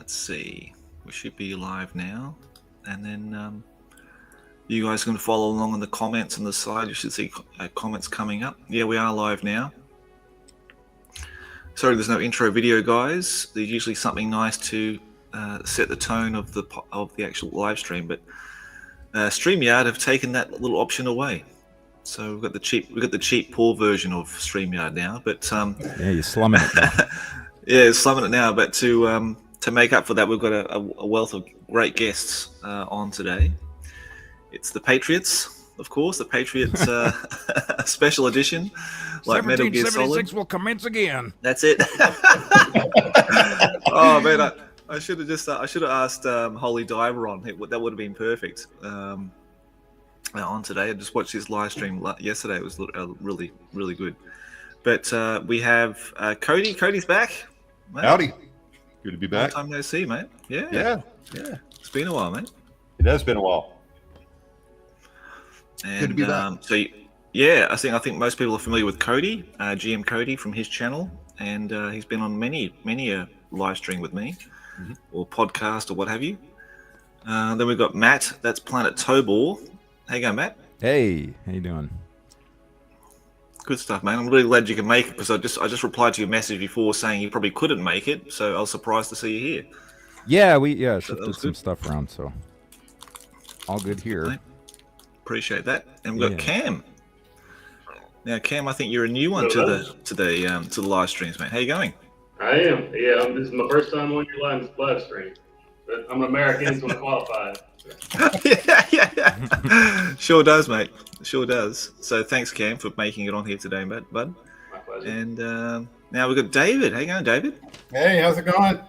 let's see. We should be live now, and then you guys can follow along in the comments on the side. You should see comments coming up. Yeah, we are live now. Sorry, there's no intro video, guys. There's usually something nice to set the tone of the actual live stream, but StreamYard have taken that little option away. So we've got the cheap poor version of StreamYard now. But yeah, you're slumming it now. yeah, slumming it now. But to make up for that, we've got a wealth of great guests on today. It's the Patriots, of course, the Patriots special edition, like Metal Gear Solid. 1776 will commence again. That's it. Oh man, I should have asked Holy Diver on. That would have been perfect. On today, I just watched his live stream yesterday. It was really, really good. But we have Cody. Cody's back. Mate. Howdy. Good to be back. Long time no see, mate. Yeah. It's been a while, mate. It has been a while. And, good to be back. I think most people are familiar with Cody, GM Cody from his channel, and he's been on many a live stream with me, or podcast or what have you. Then we've got Matt. That's Planet Tobor. How you going, Matt? Hey, how you doing? Good stuff, man. I'm really glad you can make it because I just replied to your message before saying you probably couldn't make it, so I was surprised to see you here. Yeah, we shifted some stuff around, so all good here. Okay. Appreciate that. And we've got Cam. Now, Cam, I think you're a new one to the live streams, mate. How you going? I am. Yeah, this is my first time on your live stream. But I'm an American, so I qualify. yeah. Sure does, mate. Sure does. So thanks, Cam, for making it on here today, bud. My pleasure. And now we've got David. How you going, David? Hey, how's it going?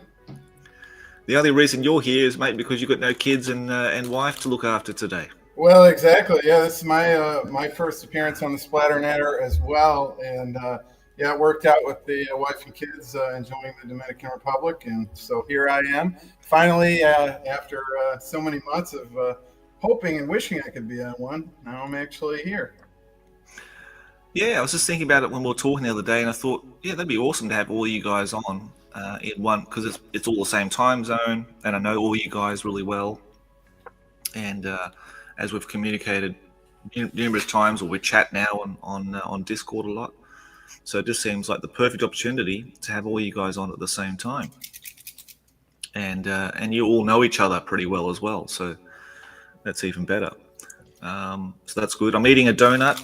The only reason you're here is, mate, because you've got no kids and wife to look after today. Well, exactly. Yeah, this is my first appearance on the Splatter Natter as well, and it worked out with the wife and kids enjoying the Dominican Republic, and so here I am. Finally, after so many months of hoping and wishing I could be on one, now I'm actually here. Yeah, I was just thinking about it when we were talking the other day, and I thought, yeah, that'd be awesome to have all you guys on in one, because it's all the same time zone, and I know all you guys really well, and as we've communicated numerous times, or we chat now on Discord a lot. So it just seems like the perfect opportunity to have all you guys on at the same time. And you all know each other pretty well as well, so that's even better. So that's good. I'm eating a donut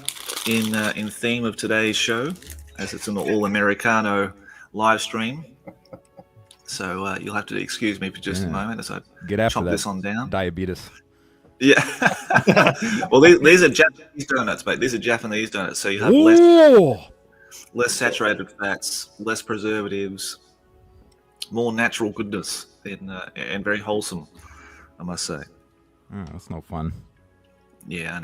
in theme of today's show, as it's an all-Americano live stream. So you'll have to excuse me for just a moment as I chop this on down. Diabetes. Yeah. Well, these are Japanese donuts, mate. These are Japanese donuts, so you have less saturated fats, less preservatives, more natural goodness, and very wholesome, I must say. Oh, that's no fun. Yeah, I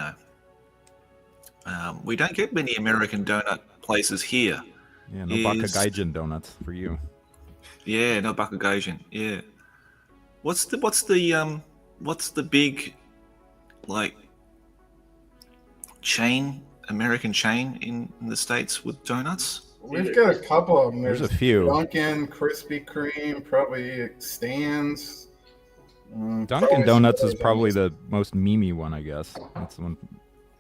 know. We don't get many American donut places here. Yeah, no Bakagaijin donuts for you. Yeah, no Bakagaijin. Yeah. What's the big, like, American chain in the States with donuts? We've got a couple of them. There's a few. Dunkin', Krispy Kreme, probably Stan's. Dunkin' Donuts is probably the most memey one, I guess. That's the one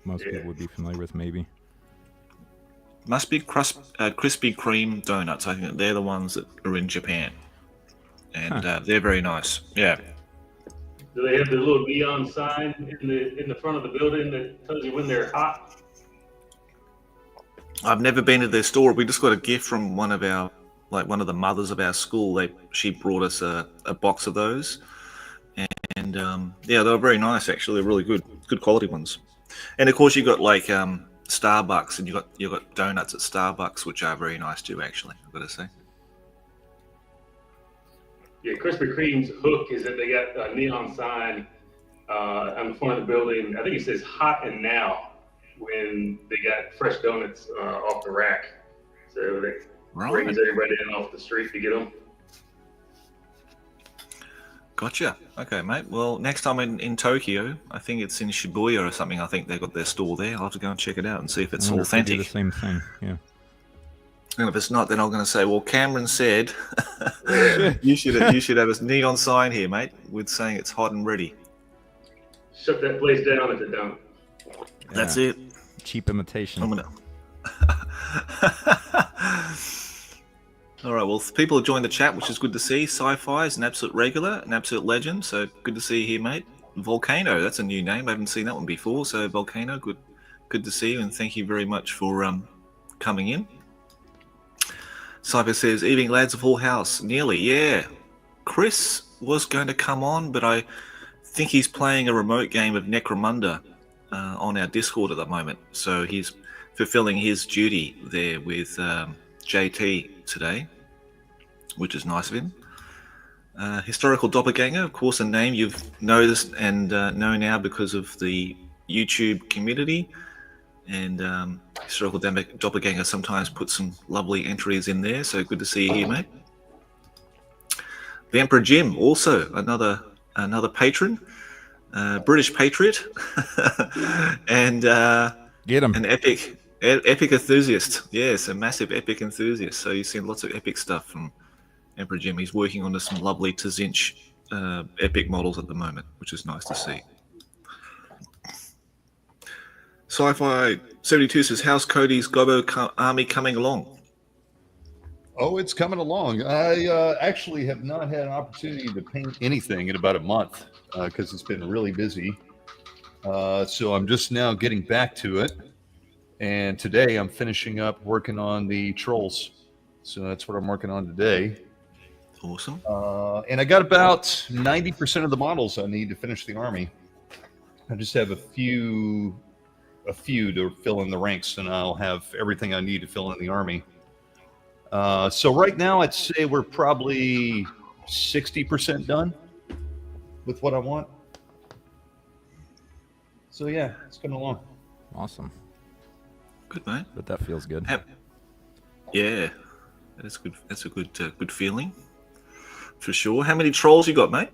most people would be familiar with, maybe. Must be Krispy Kreme donuts. I think they're the ones that are in Japan, and they're very nice. Yeah. Do they have the little neon sign in the front of the building that tells you when they're hot? I've never been to their store. We just got a gift from one of the mothers of our school. She brought us a box of those, and they were very nice actually. They're really good quality ones. And of course you got like Starbucks, and you got donuts at Starbucks, which are very nice too. Actually, I've got to say. Yeah, Krispy Kreme's hook is that they got a neon sign on the front of the building. I think it says "Hot and Now" when they got fresh donuts off the rack. So they brings everybody in off the street to get them. Gotcha. Okay, mate. Well, next time in Tokyo, I think it's in Shibuya or something. I think they've got their store there. I'll have to go and check it out and see if it's authentic. The same thing, yeah. And if it's not, then I'm going to say, well, Cameron said Yeah. you should have a neon sign here, mate, with saying it's hot and ready. Shut that place down if it don't. That's it. Cheap imitation. I'm gonna. All right. Well, people have joined the chat, which is good to see. Sci-Fi is an absolute regular, an absolute legend. So good to see you here, mate. Volcano, that's a new name. I haven't seen that one before. So Volcano, good to see you, and thank you very much for coming in. Cypher says, "Evening lads, a full house." Nearly, yeah. Chris was going to come on, but I think he's playing a remote game of Necromunda on our Discord at the moment. So he's fulfilling his duty there with JT today, which is nice of him. Historical Doppelganger, of course, a name you've noticed and know now because of the YouTube community. And Historical Doppelganger sometimes puts some lovely entries in there, so good to see you here, mate. The Emperor Jim, also another patron, British Patriot, and Get him. an epic enthusiast. Yes, a massive epic enthusiast. So you've seen lots of epic stuff from Emperor Jim. He's working on some lovely Tzinch epic models at the moment, which is nice to see. Sci-Fi 72 says, "How's Cody's Gobo army coming along?" Oh, it's coming along. I actually have not had an opportunity to paint anything in about a month because it's been really busy. So I'm just now getting back to it. And today I'm finishing up working on the trolls. So that's what I'm working on today. Awesome. And I got about 90% of the models I need to finish the army. I just have a few to fill in the ranks, and I'll have everything I need to fill in the army. So right now, I'd say we're probably 60% done with what I want. So yeah, it's coming along. Awesome. Good, mate. But that feels good. Yeah, that's good. That's a good feeling, for sure. How many trolls you got, mate?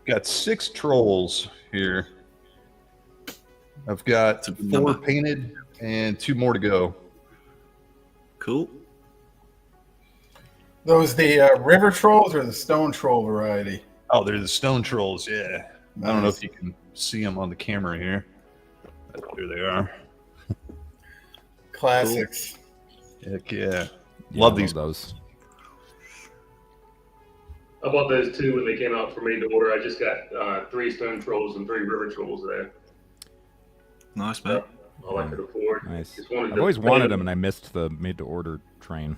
Got 6 trolls here. I've got 4 number. painted and 2 more to go. Cool. Those the river trolls or the stone troll variety? Oh, they're the stone trolls. Yeah. I don't know Nice. if you can see them on the camera here. But there they are. Classics. Heck yeah. Yeah, Love I these. those. I bought those 2 when they came out for me to order. I just got 3 stone trolls and 3 river trolls there. Nice, mate. All I could afford. Nice. Just wanted I've to always play wanted them, and I missed the made-to-order train.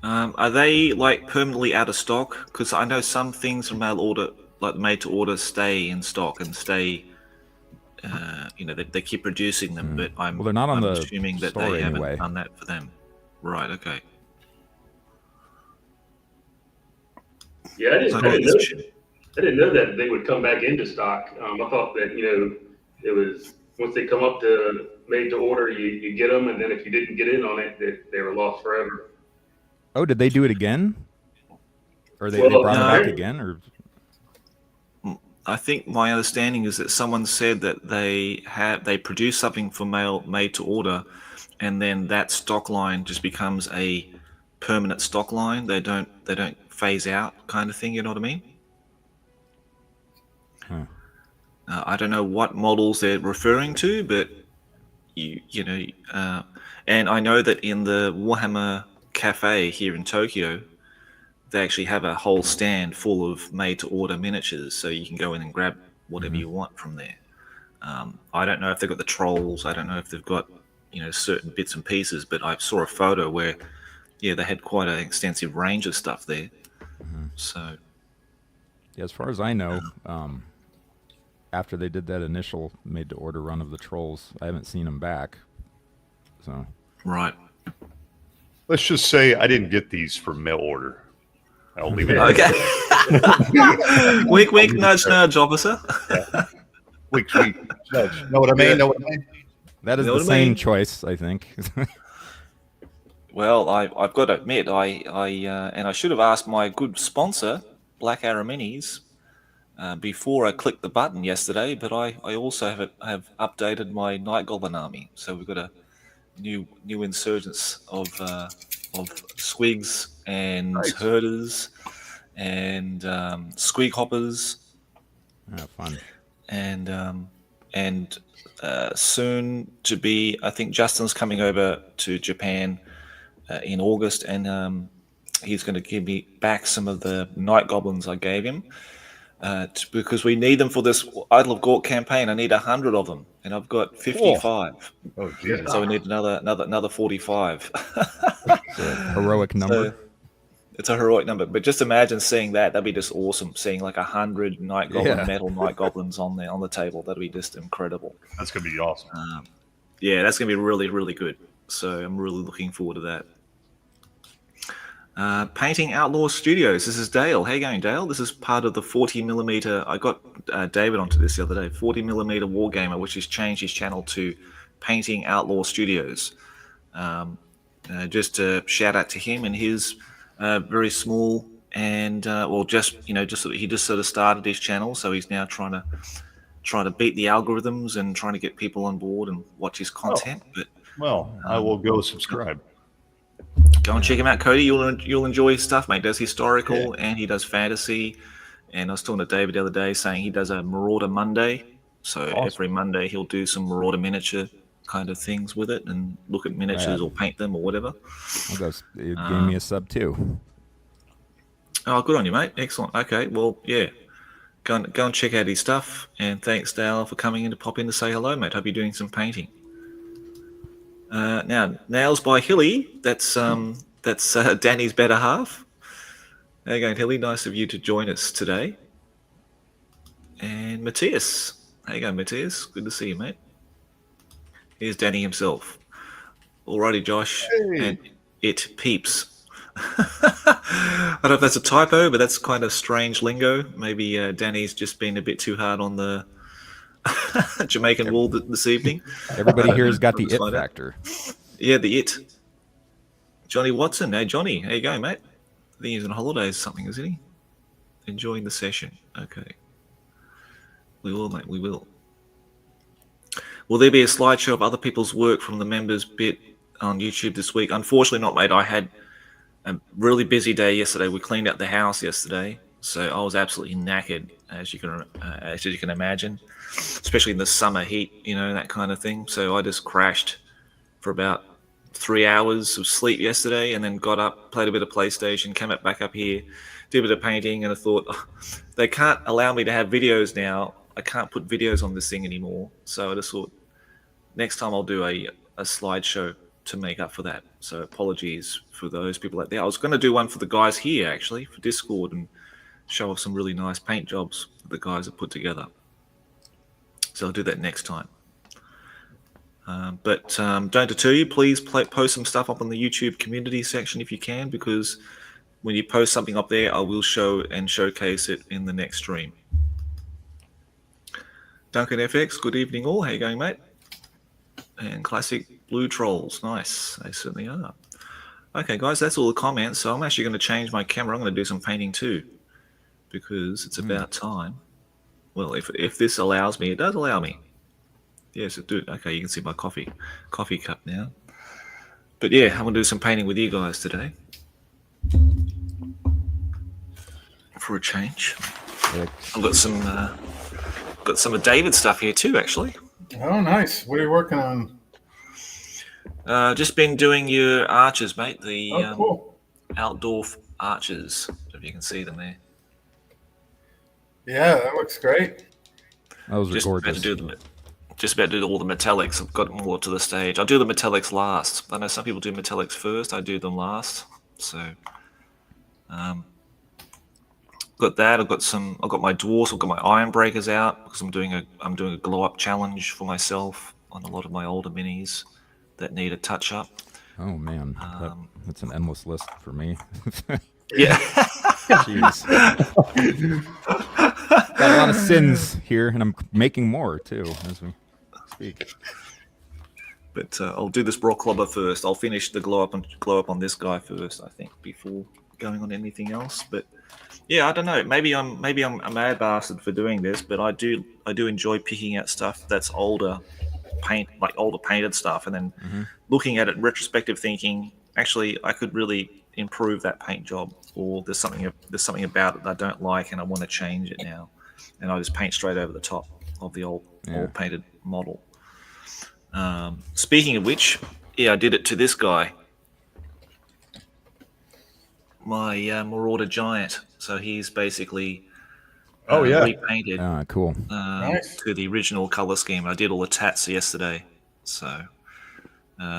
Are they like permanently out of stock? Because I know some things from made to order, stay in stock and stay. They keep producing them, but I'm Well, they're not on I'm the assuming that store they anyway. haven't done that for them. Right. Okay. Yeah, So I didn't know that they would come back into stock. I thought that it was once they come up to made to order, you get them, and then if you didn't get in on it, that they were lost forever. Oh, did they do it again? Or they Well, brought no. them back again? Or I think my understanding is that someone said that they produce something for made to order, and then that stock line just becomes a permanent stock line. They don't phase out, kind of thing. You know what I mean? Huh. I don't know what models they're referring to, but and I know that in the Warhammer Cafe here in Tokyo, they actually have a whole stand full of made-to-order miniatures, so you can go in and grab whatever you want from there. I don't know if they've got the trolls. I don't know if they've got certain bits and pieces, but I saw a photo where they had quite an extensive range of stuff there. So yeah, as far as I know, after they did that initial made-to-order run of the trolls, I haven't seen them back. So right. Let's just say I didn't get these for mail order. I'll leave it. Okay. Wink, wink, nudge, nudge, officer. Wink, wink, nudge. Know what I mean? Yeah. Know what I mean? that is You know the what I same mean? choice, I think. Well, I've got to admit, and I should have asked my good sponsor, Black Arrow Minis, before I clicked the button yesterday, but I also have updated my Night Goblin army. So we've got a new insurgents of squigs and Nice. herders and squig hoppers, Fun. and soon to be. I think Justin's coming over to Japan in August, and he's going to give me back some of the Night Goblins I gave him. Because we need them for this Idol of Gork campaign. I need 100 of them, and I've got 55. Oh, geez. So we need another 45. It's a heroic number. So it's a heroic number, but just imagine seeing that. That'd be just awesome. Seeing like 100 Night Goblin metal Night Goblins on the table. That'd be just incredible. That's going to be awesome. Yeah, that's going to be really, really good. So I'm really looking forward to that. Painting Outlaw Studios. This is Dale. How you going, Dale? This is part of the 40mm. I got David onto this the other day. 40mm Wargamer, which has changed his channel to Painting Outlaw Studios. Just a shout out to him and his very small and he just sort of started his channel, so he's now trying to beat the algorithms and trying to get people on board and watch his content. But I will go subscribe. Go and check him out, Cody. You'll enjoy his stuff, mate. He does historical and he does fantasy. And I was talking to David the other day saying he does a Marauder Monday. So every Monday he'll do some Marauder miniature kind of things with it and look at miniatures or paint them or whatever. It gave me a sub too. Oh, good on you, mate. Excellent. Okay, well, yeah. Go and check out his stuff. And thanks, Dale, for coming in to pop in to say hello, mate. Hope you're doing some painting. Now, Nails by Hilly. That's Danny's better half. How you going, Hilly? Nice of you to join us today. And Matthias. How you going, Matthias? Good to see you, mate. Here's Danny himself. Alrighty, Josh. Hey. And it peeps. I don't know if that's a typo, but that's kind of strange lingo. Maybe Danny's just been a bit too hard on the Jamaican wool this evening. Everybody here has got the it factor. Yeah, the it. Johnny Watson. Hey, Johnny. How you going, mate? I think he's on holidays or something, isn't he? Enjoying the session. Okay. We will, mate. We will. Will there be a slideshow of other people's work from the members bit on YouTube this week? Unfortunately not, mate. I had a really busy day yesterday. We cleaned out the house yesterday, so I was absolutely knackered, as you can imagine, especially in the summer heat, that kind of thing. So I just crashed for about 3 hours of sleep yesterday, and then got up, played a bit of PlayStation, came back up here, did a bit of painting, and I thought, they can't allow me to have videos now. I can't put videos on this thing anymore. So I just thought, next time I'll do a slideshow to make up for that. So apologies for those people out there. I was going to do one for the guys here, actually, for Discord, and show off some really nice paint jobs that the guys have put together. So I'll do that next time. But don't deter you. Please post some stuff up on the YouTube community section if you can, because when you post something up there, I will show and showcase it in the next stream. Duncan FX, good evening all. How you going, mate? And classic blue trolls. Nice. They certainly are. Okay, guys, that's all the comments. So I'm actually going to change my camera. I'm going to do some painting too, because it's about time. Well, if this allows me, it does allow me. Yes, it do. Okay, you can see my coffee cup now. But yeah, I'm going to do some painting with you guys today. For a change. I've got some of David's stuff here too, actually. Oh, nice. What are you working on? Just been doing your archers, mate. The cool. Outdoor archers, if you can see them there. Yeah, that looks great. Those are gorgeous. Just about to do all the metallics. I've got more to the stage. I'll do the metallics last. I know some people do metallics first. I do them last. So, got that. I've got my dwarfs. I've got my iron breakers out because I'm doing a glow up challenge for myself on a lot of my older minis that need a touch up. Oh man, that's an endless list for me. Yeah. Jeez. Got a lot of sins here, and I'm making more too as we speak. But I'll do this rock clobber first. I'll finish the glow up on this guy first, I think, before going on anything else. But yeah, I don't know. Maybe I'm a mad bastard for doing this, but I do enjoy picking out stuff that's older older painted stuff, and then looking at it in retrospective, thinking actually I could really improve that paint job, or there's something about it that I don't like and I want to change it now, and I just paint straight over the top of the old painted model. Speaking of which, I did it to this guy, my Marauder Giant. So he's basically repainted. Cool. Nice. To the original color scheme. I did all the tats yesterday, so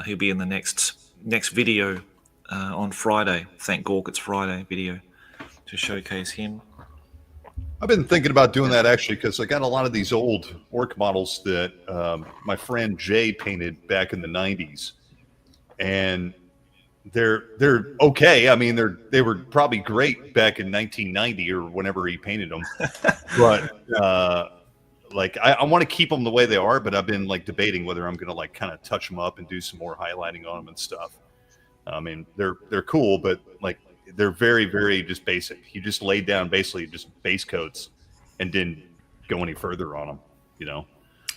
he'll be in the next video on Friday. Thank Gork, it's Friday video to showcase him. I've been thinking about doing that actually because I got a lot of these old orc models that my friend Jay painted back in the 90s, and they're okay. I mean, they were probably great back in 1990 or whenever he painted them, but like I want to keep them the way they are. But I've been like debating whether I'm gonna like kind of touch them up and do some more highlighting on them and stuff. I mean, they're cool, but like they're very, very just basic. You just laid down basically just base coats and didn't go any further on them, you know?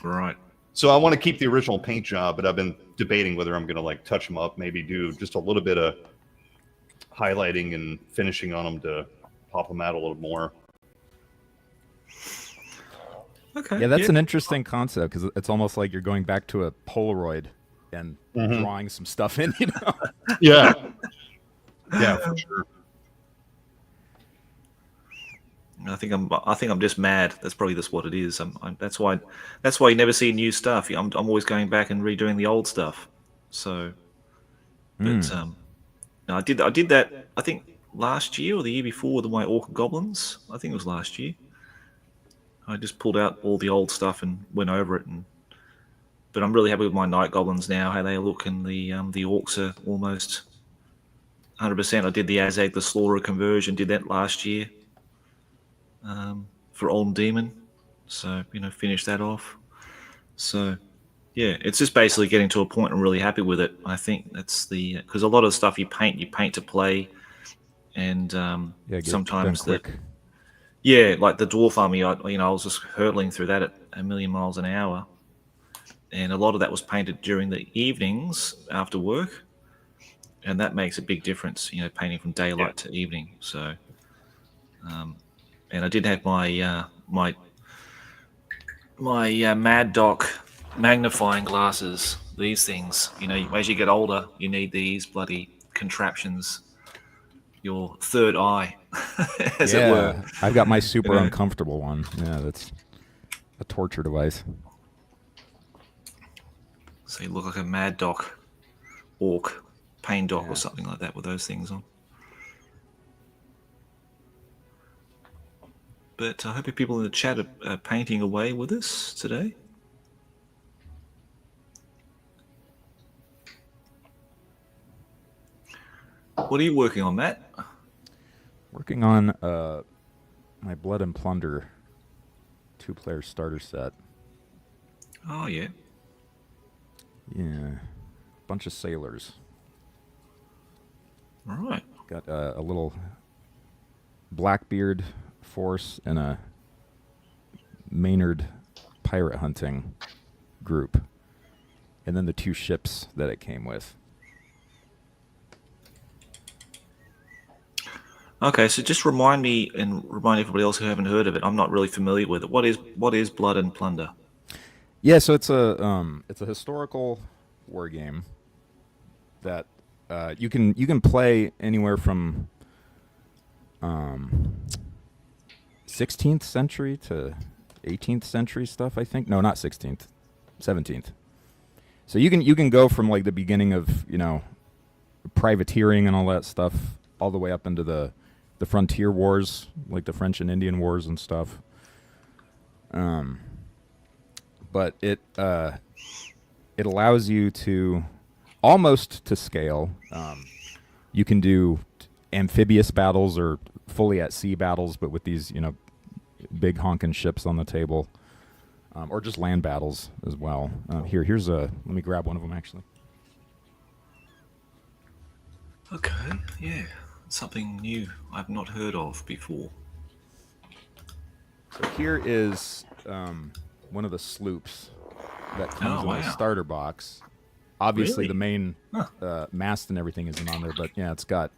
Right. So I want to keep the original paint job, but I've been debating whether I'm going to like touch them up, maybe do just a little bit of highlighting and finishing on them to pop them out a little more. Okay. Yeah, that's an interesting concept because it's almost like you're going back to a Polaroid and drawing some stuff in, you know? Yeah. Yeah, for sure. I think I'm just mad. That's probably just what it is. That's why you never see new stuff. I'm always going back and redoing the old stuff. So, but no, I did that. I think last year or the year before with my Orc Goblins. I think it was last year. I just pulled out all the old stuff and went over it. But I'm really happy with my Night Goblins now. How they look, and the Orcs are almost 100%. I did the Azag the Slaughterer conversion. Did that last year. For Old Demon, so finish that off. So yeah, it's just basically getting to a point I'm really happy with it. I think that's because a lot of the stuff you paint to play, and sometimes quick. Like the Dwarf Army, I was just hurtling through that at 1,000,000 miles an hour, and a lot of that was painted during the evenings after work, and that makes a big difference. Painting from daylight to evening. So. And I did have my Mad Doc magnifying glasses. These things, as you get older, you need these bloody contraptions. Your third eye, as it were. I've got my super uncomfortable one. Yeah, that's a torture device. So you look like a Mad Doc, Orc, Pain Doc, or something like that with those things on. But I hope people in the chat are painting away with us today. What are you working on, Matt? Working on my Blood and Plunder 2-player starter set. Oh, yeah. Yeah. Bunch of sailors. All right. Got a little Blackbeard force and a Maynard pirate hunting group, and then the 2 ships that it came with. Okay, so just remind me and remind everybody else who haven't heard of it. I'm not really familiar with it. What is Blood and Plunder? Yeah, so it's a historical war game that you can play anywhere from 16th century to 18th century stuff, I think. No, not 16th, 17th. So you can go from like the beginning of privateering and all that stuff all the way up into the frontier wars, like the French and Indian Wars and stuff. But it allows you to almost to scale. You can do amphibious battles or fully at sea battles, but with these big honking ships on the table, or just land battles as well. Here's let me grab one of them actually. Okay, yeah. Something new I've not heard of before. So here is one of the sloops that comes in the starter box. Obviously, Really? the main mast and everything isn't on there, but yeah, it's got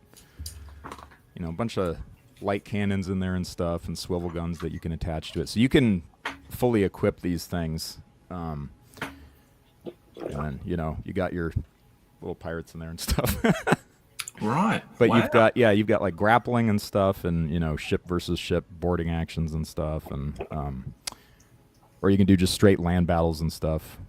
a bunch of light cannons in there and stuff, and swivel guns that you can attach to it. So you can fully equip these things. And then, you got your little pirates in there and stuff. Right. But Wow. you've got like grappling and stuff, and ship versus ship boarding actions and stuff, and or you can do just straight land battles and stuff.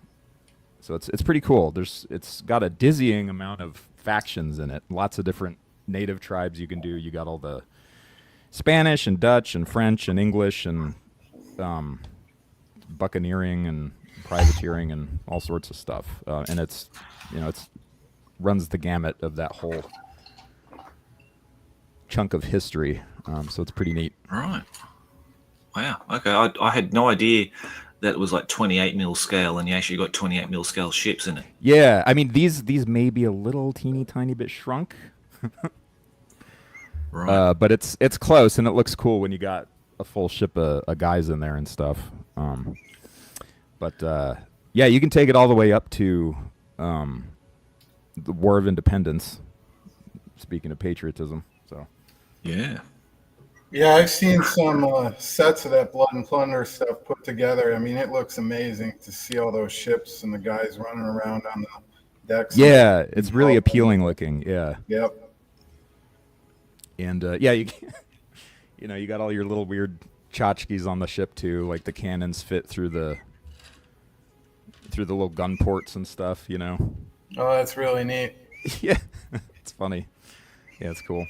So it's pretty cool. It's got a dizzying amount of factions in it. Lots of different native tribes you can do. You got all the Spanish and Dutch and French and English and buccaneering and privateering and all sorts of stuff. And it's runs the gamut of that whole chunk of history. So it's pretty neat. Right. Wow. Okay. I had no idea that it was like 28 mil scale, and you actually got 28 mil scale ships in it. Yeah, I mean these may be a little teeny tiny bit shrunk. Right. But it's close, and it looks cool when you got a full ship of guys in there and stuff. Yeah, you can take it all the way up to the War of Independence. Speaking of patriotism, so Yeah. Yeah, I've seen some sets of that Blood and Plunder stuff put together. I mean, it looks amazing to see all those ships and the guys running around on the decks. yeah, it's really appealing looking. Yeah, Yep. and yeah, you you got all your little weird tchotchkes on the ship too, like the cannons fit through the little gun ports and stuff. Oh, that's really neat. Yeah, it's funny. Yeah, it's cool.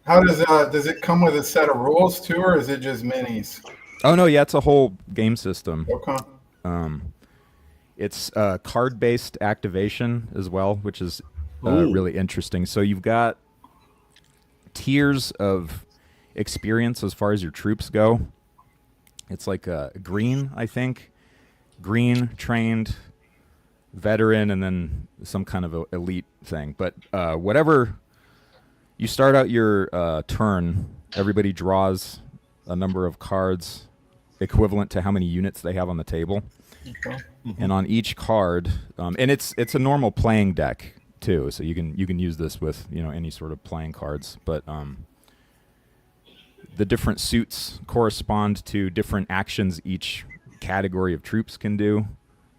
How does it come with a set of rules too, or is it just minis? Oh no, yeah, it's a whole game system. Okay. It's card-based activation as well, which is really interesting. So you've got tiers of experience as far as your troops go. It's like green, I think. Green, trained, veteran, and then some kind of elite thing. But whatever... You start out your turn, everybody draws a number of cards equivalent to how many units they have on the table. Okay. And on each card, and it's a normal playing deck too, so you can use this with any sort of playing cards. But the different suits correspond to different actions each category of troops can do,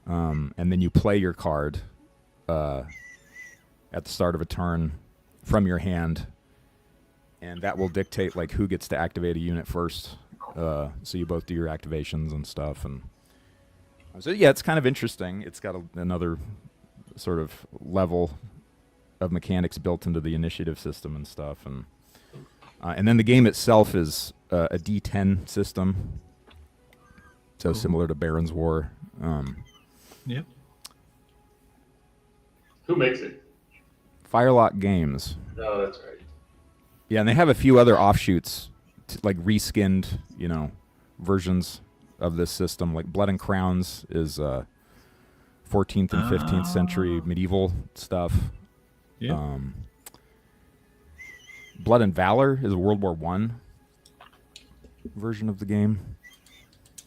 and then you play your card at the start of a turn from your hand, and that will dictate like who gets to activate a unit first. So you both do your activations and stuff, and so yeah, it's kind of interesting. It's got another sort of level of mechanics built into the initiative system and stuff, and then the game itself is a D10 system, so similar to Baron's War. Yep. Who makes it? Firelock Games. Oh, that's right. Yeah, and they have a few other offshoots, like reskinned, versions of this system. Like Blood and Crowns is 14th and 15th century medieval stuff. Yeah. Blood and Valor is a World War I version of the game.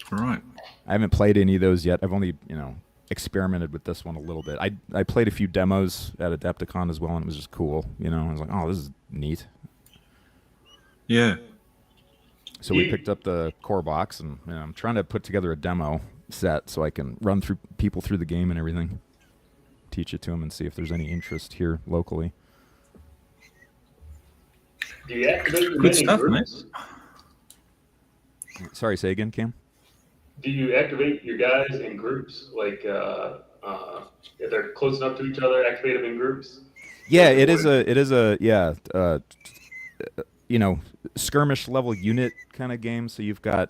Right. I haven't played any of those yet. I've only, experimented with this one a little bit. I played a few demos at Adepticon as well, and it was just cool. I was like, oh, this is neat. Yeah. So we picked up the core box, and I'm trying to put together a demo set so I can run people through the game and everything, teach it to them, and see if there's any interest here locally. Do you activate your Good men in stuff, groups? Sorry, say again, Cam? Do you activate your guys in groups? Like, if they're close enough to each other, activate them in groups? Yeah, it is a skirmish level unit kind of game. So you've got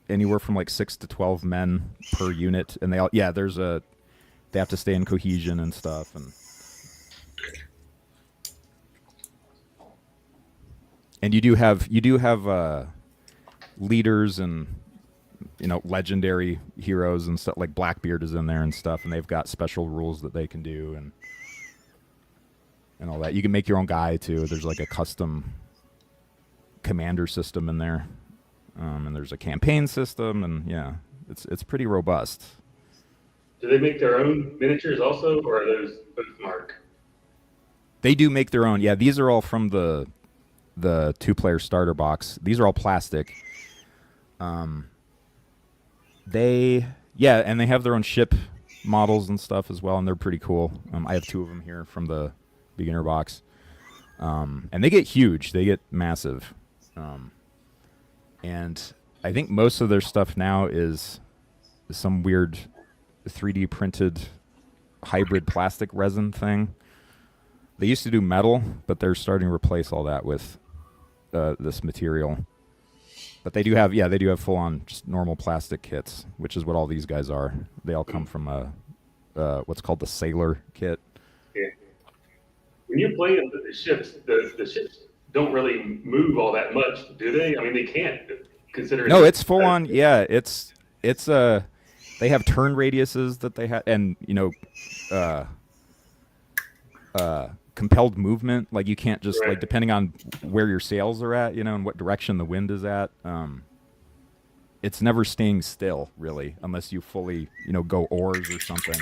anywhere from like 6 to 12 men per unit, and they have to stay in cohesion and stuff, and you do have leaders and legendary heroes and stuff, like Blackbeard is in there and stuff, and they've got special rules that they can do, and and all that. You can make your own guy too. There's like a custom commander system in there, and there's a campaign system, and yeah, it's pretty robust. Do they make their own miniatures also, or are those Mark? They do make their own. Yeah, these are all from the 2-player starter box. These are all plastic. And they have their own ship models and stuff as well, and they're pretty cool. I have 2 of them here from the beginner box. And they get huge. They get massive. And I think most of their stuff now is some weird 3D printed hybrid plastic resin thing. They used to do metal, but they're starting to replace all that with this material. But they do have full-on just normal plastic kits, which is what all these guys are. They all come from what's called the Sailor kit. Yeah. When you're playing the ships, the ships don't really move all that much, do they? I mean, they can't, considering... No, it's full-on. Yeah, it's they have turn radiuses that they have, and compelled movement. Like you can't just like, depending on where your sails are at, and what direction the wind is at. It's never staying still really, unless you fully go oars or something.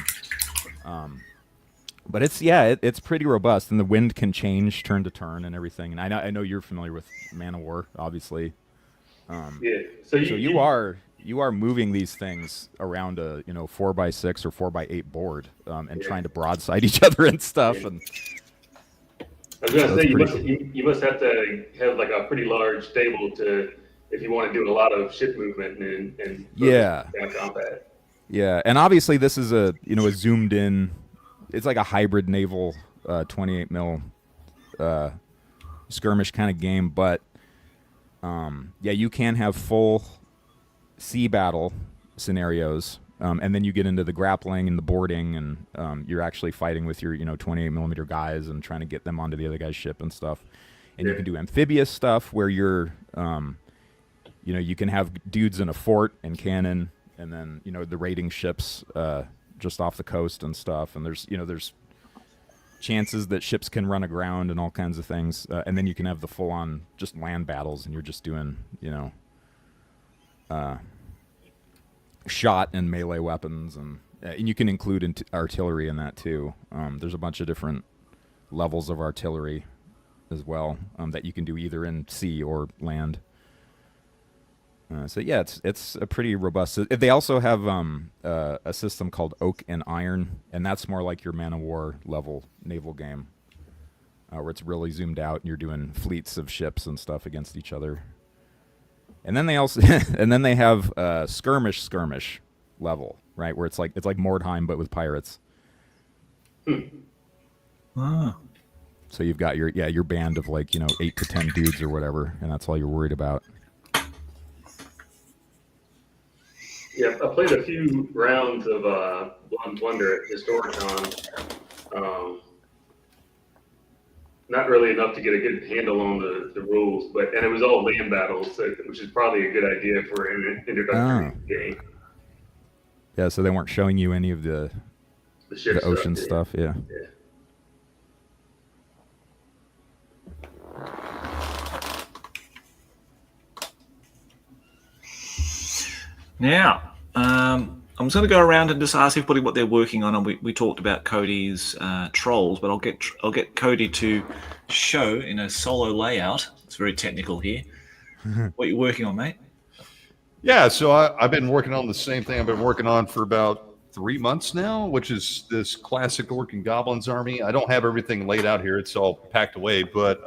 But it's pretty robust, and the wind can change turn to turn and everything. And I know you're familiar with Man of War, obviously. Yeah. So you are moving these things around a 4x6 or 4x8 board, and trying to broadside each other and stuff. And I was gonna say you must have to have like a pretty large stable if you want to do a lot of ship movement and combat. Yeah, and obviously this is a zoomed in. It's like a hybrid naval 28 mil skirmish kind of game, but you can have full sea battle scenarios, and then you get into the grappling and the boarding, and you're actually fighting with your 28 millimeter guys and trying to get them onto the other guy's ship and stuff. And you can do amphibious stuff where you're you can have dudes in a fort and cannon, and then the raiding ships just off the coast and stuff. And there's chances that ships can run aground and all kinds of things. And then you can have the full on just land battles, and you're just doing shot and melee weapons, and you can include artillery in that too. There's a bunch of different levels of artillery as well, that you can do either in sea or land. It's a pretty robust. They also have a system called Oak and Iron, and that's more like your Man of War level naval game, where it's really zoomed out and you're doing fleets of ships and stuff against each other. And then they also have skirmish level, right, where it's like Mordheim but with pirates. Ah. So you've got your band of 8 to 10 dudes or whatever, and that's all you're worried about. Yeah, I played a few rounds of Plunder at Historicon. Not really enough to get a good handle on the rules, and it was all land battles, which is probably a good idea for an introductory game. Yeah, so they weren't showing you any of the ocean stuff. Yeah. Now, I'm just going to go around and just ask everybody what they're working on. And we talked about Cody's trolls, but I'll get Cody to show in a solo layout. It's very technical here. What you're working on, mate? Yeah, so I've been working on the same thing I've been working on for about 3 months now, which is this classic Orc and Goblins army. I don't have everything laid out here. It's all packed away, but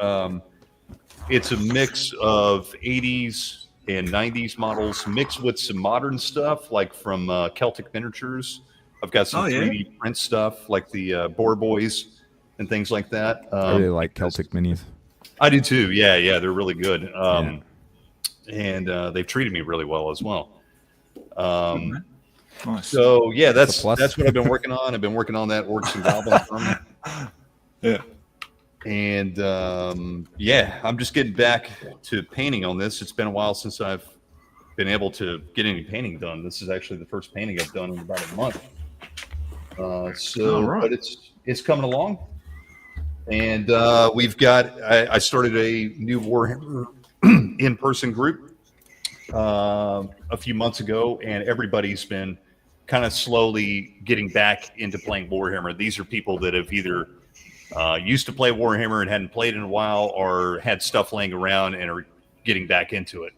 it's a mix of 80s and 90s models mixed with some modern stuff, like from Celtic Miniatures. I've got some 3D print stuff, like the Boar Boys and things like that. I really like Celtic Minis. I do too. Yeah, they're really good. And they've treated me really well as well. Nice. So yeah, that's what I've been working on. I've been working on that Orcs and Goblins army. Yeah. And I'm just getting back to painting on this. It's been a while since I've been able to get any painting done. This is actually the first painting I've done in about a month. But it's coming along. And we've got, I started a new Warhammer in-person group a few months ago, and everybody's been kind of slowly getting back into playing Warhammer. These are people that have either used to play Warhammer and hadn't played in a while, or had stuff laying around and are getting back into it.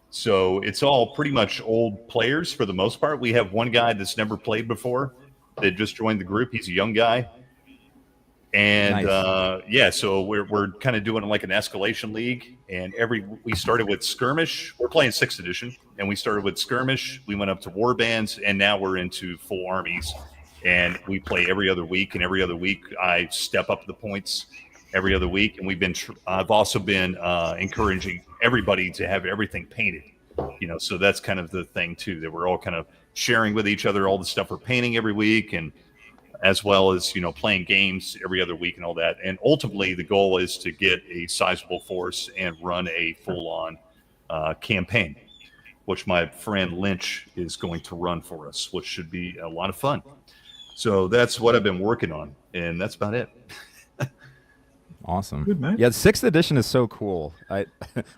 So it's all pretty much old players for the most part. We have one guy that's never played before that just joined the group. He's a young guy. And Nice. So we're kind of doing like an escalation league. And we started with skirmish. We're playing 6th edition, and we started with skirmish. We went up to war bands, and now we're into full armies. And we play every other week. And every other week, I step up the points every other week. And I've also been encouraging everybody to have everything painted. So that's kind of the thing too, that we're all kind of sharing with each other all the stuff we're painting every week, and as well as, playing games every other week and all that. And ultimately, the goal is to get a sizable force and run a full-on campaign, which my friend Lynch is going to run for us, which should be a lot of fun. So that's what I've been working on, and that's about it. Awesome. Good, man. Yeah, 6th edition is so cool. I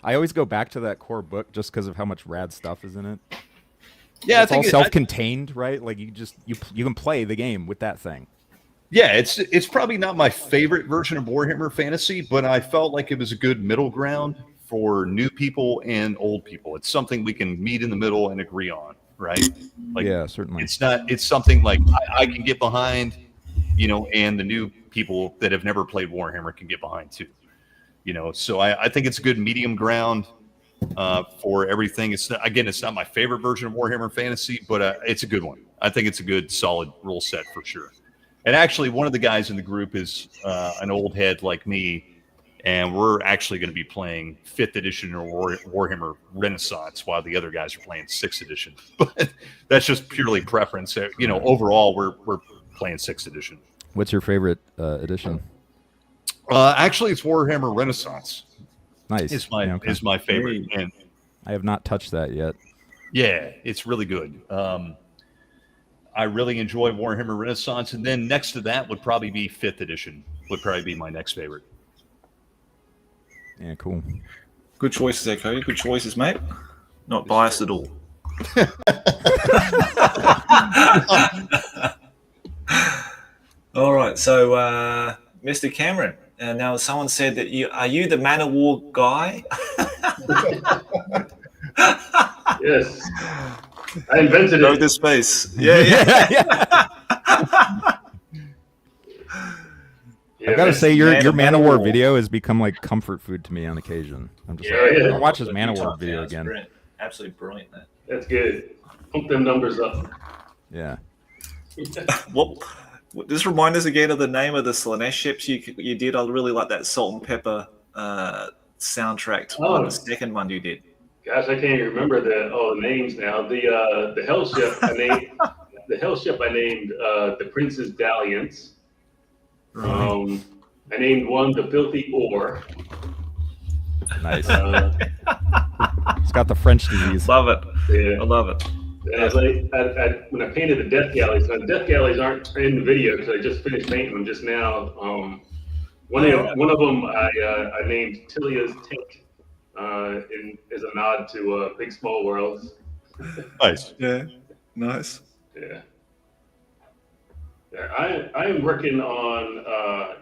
always go back to that core book just because of how much rad stuff is in it. Yeah, It's all self-contained, right? Like you can play the game with that thing. Yeah, it's probably not my favorite version of Warhammer Fantasy, but I felt like it was a good middle ground for new people and old people. It's something we can meet in the middle and agree on, right? Like, yeah, certainly. It's something like I can get behind, and the new people that have never played Warhammer can get behind too. So I think it's a good medium ground for everything. It's not my favorite version of Warhammer Fantasy, but it's a good one. I think it's a good, solid rule set for sure. And actually, one of the guys in the group is an old head like me, and we're actually going to be playing 5th edition or Warhammer Renaissance, while the other guys are playing 6th edition. But that's just purely preference. Overall, we're playing 6th edition. What's your favorite edition? Actually, it's Warhammer Renaissance. Nice. Is my favorite, and I have not touched that yet. yeah, it's really good. I really enjoy Warhammer Renaissance, and then next to that would probably be 5th edition. Would probably be my next favorite. Yeah, cool. Good choices there, Cody. Good choices, mate. Not biased at all. All right, so Mr. Cameron, now someone said that are you the Man of War guy? Yes. I invented Go it. to space. Yeah. Yeah, I gotta say, your Man of War War. video has become like comfort food to me on occasion. I'm just I'll watch his Man of War video again. Brilliant. Absolutely brilliant, man. That's good. Pump them numbers up. Yeah. What? Just remind us again of the name of the Slanesh ships you did. I really like that Salt and Pepper soundtrack. Oh. The second one you did. Gosh, I can't even remember the names now. The hell ship I named the Prince's Dalliance. I named one the Filthy Oar. Nice. It's got the French disease. Love it. Yeah. I love it. And I was like, when I painted the death galleys, now the death galleys aren't in the video because I just finished painting them just now. One of them I named Tilia's Tank, as a nod to Big Small Worlds. Nice. Yeah. Nice. Yeah. Yeah, I am working on.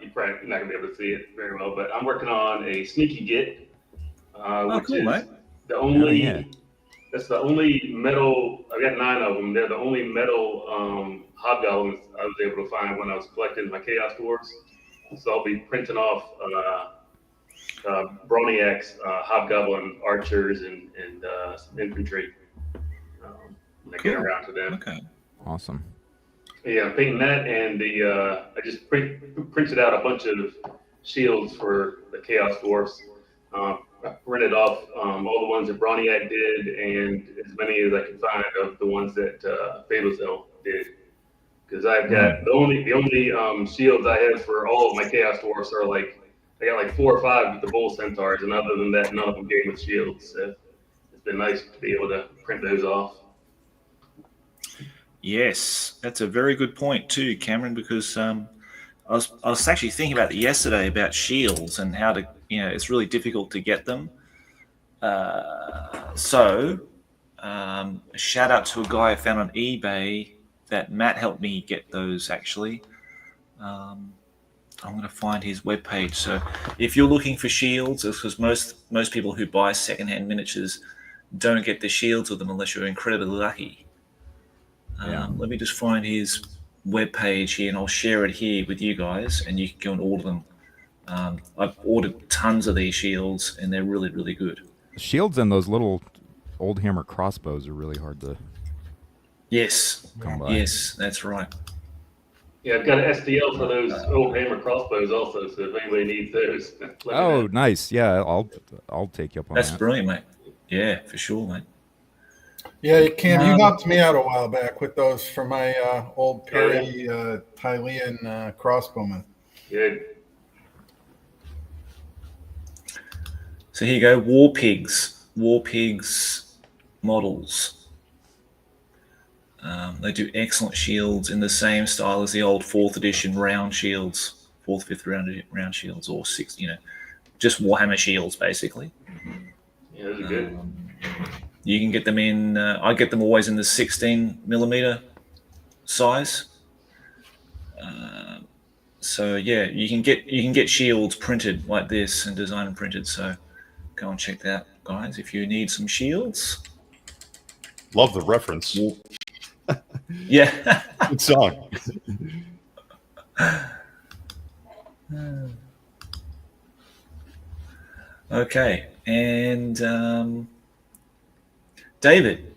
You're probably not gonna be able to see it very well, but I'm working on a sneaky git, which cool, is mate. the only. yeah. That's the only metal. I've got 9 of them. They're the only metal hobgoblins I was able to find when I was collecting my Chaos Dwarves. So I'll be printing off Broniac's hobgoblin archers and some infantry when I get around to them. Okay. Awesome. Yeah, I'm painting that, and I just printed out a bunch of shields for the Chaos Dwarfs. I printed off all the ones that Broniac did, and as many as I could find of the ones that Fablesell did. Because I've got the only shields I have for all of my Chaos Dwarfs are I got 4 or 5 with the Bull Centaurs, and other than that, none of them came with shields. So it's been nice to be able to print those off. Yes, that's a very good point too, Cameron, because I was actually thinking about it yesterday about shields and how to, it's really difficult to get them. So a shout out to a guy I found on eBay that Matt helped me get those actually. I'm going to find his webpage. So if you're looking for shields, because most people who buy secondhand miniatures don't get the shields with them unless you're incredibly lucky. Let me just find his webpage here, and I'll share it here with you guys, and you can go and order them. I've ordered tons of these shields, and they're really, really good. Shields and those little old hammer crossbows are really hard to come by. Yes, that's right. Yeah, I've got an STL for those old hammer crossbows also, so if anybody needs those. Oh, nice. Yeah, I'll take you up on that. That's brilliant, mate. Yeah, for sure, mate. Yeah, you helped me out a while back with those for my old Perry Tylean crossbowman. Good. So here you go, War Pigs models. They do excellent shields in the same style as the old 4th edition round shields, 4th, 5th round shields, or 6, just Warhammer shields, basically. Yeah, those are good. You can get them in, I get them always in the 16mm size. So yeah, you can get shields printed like this and designed and printed. So go and check that out, guys, if you need some shields. Love the reference. Yeah. Good song. Okay, and David,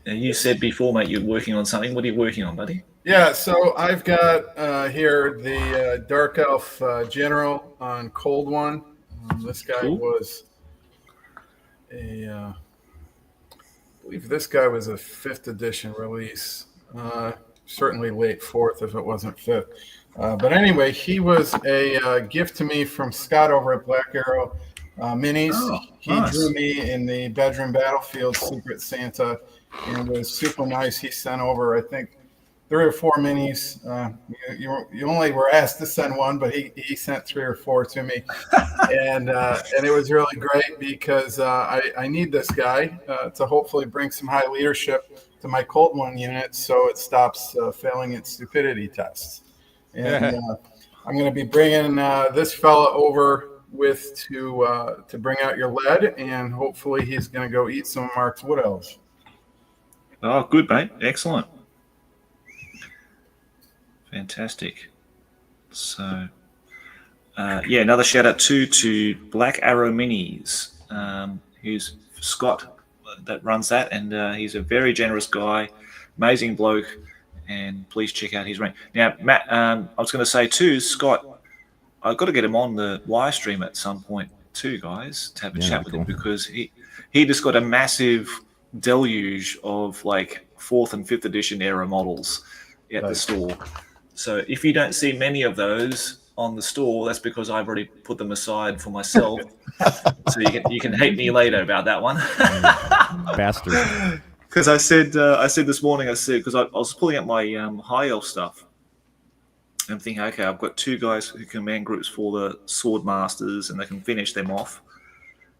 you said before, mate, you're working on something. What are you working on, buddy? Yeah, so I've got here the Dark Elf General on Cold One. This guy was I believe this guy was a 5th edition release, certainly late 4th if it wasn't 5th. But anyway, he was a gift to me from Scott over at Black Arrow Minis. He drew me in the Bedroom Battlefield Secret Santa, and it was super nice. He sent over, I think, 3 or 4 minis. You only were asked to send one, but he sent 3 or 4 to me, and it was really great because I need this guy to hopefully bring some high leadership to my Colt One unit, so it stops failing its stupidity tests. And I'm going to be bringing this fella over to bring out your lead, and hopefully he's going to go eat some of Mark's Wood Elves. Oh, good, mate. Excellent. Fantastic. So, another shout out to Black Arrow Minis, who's Scott that runs that, and he's a very generous guy, amazing bloke, and please check out his range. Now, Matt, I was going to say too, Scott, I've got to get him on the live stream at some point too, guys, to have a chat with him, because he just got a massive deluge of like 4th and 5th edition era models at the store. So if you don't see many of those on the store, that's because I've already put them aside for myself. So you can hate me later about that one. Bastard. Because I said this morning, because I was pulling up my high elf stuff. And I'm thinking, okay, I've got 2 guys who command groups for the sword masters, and they can finish them off.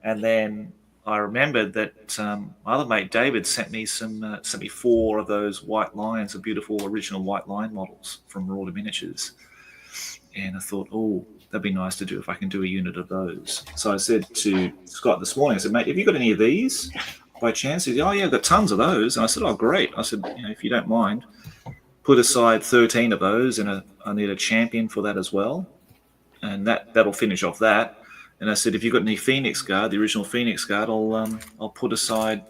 And then I remembered that my other mate David sent me 4 of those white lions, the beautiful original white lion models from Marauder Miniatures. And I thought, that'd be nice to do if I can do a unit of those. So I said to Scott this morning, I said, mate, have you got any of these by chance? He said, oh yeah, I've got tons of those. And I said, oh great. I said, if you don't mind, put aside 13 of those, and I need a champion for that as well. And that'll finish off that. And I said, if you've got any Phoenix Guard, the original Phoenix Guard, I'll put aside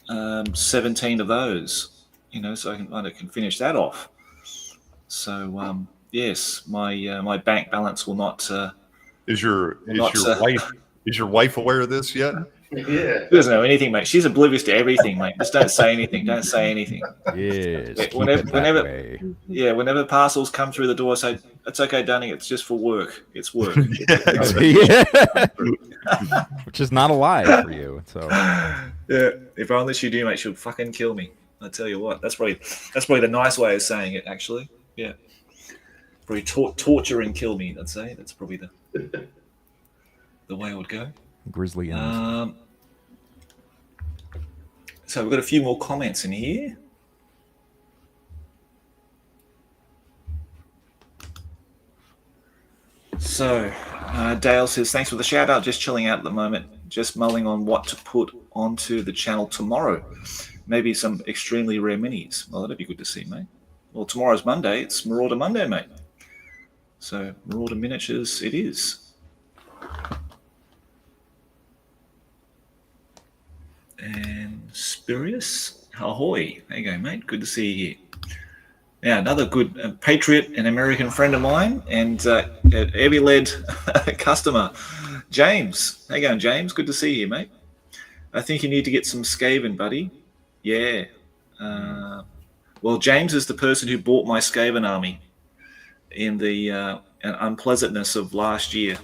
17 of those, so I can finish that off. So yes, my bank balance will not. Is your wife aware of this yet? Yeah. She doesn't know anything, mate. She's oblivious to everything, mate. Just don't say anything. Don't say anything. Yes. Whenever parcels come through the door, I say, it's okay, darling. It's just for work. It's work. Which is not a lie for you. So yeah, if only she do, mate, she'll fucking kill me. I tell you what. That's probably the nice way of saying it, actually. Yeah. Probably torture and kill me. I'd say that's probably the way it would go. Grizzly ends. So we've got a few more comments in here. So Dale says, thanks for the shout out. Just chilling out at the moment. Just mulling on what to put onto the channel tomorrow. Maybe some extremely rare minis. Well, that'd be good to see, mate. Well, tomorrow's Monday. It's Marauder Monday, mate. So Marauder miniatures it is. And Spurious, ahoy. There you go, mate. Good to see you here. Now, another good Patriot and American friend of mine and eavylead customer, James. How you going, James? Good to see you, mate. I think you need to get some Skaven, buddy. Yeah. Well, James is the person who bought my Skaven army in the unpleasantness of last year.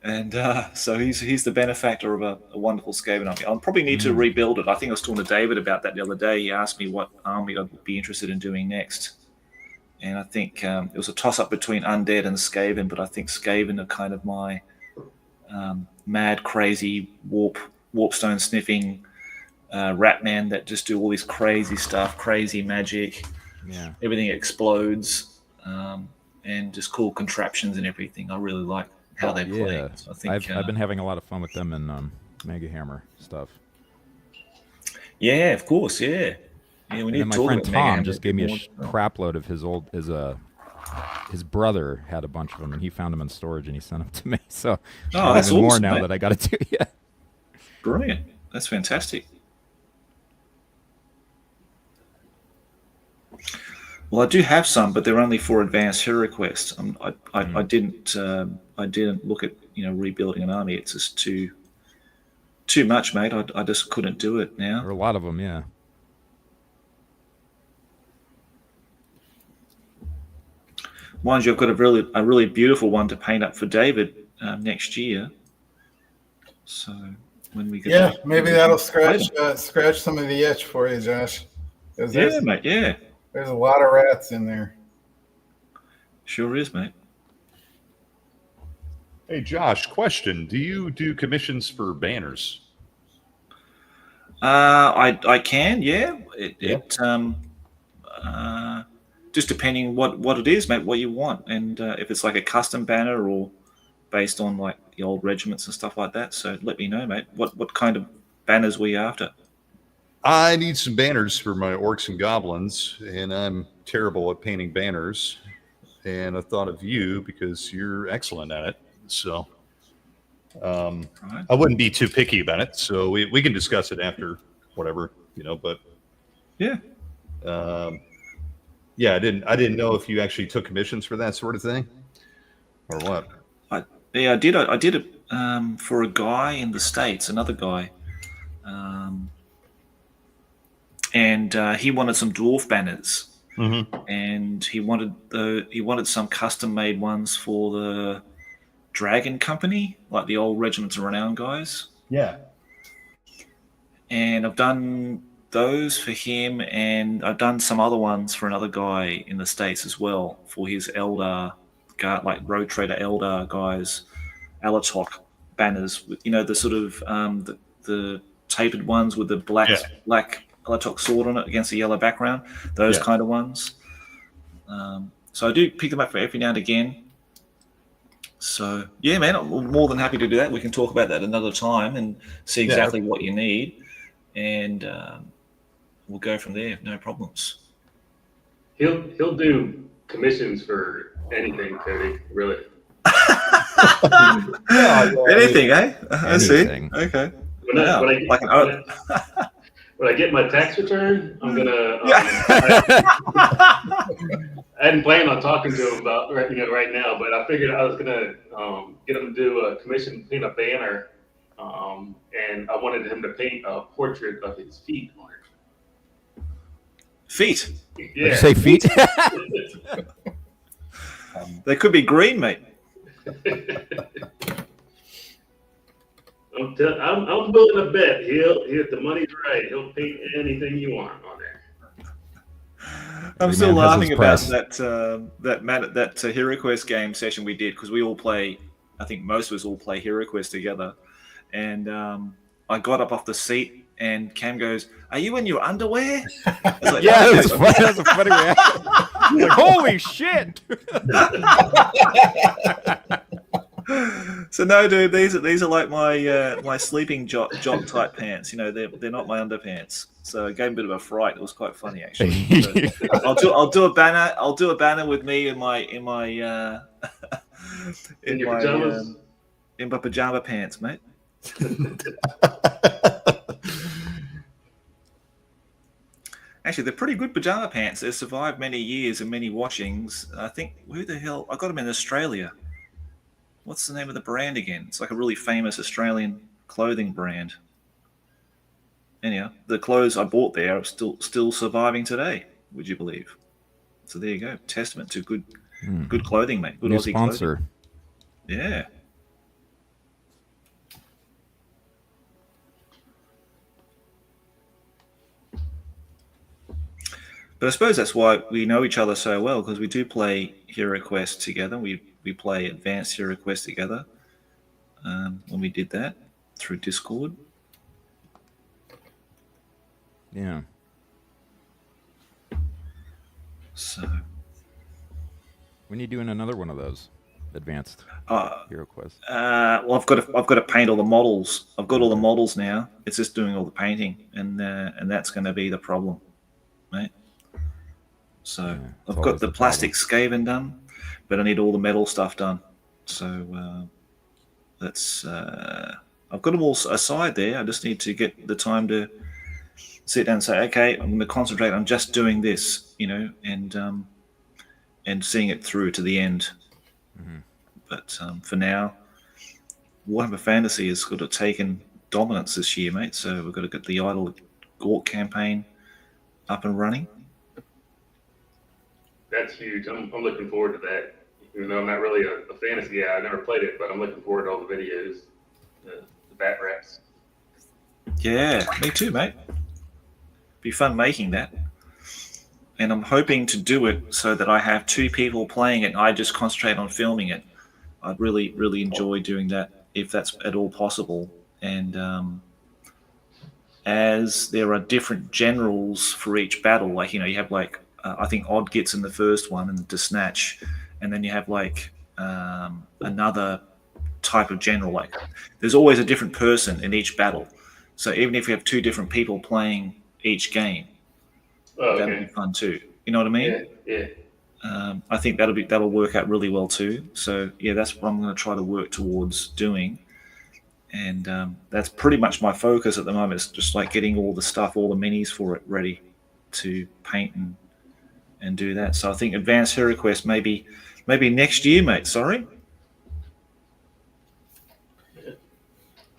And so he's the benefactor of a wonderful Skaven army. I'll probably need to rebuild it. I think I was talking to David about that the other day. He asked me what army I'd be interested in doing next. And I think it was a toss-up between Undead and Skaven, but I think Skaven are kind of my mad, crazy, warpstone sniffing rat man that just do all this crazy stuff, crazy magic. Yeah. Everything explodes, and just cool contraptions and everything. I really like how they play. Yeah, So I think I've been having a lot of fun with them in Mega Hammer stuff. Yeah, of course, yeah. Yeah, we need And to my talk friend about Tom Mega just Hammer gave me a more. crap load of his brother had a bunch of them, and he found them in storage, and he sent them to me. So Oh, that's even more awesome, now mate. that I got to do. Yeah. Brilliant. That's fantastic. Well, I do have some, but they're only for advanced hero quests. I didn't look at rebuilding an army. It's just too much, mate. I just couldn't do it now. There are a lot of them, yeah. Mind you, I've got a really beautiful one to paint up for David next year. So when we get maybe that'll scratch some of the itch for you, Josh. Yeah, mate. Yeah, there's a lot of rats in there. sure is, mate. Hey, Josh, question. Do you do commissions for banners? I can, yeah. It just depending what it is, mate, what you want, and if it's like a custom banner or based on like the old regiments and stuff like that. So let me know, mate. What kind of banners were you after? I need some banners for my orcs and goblins, and I'm terrible at painting banners. And I thought of you because you're excellent at it. So Right. I wouldn't be too picky about it. So we can discuss it after whatever, but Yeah. yeah, I didn't know if you actually took commissions for that sort of thing or what. I did it for a guy in the States, another guy, and he wanted some dwarf banners, and he wanted some custom made ones for the Dragon Company, like the old Regiments of Renown guys. Yeah. And I've done those for him, and I've done some other ones for another guy in the States as well for his Eldar, like Road Trader Eldar guys, Alatok banners, with the sort of the tapered ones with the black Alatok sword on it against a yellow background, those kind of ones. So I do pick them up for every now and again. So yeah, man, I'm more than happy to do that. We can talk about that another time and see exactly what you need, and we'll go from there. No problems. He'll do commissions for anything, Cody. Really. Anything, eh? I see. Anything. Okay. When I get my tax return, I'm gonna. I hadn't planned on talking to him about right now, but I figured I was gonna get him to do a commission, paint a banner, and I wanted him to paint a portrait of his feet on it. Feet. Yeah. Did you say feet? They could be green, mate. I'm willing to bet if the money's right, he'll paint anything you want on there. I'm The still man has laughing his about press. that Hero Quest game session we did because we all play. I think most of us all play Hero Quest together, and I got up off the seat and Cam goes, "Are you in your underwear?" I was like, Yeah, "No." that's funny. That's a funny reaction. Like, holy shit! So no, dude, these are like my sleeping jock type pants. You know, they're not my underpants. So it gave him a bit of a fright. It was quite funny actually. But I'll do a banner. I'll do a banner with me in my In your pajamas? In my pajama pants, mate. Actually, they're pretty good pajama pants. They've survived many years and many washings. I think who the hell I got them in Australia. What's the name of the brand again? It's like a really famous Australian clothing brand. Anyhow, the clothes I bought there are still surviving today. Would you believe? So there you go. Testament to good clothing, mate. Good New Aussie sponsor. clothing. Yeah. But I suppose that's why we know each other so well, because we do play Hero Quest together. We play Advanced Hero Quest together when we did that through Discord. Yeah. So When are you doing another one of those advanced Hero Quest? well, I've got to paint all the models. I've got all the models now. It's just doing all the painting, and that's going to be the problem, mate. So Yeah, it's I've got always the the plastic Skaven done, but I need all the metal stuff done. So that's I've got them all aside there. I just need to get the time to sit down and say, okay, I'm going to concentrate on just doing this, you know, and seeing it through to the end. Mm-hmm. But for now, Warhammer Fantasy has sort of taken dominance this year, mate. So we've got to get the Idle Gork campaign up and running. That's huge. I'm looking forward to that. Even though I'm not really a fantasy guy, I never played it, but I'm looking forward to all the videos, the bat raps. Yeah, me too, mate. Be fun making that. And I'm hoping to do it so that I have two people playing it and I just concentrate on filming it. I'd really, really enjoy doing that if that's at all possible. And as there are different generals for each battle, like, you know, you have like, I think Odd gets in the first one and to snatch, and then you have like another type of general. Like, there's always a different person in each battle. So even if you have two different people playing each game, that'll be fun too. You know what I mean? Yeah. I think that'll work out really well too. So yeah, that's what I'm going to try to work towards doing, and that's pretty much my focus at the moment. It's just like getting all the stuff, all the minis for it ready to paint and do that. So I think Advanced Hero Quest maybe next year, mate. Sorry.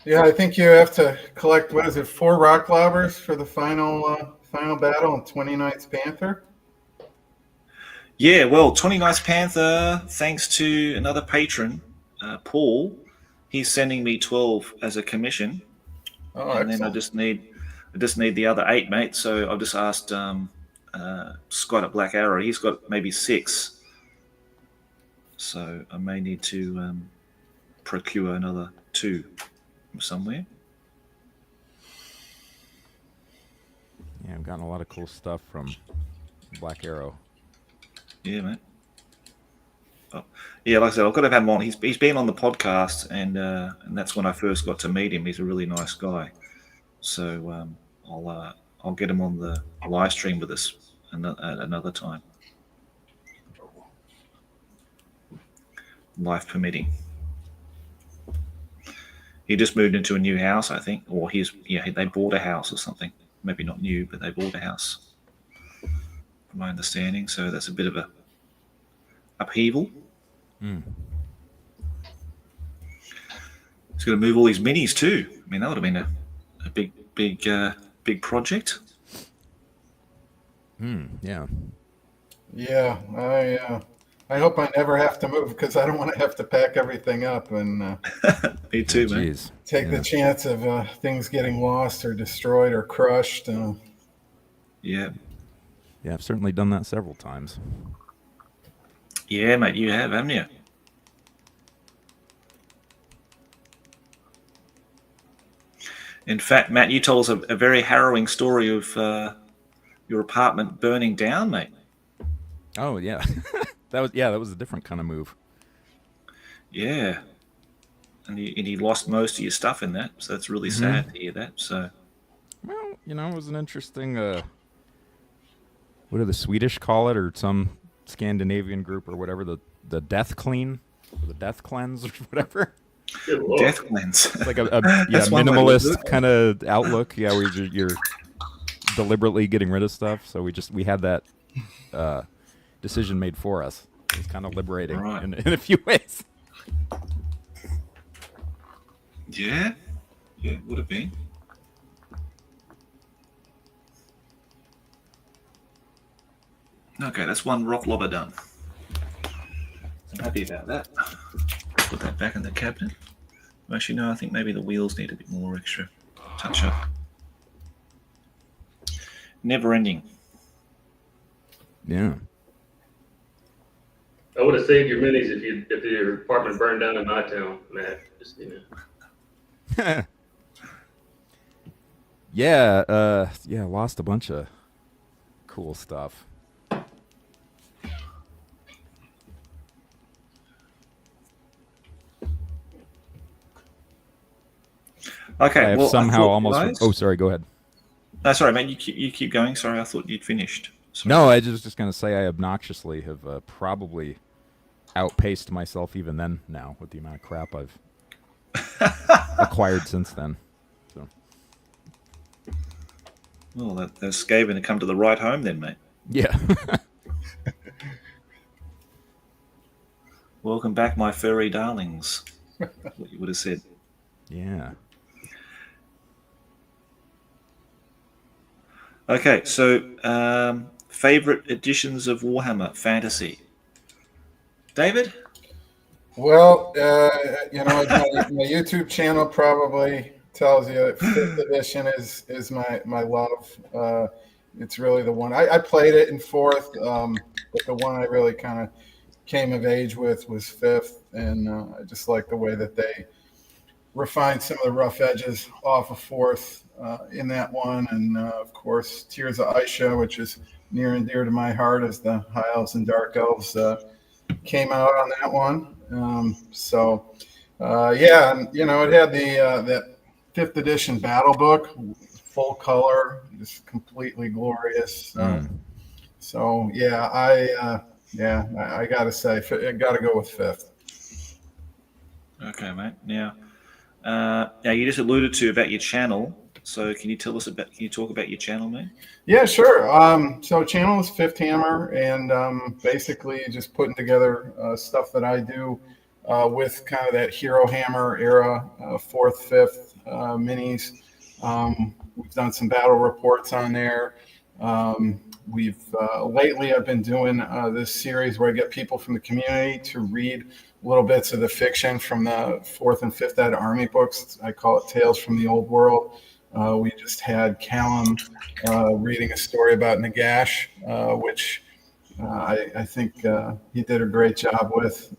Yeah, I think you have to collect, what is it, 4 rock lobbers for the final battle in 29th Panther? Yeah, well, 29th Panther, thanks to another patron, Paul, he's sending me 12 as a commission. Oh, and excellent. then I just need the other 8, mate. So I've just asked Scott at Black Arrow. He's got maybe 6. So I may need to procure another 2 from somewhere. Yeah, I've gotten a lot of cool stuff from Black Arrow. Yeah, mate. Oh, yeah, like I said, I've got to have him on. He's been on the podcast, and that's when I first got to meet him. He's a really nice guy. So I'll get him on the live stream with us at another time, life permitting. He just moved into a new house, I think, or they bought a house or something. Maybe not new, but they bought a house, from my understanding. So that's a bit of a upheaval. Mm. He's got to move all these minis too. I mean, that would have been a big project. Yeah. Yeah, I hope I never have to move, because I don't want to have to pack everything up and Me too, man. Jeez. take the chance of things getting lost or destroyed or crushed. Yeah. Yeah, I've certainly done that several times. Yeah, mate, you have, haven't you? In fact, Matt, you told us a very harrowing story of your apartment burning down, mate. Oh yeah, that was a different kind of move. Yeah, and you lost most of your stuff in that, so that's really sad to hear that. So, well, it was an interesting. What do the Swedish call it, or some Scandinavian group, or whatever, the death clean, or the death cleanse, or whatever. Death cleanse. It's like a minimalist kind of outlook. Yeah, where you're deliberately getting rid of stuff. So we had that decision made for us. It was kind of liberating in a few ways. Yeah, would have been. Okay, that's one rock lobber done. I'm happy about that. Put that back in the cabinet. Actually, no, I think maybe the wheels need a bit more extra touch up. Never ending. Yeah. I would have saved your minis if your apartment burned down in my town, Matt. Just, Yeah, lost a bunch of cool stuff. Okay, well, somehow almost. Oh, sorry. Go ahead. Sorry, mate. You keep going. Sorry, I thought you'd finished. Sorry. No, I was just going to say I obnoxiously have probably outpaced myself even then now with the amount of crap I've acquired since then. So. Well, those Skaven have come to the right home then, mate. Yeah. Welcome back, my furry darlings. What you would have said. Yeah. Okay, so favorite editions of Warhammer Fantasy. David? Well, my YouTube channel probably tells you that 5th edition is my love. It's really the one. I played it in 4th, but the one I really kind of came of age with was 5th, and I just like the way that they refined some of the rough edges off of 4th in that one, and of course Tears of Aisha, which is near and dear to my heart, as the High Elves and Dark Elves came out on that one. And it had that 5th edition battle book, full color, just completely glorious. So yeah, I gotta say, I gotta go with 5th. Okay, mate. Now, you just alluded to about your channel. So can you talk about your channel, mate? Yeah, sure. So channel is 5th Hammer, and basically just putting together stuff that I do with kind of that Herohammer era, 4th, 5th minis. We've done some battle reports on there. Lately I've been doing this series where I get people from the community to read little bits of the fiction from the 4th and 5th ed army books. I call it Tales from the Old World. We just had Callum reading a story about Nagash, which I think he did a great job with.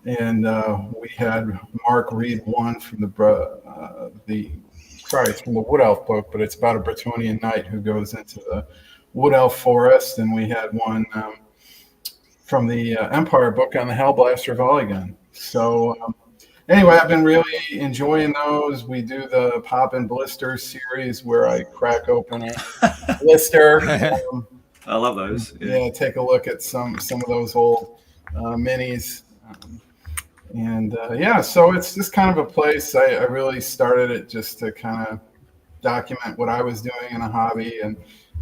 And we had Mark read one from it's from the Wood Elf book, but it's about a Bretonnian knight who goes into the Wood Elf forest. And we had one from the Empire book on the Hellblaster volley gun. So anyway, I've been really enjoying those. We do the Pop and Blister series where I crack open a blister. I love those. Yeah, take a look at some of those old minis. So it's just kind of a place. I really started it just to kind of document what I was doing in a hobby, and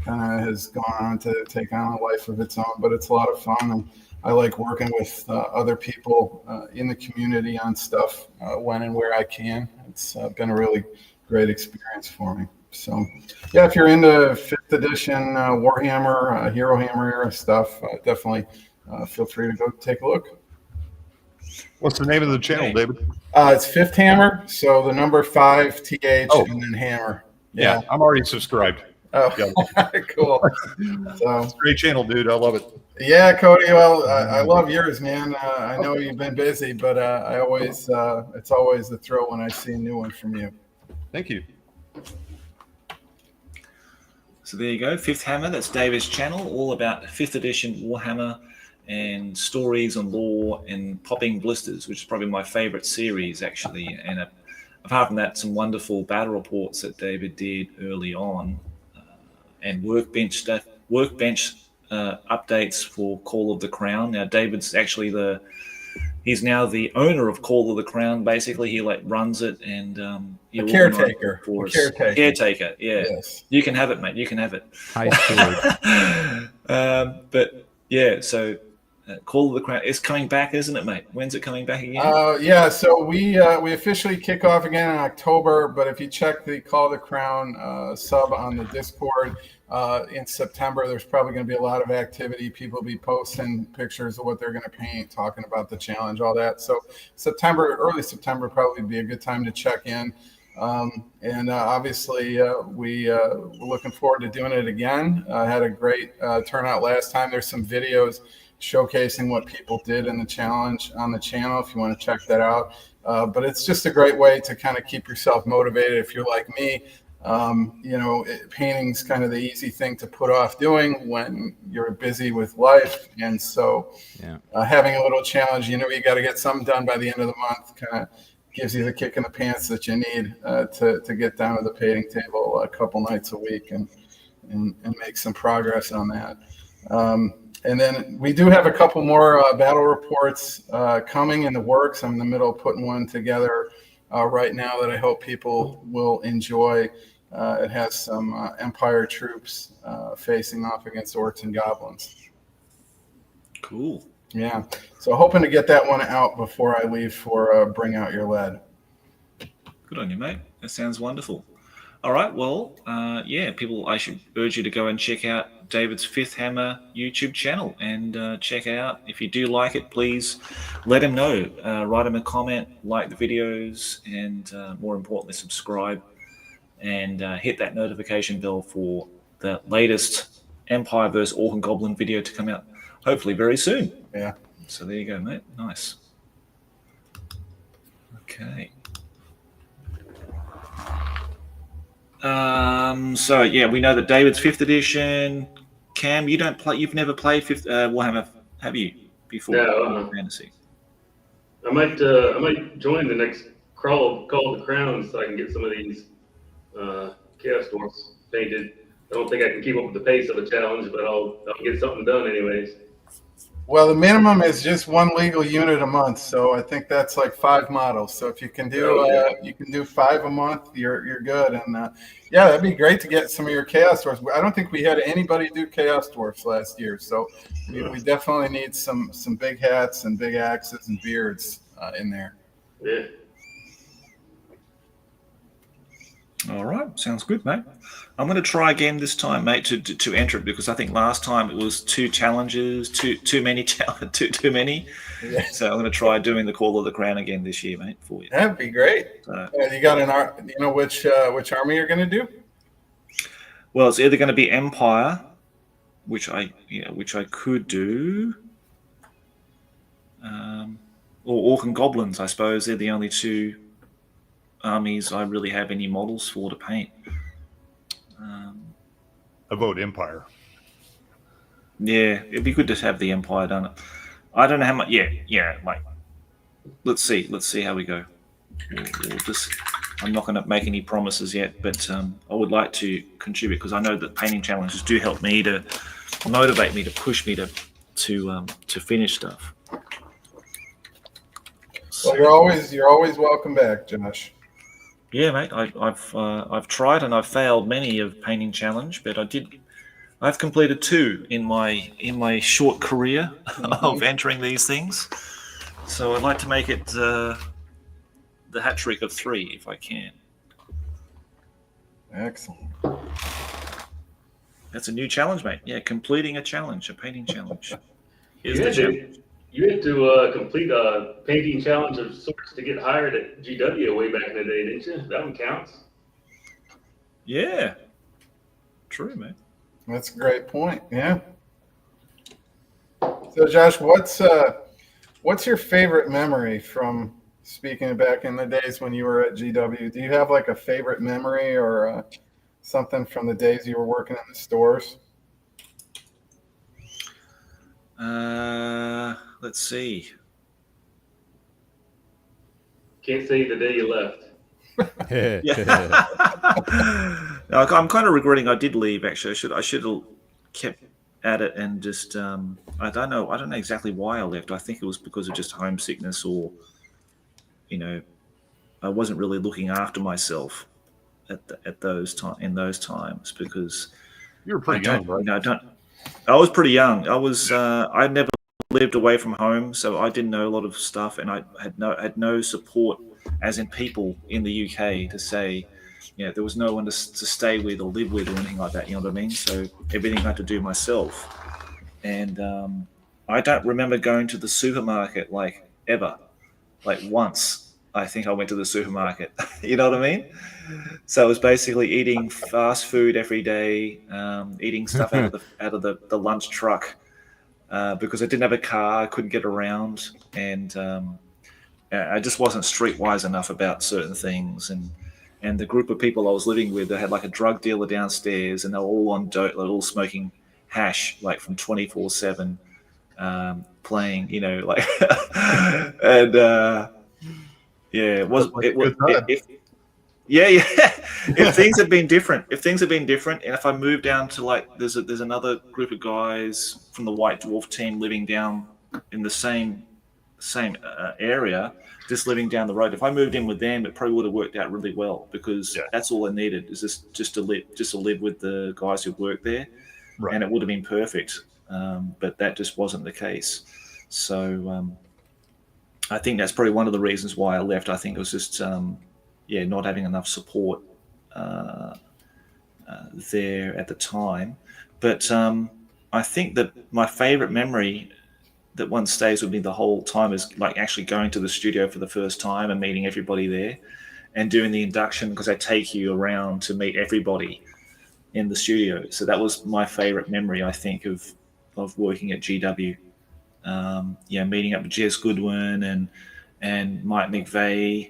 kind of has gone on to take on a life of its own. But it's a lot of fun, and I like working with other people in the community on stuff when and where I can. It's been a really great experience for me. So, yeah, if you're into 5th edition Warhammer, Herohammer era stuff, definitely feel free to go take a look. What's the name of the channel, David? It's 5th Hammer, so the number 5 TH and then Hammer. Yeah, I'm already subscribed. Oh, cool. So, It's a great channel, dude. I love it. yeah, Cody. Well, I love yours, man. I know you've been busy, but it's always a thrill when I see a new one from you. Thank you. So there you go, Fifth Hammer. That's David's channel, all about 5th edition Warhammer and stories and lore and popping blisters, which is probably my favorite series, actually. And apart from that, some wonderful battle reports that David did early on, and workbench stuff, updates for Call of the Crown. Now, David's actually he's now the owner of Call of the Crown. Basically, he runs it, and a caretaker. Caretaker, yeah. Yes. You can have it, mate. You can have it. High steward. But yeah, so Call of the Crown is coming back, isn't it, mate? When's it coming back again? Yeah, so we officially kick off again in October, but if you check the Call of the Crown sub on the Discord in September, there's probably going to be a lot of activity. People will be posting pictures of what they're going to paint, talking about the challenge, all that. So early September probably be a good time to check in. And obviously, we're looking forward to doing it again. Had a great turnout last time. There's some videos showcasing what people did in the challenge on the channel if you want to check that out. But it's just a great way to kind of keep yourself motivated if you're like me. Painting's kind of the easy thing to put off doing when you're busy with life. And so having a little challenge, you got to get something done by the end of the month, kind of gives you the kick in the pants that you need to get down to the painting table a couple nights a week and make some progress on that. And then we do have a couple more battle reports coming in the works. I'm in the middle of putting one together right now that I hope people will enjoy. It has some Empire troops facing off against orcs and goblins. Cool. Yeah. So hoping to get that one out before I leave for Bring Out Your Lead. Good on you, mate. That sounds wonderful. All right. Well, people, I should urge you to go and check out David's Fifth Hammer YouTube channel and check out. If you do like it, please let him know. Write him a comment, like the videos, and more importantly, subscribe and hit that notification bell for the latest Empire vs. Orc and Goblin video to come out hopefully very soon. Yeah. So there you go, mate. Nice. Okay. So yeah, we know that David's 5th edition. Cam, you've never played Warhammer, have you? Before? No. Fantasy. I might join the next Call of the Crown so I can get some of these chaos dwarfs painted. I don't think I can keep up with the pace of a challenge, but I'll get something done anyways. Well, the minimum is just one legal unit a month, so I think that's like 5 models. So if you can do 5 a month, you're good. And that'd be great to get some of your chaos dwarfs. I don't think we had anybody do chaos dwarfs last year, so we definitely need some big hats and big axes and beards in there. Yeah. All right, sounds good, mate. I'm going to try again this time, mate, to enter it, because I think last time it was 2 challenges, too many. Yeah. So I'm going to try doing the Call of the Crown again this year, mate, for you. That'd be great. You got which army you're going to do? Well, it's either going to be Empire, which I could do, or Orc and Goblins. I suppose they're the only 2 armies I really have any models for to paint. I vote Empire. Yeah, it'd be good to have the Empire done it. I don't know how much. Yeah. Like, let's see how we go. I'm not going to make any promises yet, but I would like to contribute because I know that painting challenges do help me to motivate me, to push me to finish stuff. Well, you're always welcome back, Josh. Yeah, mate. I've tried and I've failed many of painting challenge, but I've completed 2 in my short career of entering these things. So I'd like to make it the hat trick of 3 if I can. Excellent. That's a new challenge, mate. Yeah, completing a challenge, a painting challenge. You had to complete a painting challenge of sorts to get hired at GW way back in the day, didn't you? That one counts. Yeah. True, man. That's a great point. Yeah. So, Josh, what's your favorite memory from speaking back in the days when you were at GW? Do you have like a favorite memory or something from the days you were working in the stores? Let's see. Can't say the day you left. Yeah. No, I'm kind of regretting I did leave. Actually, I should have kept at it and just. I don't know exactly why I left. I think it was because of just homesickness, or I wasn't really looking after myself at those times because You were pretty young, right? I was pretty young. I was. I never lived away from home, so I didn't know a lot of stuff, and I had no support, as in people in the UK, to say, there was no one to stay with or live with or anything like that. You know what I mean? So everything I had to do myself, and I don't remember going to the supermarket like ever, like once. I think I went to the supermarket. You know what I mean? So it was basically eating fast food every day, eating stuff out of the lunch truck, because I didn't have a car, I couldn't get around, and I just wasn't streetwise enough about certain things. And the group of people I was living with, they had like a drug dealer downstairs, and they were all on dope, like all smoking hash, like from 24/7, playing, and. Yeah, if things had been different, and if I moved down to like, there's another group of guys from the White Dwarf team living down in the same area, just living down the road. If I moved in with them, it probably would have worked out really well, because that's all I needed, is just to live with the guys who work there, and it would have been perfect. But that just wasn't the case. So. I think that's probably one of the reasons why I left. I think it was just, not having enough support there at the time. But I think that my favorite memory that one stays with me the whole time is like actually going to the studio for the first time and meeting everybody there and doing the induction, because they take you around to meet everybody in the studio. So that was my favorite memory, I think, of working at GW. Meeting up with Jez Goodwin and Mike McVeigh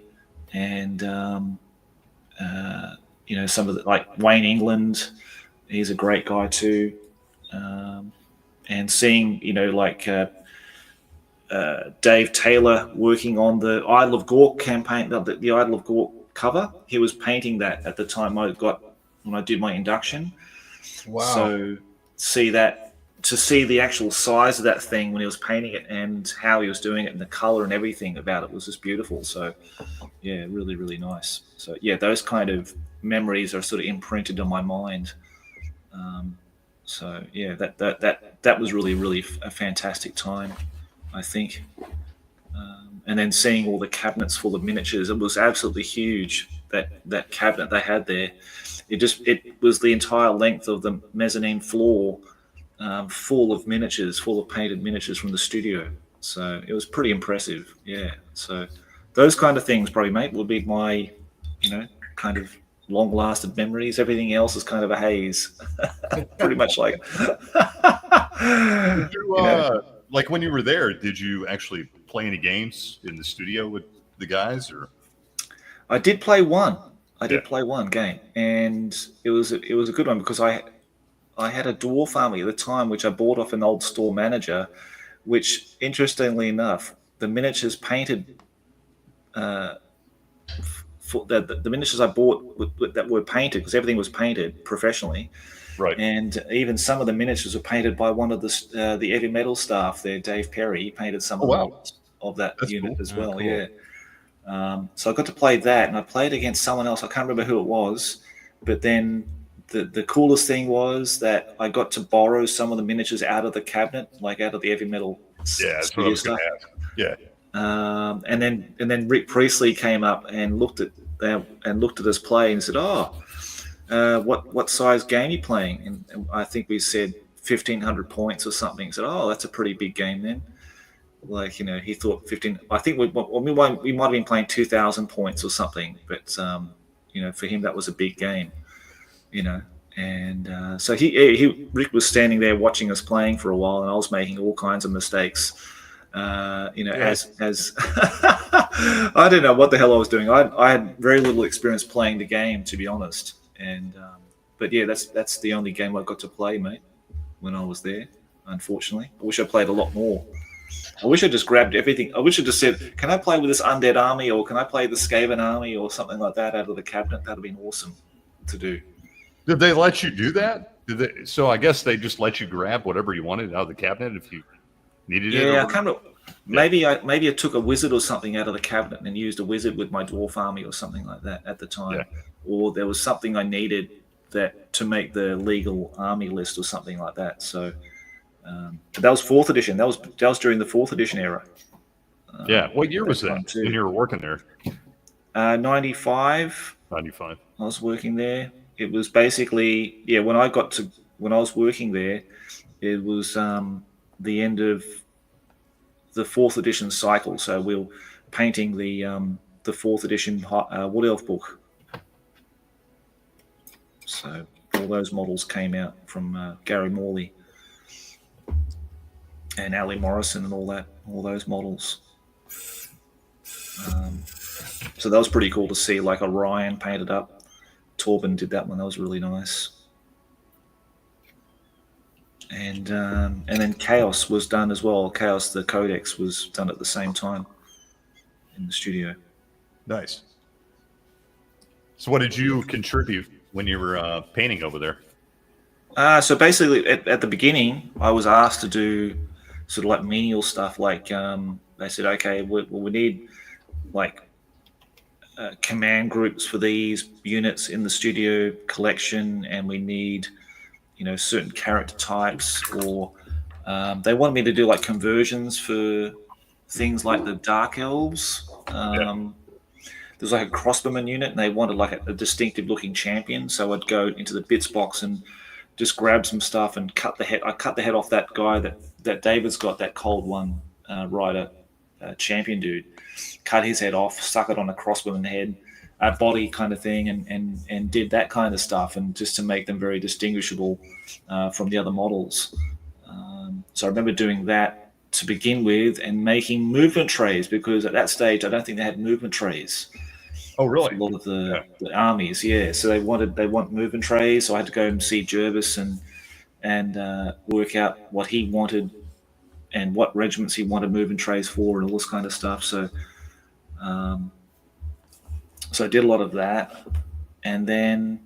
and some of the, like Wayne England, he's a great guy too, and seeing Dave Taylor working on the Idle of Gork campaign, the Idle of Gork cover. He was painting that at the time when I did my induction. Wow! So to see the actual size of that thing when he was painting it and how he was doing it and the color and everything about it was just beautiful. So yeah, really, really nice. So yeah, those kind of memories are sort of imprinted on my mind. So yeah, that was really, really a fantastic time, I think. And then seeing all the cabinets full of miniatures, it was absolutely huge. That cabinet they had there, it was the entire length of the mezzanine floor. Full of painted miniatures from the studio. So it was pretty impressive. Yeah. So those kind of things probably, mate, would be my, kind of long-lasted memories. Everything else is kind of a haze. Pretty much like. Like when you were there, did you actually play any games in the studio with the guys, or? I did play one. I did play one game, and it was a good one, because I had a dwarf army at the time, which I bought off an old store manager, which, interestingly enough, the miniatures painted, for the miniatures I bought that were painted, because everything was painted professionally, right? And even some of the miniatures were painted by one of the Heavy Metal staff there, Dave Perry. He painted some of that unit as well. Cool. Yeah. So I got to play that, and I played against someone else. I can't remember who it was, but then. The coolest thing was that I got to borrow some of the miniatures out of the cabinet, like out of the Heavy Metal. Yeah, that's what I was going to ask. Yeah. And then Rick Priestley came up and looked at us play and said, what size game are you playing? And I think we said 1,500 points or something. He said, that's a pretty big game then. Like, he thought 15. I think we might have been playing 2,000 points or something, but for him that was a big game. And so Rick was standing there watching us playing for a while, and I was making all kinds of mistakes. As I don't know what the hell I was doing. I had very little experience playing the game, to be honest. And but yeah, that's the only game I got to play, mate, when I was there. Unfortunately, I wish I played a lot more. I wish I just grabbed everything. I wish I just said, "Can I play with this undead army, or can I play the Skaven army, or something like that out of the cabinet?" That'd have been awesome to do. Did they let you do that? So I guess they just let you grab whatever you wanted out of the cabinet if you needed it. Yeah, I can't remember. Maybe I took a wizard or something out of the cabinet and used a wizard with my dwarf army or something like that at the time. Or there was something I needed that to make the legal army list or something like that. So that was 4th edition. That was during the 4th edition era. What year was that when you were working there? 95. 95. I was working there. It was basically when I was working there, it was the end of the 4th edition cycle. So we were painting the 4th edition Wood Elf book. So all those models came out from Gary Morley and Ali Morrison and all those models. So that was pretty cool to see, like Orion painted up. Torben did that one. That was really nice. And then Chaos was done as well. Chaos, the Codex, was done at the same time in the studio. Nice. So what did you contribute when you were painting over there? So basically, at the beginning, I was asked to do sort of like menial stuff. Like they said, okay, we need like command groups for these units in the studio collection, and we need certain character types, or they wanted me to do like conversions for things like the Dark Elves. There's like a crossbowman unit, and they wanted like a distinctive looking champion. So I'd go into the bits box and just grab some stuff and cut the head. I cut the head off that guy that David's got, that Cold One rider champion dude. Cut his head off, stuck it on a crossbowman head, body kind of thing, and did that kind of stuff, and just to make them very distinguishable from the other models. So I remember doing that to begin with, and making movement trays, because at that stage I don't think they had movement trays. Oh, really? For a lot of the armies, yeah. So they want movement trays. So I had to go and see Jervis and work out what he wanted and what regiments he wanted movement trays for, and all this kind of stuff. So I did a lot of that, and then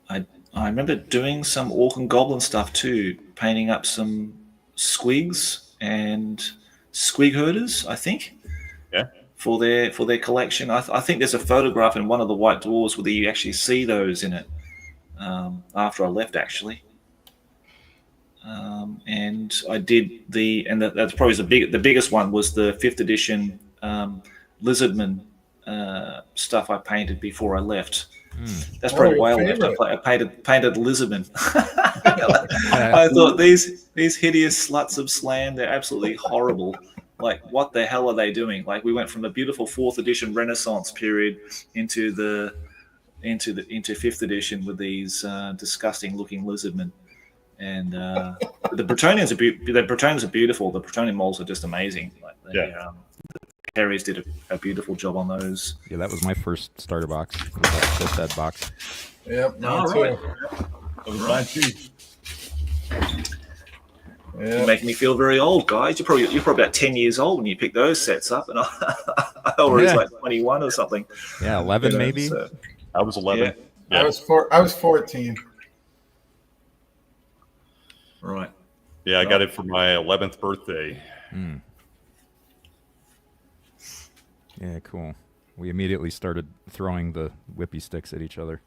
I remember doing some Orc and Goblin stuff too, painting up some squigs and squig herders, I think. Yeah. For their collection. I think there's a photograph in one of the White Dwarves where you actually see those in it after I left, actually. And I did that's probably the biggest one was the 5th edition lizardmen stuff I painted before I left. That's probably why I left. I painted lizardmen. I thought these hideous sluts of Slam, they're absolutely horrible. Like, what the hell are they doing? Like, we went from the beautiful 4th edition Renaissance period into 5th edition with these disgusting looking lizardmen. And the Bretonians are beautiful. The Bretonian molds are just amazing. Like the Harrys did a beautiful job on those. Yeah, that was my first starter box. Just that box. Yep. All right. That was mine too. You're making me feel very old, guys. You're probably about 10 years old when you pick those sets up, and I was like 21 or something. Yeah, 11 maybe. So, I was 11. Yeah. I was 14. Right. Yeah, I got it for my 11th birthday. Yeah, cool. We immediately started throwing the whippy sticks at each other.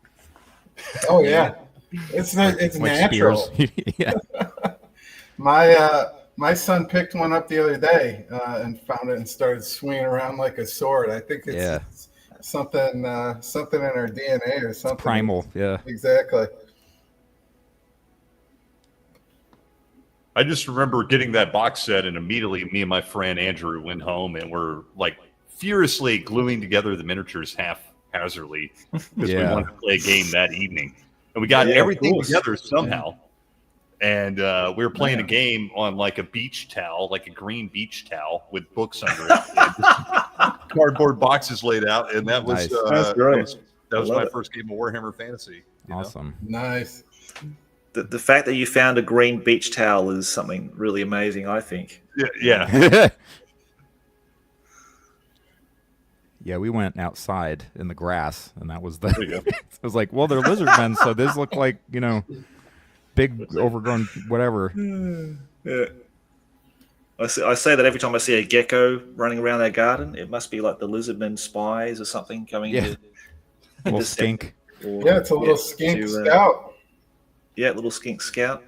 Oh yeah, it's Like natural. spears. Yeah. My son picked one up the other day and found it and started swinging around like a sword. I think it's something in our DNA or something. Primal, yeah. Exactly. I just remember getting that box set, and immediately me and my friend Andrew went home and were like furiously gluing together the miniatures haphazardly because we wanted to play a game that evening. and we got Yeah, of everything course. together somehow. And we were playing a game on like a beach towel, like a green beach towel with books under it, and cardboard boxes laid out, and that was Nice. That's great. that was I love my it. first game of Warhammer Fantasy. You know? Awesome. Nice. The fact that you found a green beach towel is something really amazing, I think. Yeah. Yeah, we went outside in the grass, and that was the. There you go. I was like, well, they're lizardmen, so these look like big overgrown whatever. Yeah. I say that every time I see a gecko running around our garden, it must be like the lizardmen spies or something coming Yeah. to Little intercept skink. or- Yeah, it's a little skink scout. Yeah, little skink scout.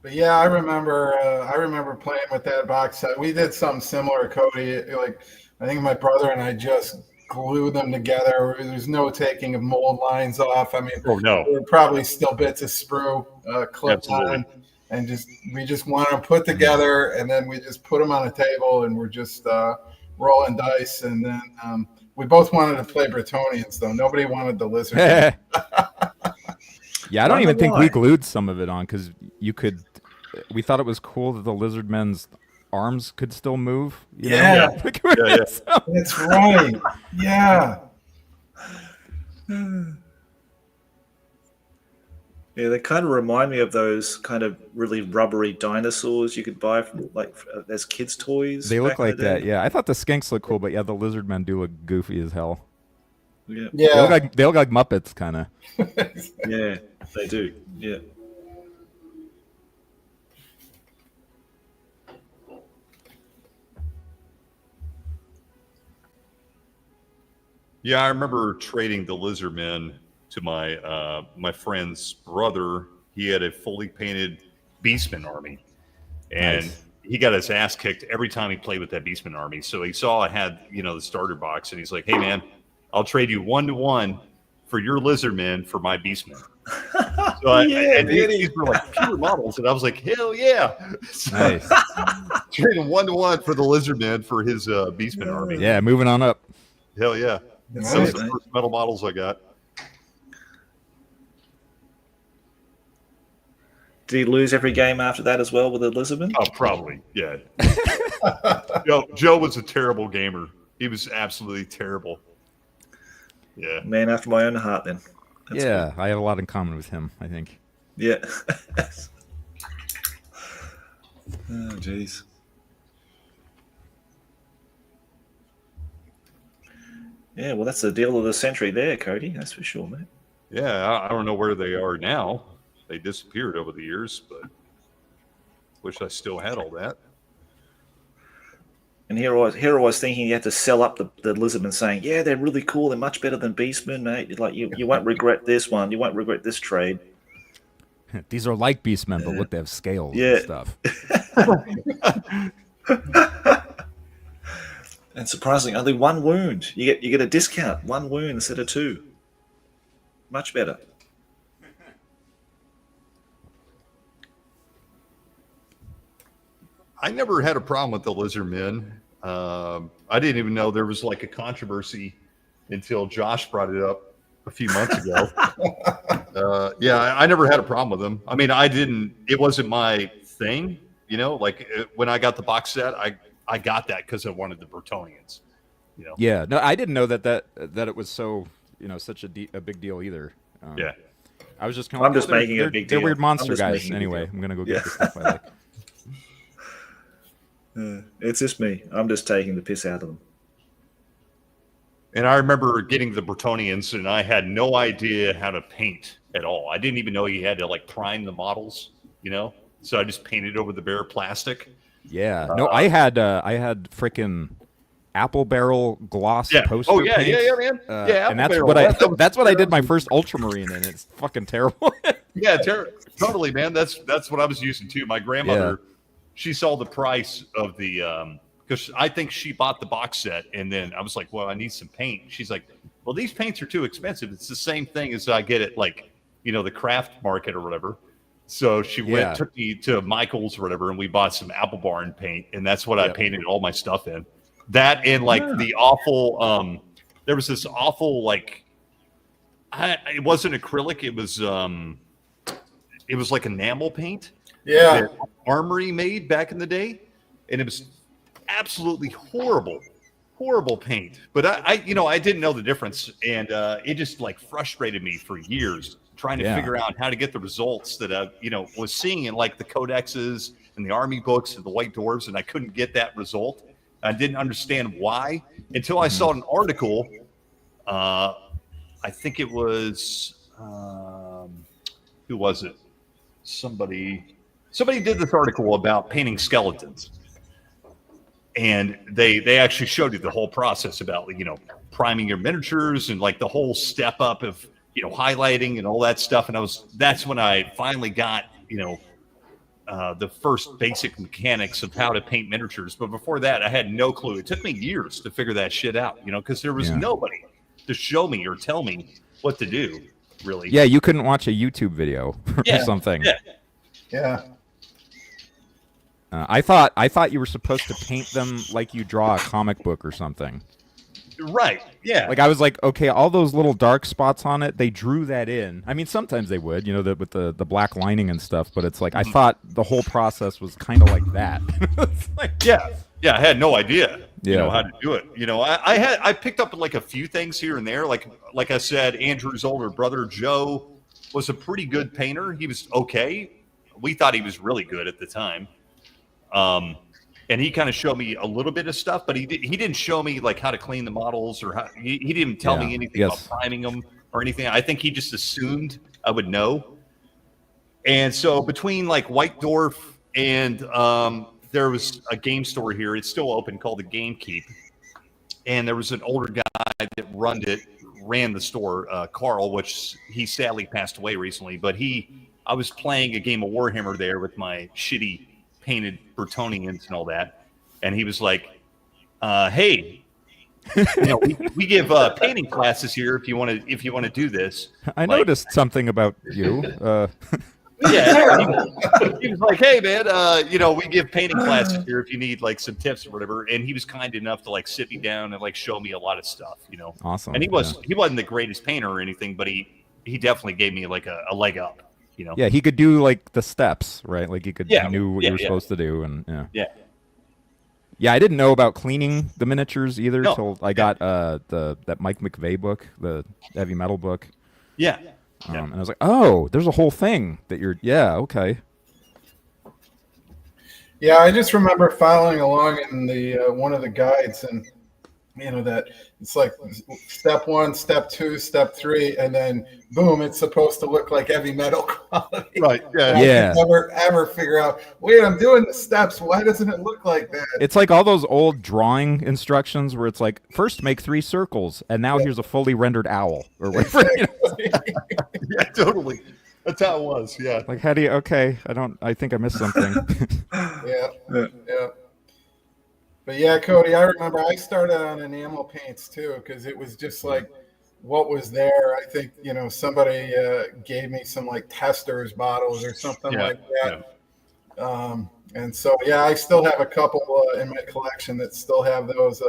But yeah, I remember playing with that box set. We did something similar, Cody. Like, I think my brother and I just glued them together. There's no taking of mold lines off. I mean, Oh no. there were probably still bits of sprue clipped Absolutely. on, and we just want them put together, and then we just put them on a table, and we're just rolling dice. And then we both wanted to play Bretonians, though. Nobody wanted the lizard. Yeah, I don't Wonder even think why. we glued some of it on because you could. We thought it was cool that the lizardmen's arms could still move. You know? Yeah. Yeah. That's right. Yeah. Yeah, they kind of remind me of those kind of really rubbery dinosaurs you could buy from as kids' toys. They look back in like the day. that. Yeah, I thought the skinks look cool, but yeah, the lizardmen do look goofy as hell. Yeah, Yeah. They look like Muppets, kind of. yeah, they do. Yeah. Yeah, I remember trading the lizardmen to my my friend's brother. He had a fully painted beastman army, and Nice. he got his ass kicked every time he played with that beastman army. So he saw I had the starter box, and he's like, "Hey man, I'll trade you 1-to-1 for your lizardmen for my beastmen." So these were like pure models, and I was like, "Hell yeah!" So Nice. trading 1-to-1 for the lizardmen for his beastman army. Yeah, moving on up. Hell yeah! Nice. Those are the first metal models I got. Did he lose every game after that as well with the lizardmen? Oh, probably, yeah. Joe was a terrible gamer. He was absolutely terrible. Yeah. Man after my own heart, then. That's Yeah, I have a lot in common with him, I think. cool. Yeah. Oh, jeez. Yeah, well, that's the deal of the century there, Cody. That's for sure, mate. Yeah, I don't know where they are now. They disappeared over the years, but wish I still had all that. And here I was thinking you had to sell up the lizardmen, saying, "Yeah, they're really cool. They're much better than beastmen, mate. Like you won't regret this one. You won't regret this trade." These are like beastmen, but look, they have scales Yeah. and stuff. And surprisingly, only one wound. You get a discount, 1 wound instead of 2. Much better. I never had a problem with the lizardmen. I didn't even know there was like a controversy until Josh brought it up a few months ago. Yeah, I never had a problem with them. I mean, it wasn't my thing, like when I got the box set, I got that because I wanted the Bretonians, Yeah, no, I didn't know that it was so such a big deal either. Yeah. I was just kind of. I'm just making it a big They're deal. weird monster I'm just guys. making it a big Anyway, deal. I'm gonna go Yeah. get the stuff I like. It's just me. I'm just taking the piss out of them. And I remember getting the Bretonians, and I had no idea how to paint at all. I didn't even know you had to like prime the models, So I just painted over the bare plastic. Yeah, no, I had freaking apple barrel gloss Yeah. poster. Oh yeah, paint. man. And that's Apple what Barrel. that's what I did my first ultramarine in. It's fucking terrible. Yeah, totally, man. That's what I was using too. My grandmother, she saw the price of the because I think she bought the box set, and then I was like, well, I need some paint. She's like, well, these paints are too expensive. It's the same thing as I get at like the craft market or whatever. So she took me to Michael's or whatever, and we bought some Apple Barn paint, and that's what I painted all my stuff in. That and like the awful. There was this awful like. It wasn't acrylic. It was like enamel paint. Yeah. That Armory made back in the day, and it was absolutely horrible paint. But I didn't know the difference, and it just like frustrated me for years trying to figure out how to get the results that I was seeing in like the codexes and the army books and the white dwarves, and I couldn't get that result. I didn't understand why until I saw an article. I think it was who was it? Somebody did this article about painting skeletons, and they actually showed you the whole process about priming your miniatures and like the whole step up of highlighting and all that stuff. And that's when I finally got the first basic mechanics of how to paint miniatures. But before that, I had no clue. It took me years to figure that shit out, because there was nobody to show me or tell me what to do, really. Yeah, you couldn't watch a YouTube video or something. Yeah. I thought you were supposed to paint them like you draw a comic book or something. Right. Yeah. Like I was like, okay, all those little dark spots on it, they drew that in. I mean, sometimes they would, with the black lining and stuff. But it's like I thought the whole process was kind of like that. Yeah, I had no idea, how to do it. I picked up like a few things here and there. Like I said, Andrew's older brother Joe was a pretty good painter. He was okay. We thought he was really good at the time. And he kind of showed me a little bit of stuff, but he didn't show me like how to clean the models or how he didn't tell me anything about priming them or anything. I think he just assumed I would know. And so between like White Dwarf and there was a game store here. It's still open called the Game Keep. And there was an older guy that ran the store, Karl, which he sadly passed away recently. But I was playing a game of Warhammer there with my shitty painted Bretonnians and all that. And he was like, hey, we give painting classes here if you want to do this. I noticed something about you. Yeah, he was like, "Hey, man, we give painting classes here if you need like some tips or whatever." And he was kind enough to like sit me down and like show me a lot of stuff, Awesome. And he wasn't the greatest painter or anything, but he definitely gave me like a leg up, Yeah, he could do like the steps, right? Like he knew what you were supposed to do, and yeah. I didn't know about cleaning the miniatures either until I got that Mike McVeigh book, the heavy metal book. Yeah. And I was like, oh, there's a whole thing that you're, okay. Yeah, I just remember following along in the one of the guides, and that it's like step 1, step 2, step 3, and then boom, it's supposed to look like heavy metal quality. Right. Yeah. I could never ever figure out. Wait, I'm doing the steps. Why doesn't it look like that? It's like all those old drawing instructions where it's like, first make 3 circles, and now here's a fully rendered owl or whatever. Yeah, totally. That's how it was. Yeah. Like, how do you? Okay, I think I missed something. Yeah. But yeah, Cody, I remember I started on enamel paints too, because it was just like what was there. I think, somebody gave me some like testers bottles or something like that. Yeah. And so, I still have a couple in my collection that still have those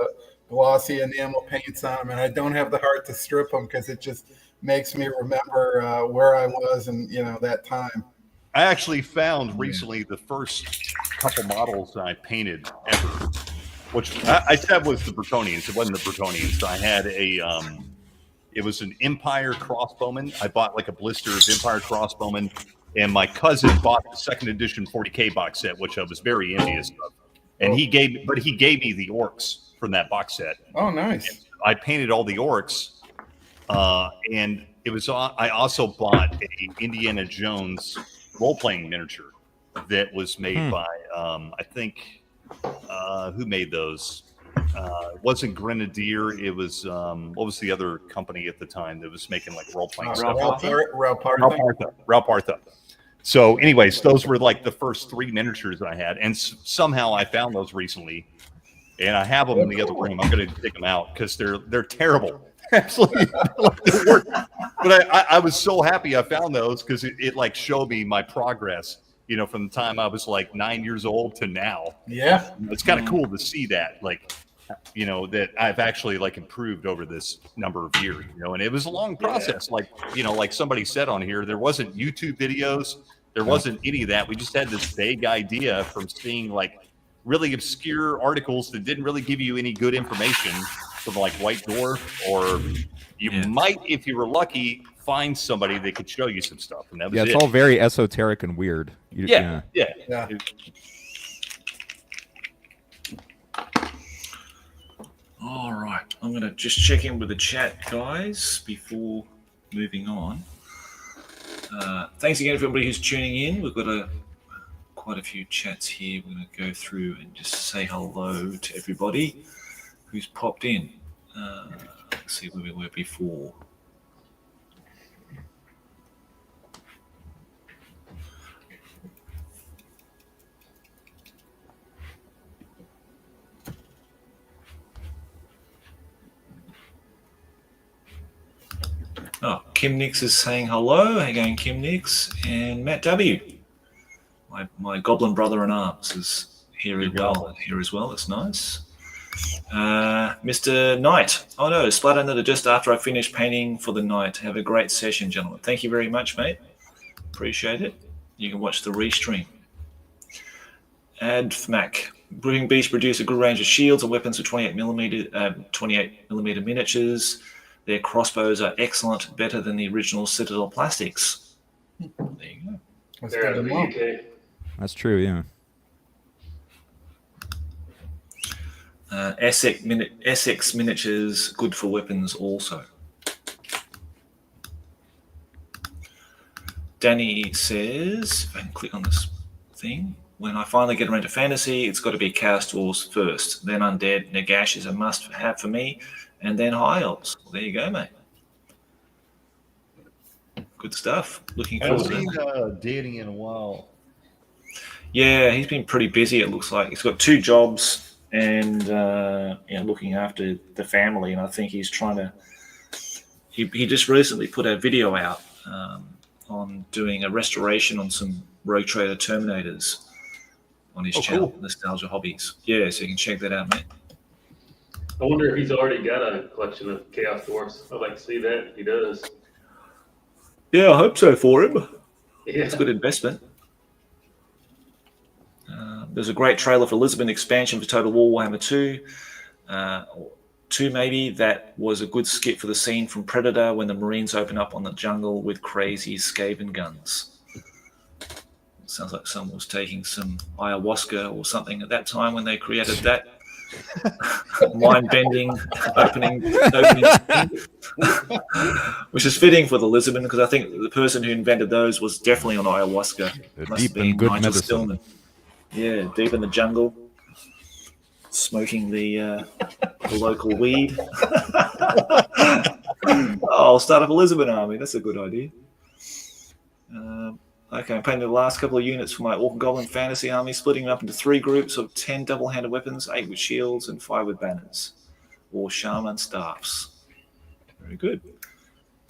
glossy enamel paints on them. And I don't have the heart to strip them because it just makes me remember where I was and, that time. I actually found recently the first couple models that I painted ever, which I said was the Bretonnians. It wasn't the Bretonnians. I had it was an Empire crossbowman. I bought like a blister of Empire crossbowman, and my cousin bought the second edition 40K box set, which I was very envious of. And he gave me the orcs from that box set. Oh, nice. And I painted all the orcs, and it was. I also bought a Indiana Jones role-playing miniature that was made by I think. Who made those? It wasn't Grenadier. It was what was the other company at the time that was making like role playing stuff? Ralpartha. So, anyways, those were like the first 3 miniatures I had, and somehow I found those recently, and I have them in the other room. I'm going to dig them out because they're terrible. Absolutely. But I was so happy I found those because it like showed me my progress. From the time I was like 9 years old to now. Yeah. It's kind of cool to see that. Like, that I've actually like improved over this number of years, and it was a long process. Like, like somebody said on here, there wasn't YouTube videos. There wasn't any of that. We just had this vague idea from seeing like really obscure articles that didn't really give you any good information from like White Dwarf, or you might, if you were lucky, find somebody that could show you some stuff. And that was it's all very esoteric and weird. Yeah. All right, I'm going to just check in with the chat, guys, before moving on. Thanks again for everybody who's tuning in. We've got quite a few chats here. We're going to go through and just say hello to everybody who's popped in. Let's see where we were before. Oh, Kim Nix is saying hello. How you going, Kim Nix? And Matt W. My goblin brother in arms is here as well. That's nice. Mr. Knight. Oh no, Splatter Natter just after I finish painting for the night. Have a great session, gentlemen. Thank you very much, mate. Appreciate it. You can watch the restream. Adfmac. Brooding Beast produce a good range of shields and weapons with 28 millimeter miniatures. Their crossbows are excellent, better than the original Citadel plastics. There you go. They're out of the UK. That's true, yeah. Essex miniatures, good for weapons also. Danny says, if I can click on this thing, when I finally get around to fantasy, it's got to be Chaos Dwarves first, then Undead. Nagash is a must-have for me, and then High Elves. Well, there you go, mate. Good stuff. Looking forward to it. I haven't seen Danny in a while. Yeah, he's been pretty busy, it looks like. He's got 2 jobs and looking after the family, and I think he's trying to... He just recently put a video out on doing a restoration on some Rogue Trader Terminators on his channel, cool. Nostalgia Hobbies. Yeah, so you can check that out, mate. I wonder if he's already got a collection of Chaos Dwarfs. I'd like to see that if he does. Yeah, I hope so for him. Yeah. It's a good investment. There's a great trailer for Lizardmen expansion for Total War Warhammer 2. 2 maybe. That was a good skit for the scene from Predator when the Marines open up on the jungle with crazy Skaven guns. Sounds like someone was taking some ayahuasca or something at that time when they created that mind-bending opening which is fitting for the Lizardmen, because I think the person who invented those was definitely on ayahuasca. Deep in good Nigel medicine. Stillman. Yeah, deep in the jungle, smoking the local weed. I'll start up a Lizardmen army. That's a good idea. Okay, I'm painting the last couple of units for my Orc and Goblin fantasy army, splitting them up into 3 groups of 10 double-handed weapons, 8 with shields and 5 with banners, or shaman staffs. Very good.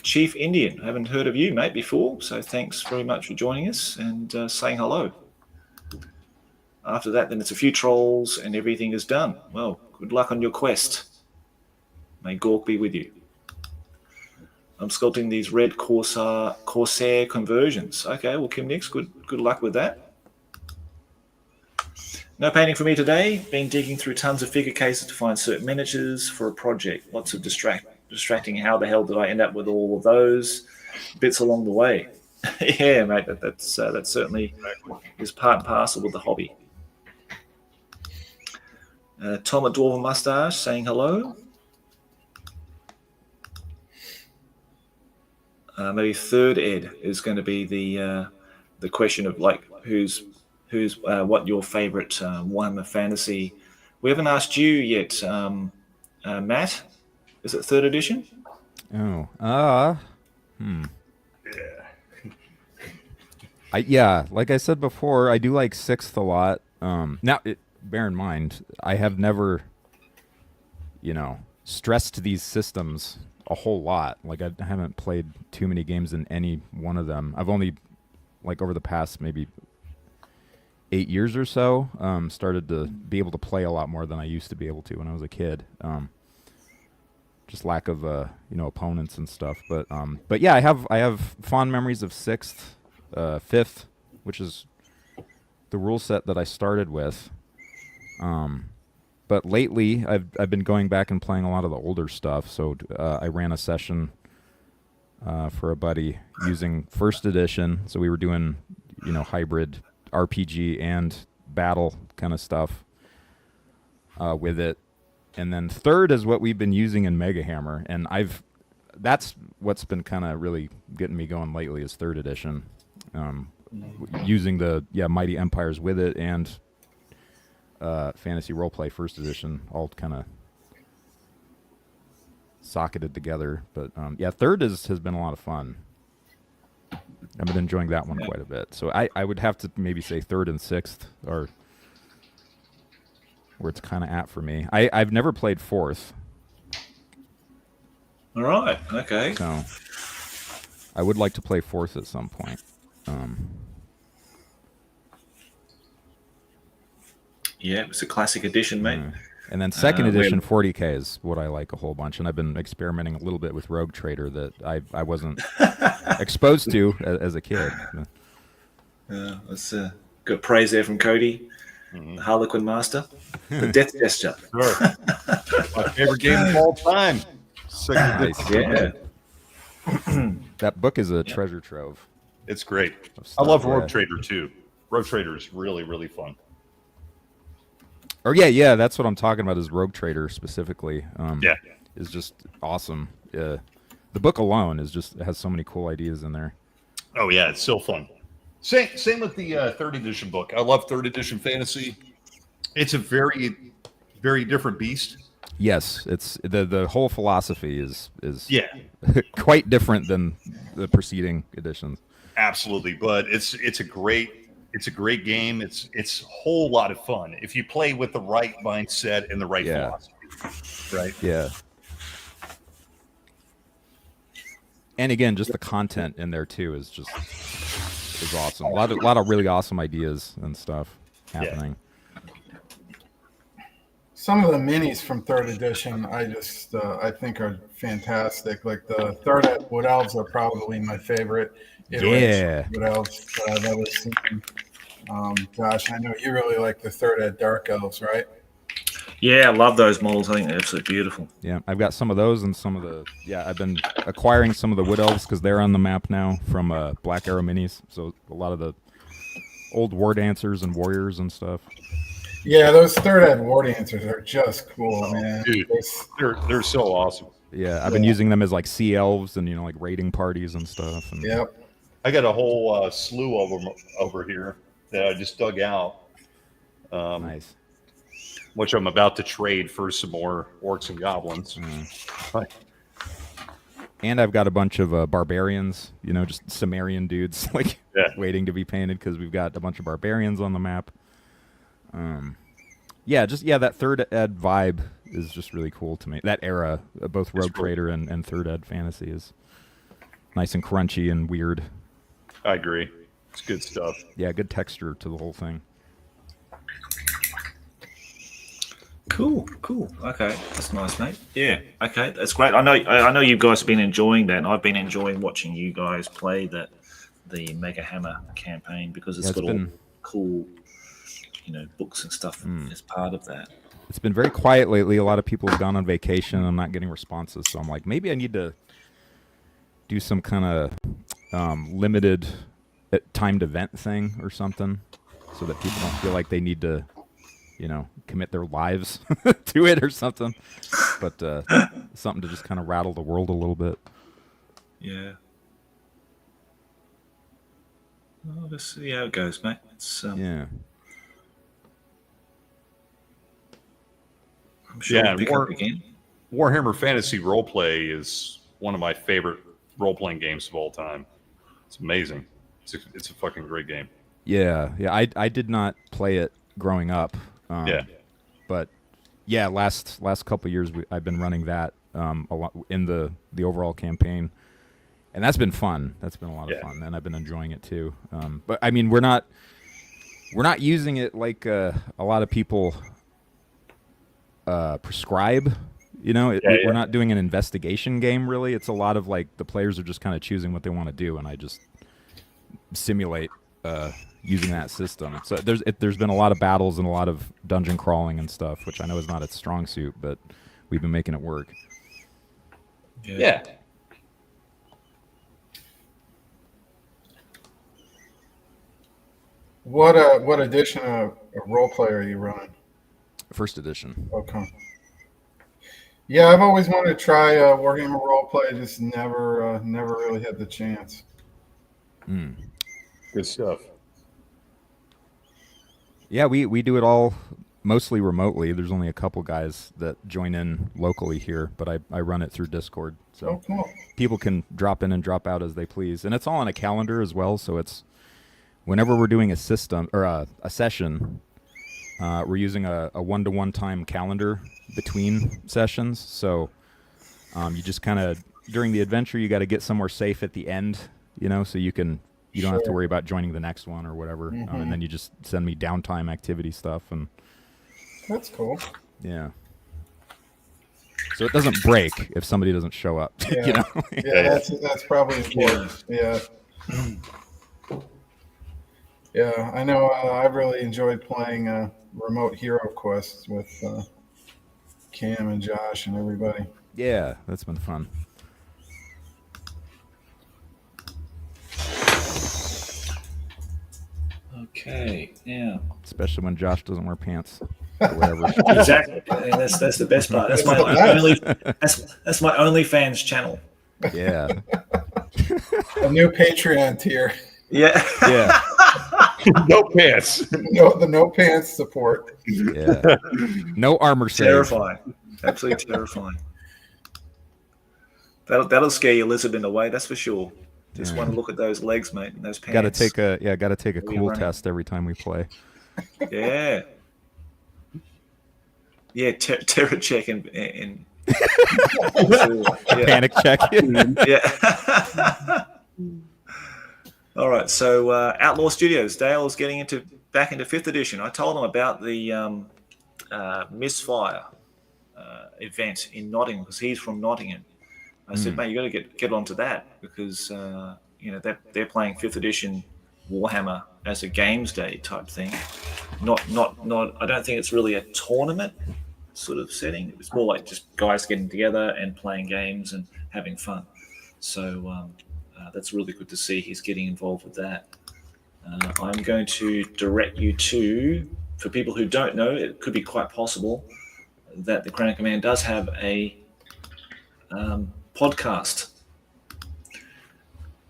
Chief Indian, I haven't heard of you, mate, before, so thanks very much for joining us and saying hello. After that, then it's a few trolls and everything is done. Well, good luck on your quest. May Gork be with you. I'm sculpting these red Corsair conversions. Okay, well, Kim Nix, good luck with that. No painting for me today. Been digging through tons of figure cases to find certain miniatures for a project. Lots of distracting. How the hell did I end up with all of those bits along the way? Yeah, mate, that certainly is part and parcel with the hobby. Tom at Dwarven Mustache saying hello. Maybe third Ed is going to be the question of like who's what your favorite Warhammer fantasy. We haven't asked you yet, Matt. Is it 3rd edition? Oh, Yeah, like I said before, I do like 6th a lot. Now, bear in mind, I have never, stressed these systems a whole lot. Like, I haven't played too many games in any one of them. I've only, like, over the past maybe 8 years or so. Started to be able to play a lot more than I used to be able to when I was a kid. Just lack of opponents and stuff. But yeah, I have fond memories of 6th, 5th, which is the rule set that I started with. But lately, I've been going back and playing a lot of the older stuff. So I ran a session for a buddy using 1st edition. So we were doing, hybrid RPG and battle kind of stuff with it. And then 3rd is what we've been using in Mega Hammer, and that's what's been kind of really getting me going lately is 3rd edition, using the Mighty Empires with it and Fantasy Roleplay 1st edition all kind of socketed together. But 3rd has been a lot of fun. I've been enjoying that one quite a bit. So I would have to maybe say 3rd and 6th are where it's kind of at for me. I've never played 4th. All right. Okay. So I would like to play 4th at some point. Yeah, it's a classic edition, mate. And then 2nd edition 40K is what I like a whole bunch. And I've been experimenting a little bit with Rogue Trader that I wasn't exposed to as a kid. Yeah, that's good praise there from Cody, the Harlequin Master. The Death Gesture. Sure. My favorite game of all time. Nice. Yeah. That book is a treasure trove. It's great. of I love stuff, Rogue yeah. Trader too. Rogue Trader is really, really fun. Or yeah, that's what I'm talking about is Rogue Trader specifically. Yeah. Is just awesome. The book alone has so many cool ideas in there. Oh yeah, it's so fun. Same with the 3rd edition book. I love 3rd edition fantasy. It's a very, very different beast. Yes, it's the whole philosophy is Yeah, quite different than the preceding editions. absolutely. But it's a great game. It's a whole lot of fun if you play with the right mindset and the right philosophy. Right. Yeah. And again, just the content in there too is awesome. A lot of really awesome ideas and stuff happening. Some of the minis from 3rd edition, I think are fantastic. Like the 3rd at Wood Elves are probably my favorite. Yeah. Wood Elves that I've ever seen. Gosh, I know you really like the 3rd at Dark Elves, right? Yeah, I love those models. I think they're absolutely beautiful. Yeah, I've got some of those and some of the I've been acquiring some of the Wood Elves because they're on the map now from Black Arrow minis. So a lot of the old War Dancers and Warriors and stuff. Yeah, those 3rd ed War Dancers are just cool, man. Dude, they're so awesome. Yeah, I've been using them as like sea elves and like raiding parties and stuff. And Yep. I got a whole slew of them over here that I just dug out. Nice. Which I'm about to trade for some more orcs and goblins. And I've got a bunch of barbarians, just Sumerian dudes, like waiting to be painted because we've got a bunch of barbarians on the map. That 3rd ed vibe is just really cool to me. That era, both Rogue Trader and 3rd ed fantasy is nice and crunchy and weird. I agree. It's good stuff. Yeah, good texture to the whole thing. Cool. Okay, that's nice, mate. Yeah. Okay, that's great. I know you guys have been enjoying that, and I've been enjoying watching you guys play the Mega Hammer campaign because it's got all cool, books and stuff as part of that. It's been very quiet lately. A lot of people have gone on vacation. I'm not getting responses, so I'm like, maybe I need to do some kind of limited timed event thing or something, so that people don't feel like they need to, commit their lives to it or something. But something to just kind of rattle the world a little bit. Yeah. Well, let's see how it goes, mate. It's Yeah. I'm sure we'll pick up again. Warhammer Fantasy Roleplay is one of my favorite role-playing games of all time. It's amazing. It's a fucking great game. Yeah. I did not play it growing up. But last couple of years I've been running that a lot in the overall campaign, and that's been fun. That's been a lot of fun, and I've been enjoying it too. But I mean, we're not we're not using it like a lot of people prescribe. You know, we're not doing an investigation game, really. It's a lot of, like, the players are just kind of choosing what they want to do, and I just simulate using that system. So there's been a lot of battles and a lot of dungeon crawling and stuff, which I know is not its strong suit, but we've been making it work. Yeah. What edition of role player are you running? First edition. Okay. Yeah, I've always wanted to try Wargaming roleplay. Just never really had the chance. Good stuff. Yeah, we do it all mostly remotely. There's only a couple guys that join in locally here, but I run it through Discord. So cool. People can drop in and drop out as they please. And it's all on a calendar as well, so it's whenever we're doing a system or a session, we're using a 1-to-1 time calendar between sessions. So you just kind of, during the adventure, you got to get somewhere safe at the end, you know, so you don't have to worry about joining the next one or whatever. And then you just send me downtime activity stuff. And that's cool. Yeah. So it doesn't break if somebody doesn't show up. Yeah, you know? that's probably important. Yeah. Yeah, I know. I've really enjoyed playing remote hero quests with Cam and Josh and everybody. Yeah, that's been fun. Okay, yeah. Especially when Josh doesn't wear pants or whatever. Exactly. And that's the best part. That's my that's my OnlyFans channel. Yeah. A new Patreon tier. Yeah. Yeah. No pants. No pants support. Yeah. No armor save. Terrifying. Absolutely terrifying. That'll scare your lizardmen away, that's for sure. Just want to look at those legs, mate, and those pants. Got to take a cool test every time we play. Yeah. Yeah, terror check and panic check. Yeah. All right, so Outlaw Studios. Dale is getting back into 5th edition. I told him about the Misfire event in Nottingham because he's from Nottingham. I said, mate, you got to get onto that because they're playing 5th edition Warhammer as a games day type thing. Not. I don't think it's really a tournament sort of setting. It's more like just guys getting together and playing games and having fun. So that's really good to see he's getting involved with that. I'm going to direct you to, for people who don't know, it could be quite possible that the Crown of Command does have a podcast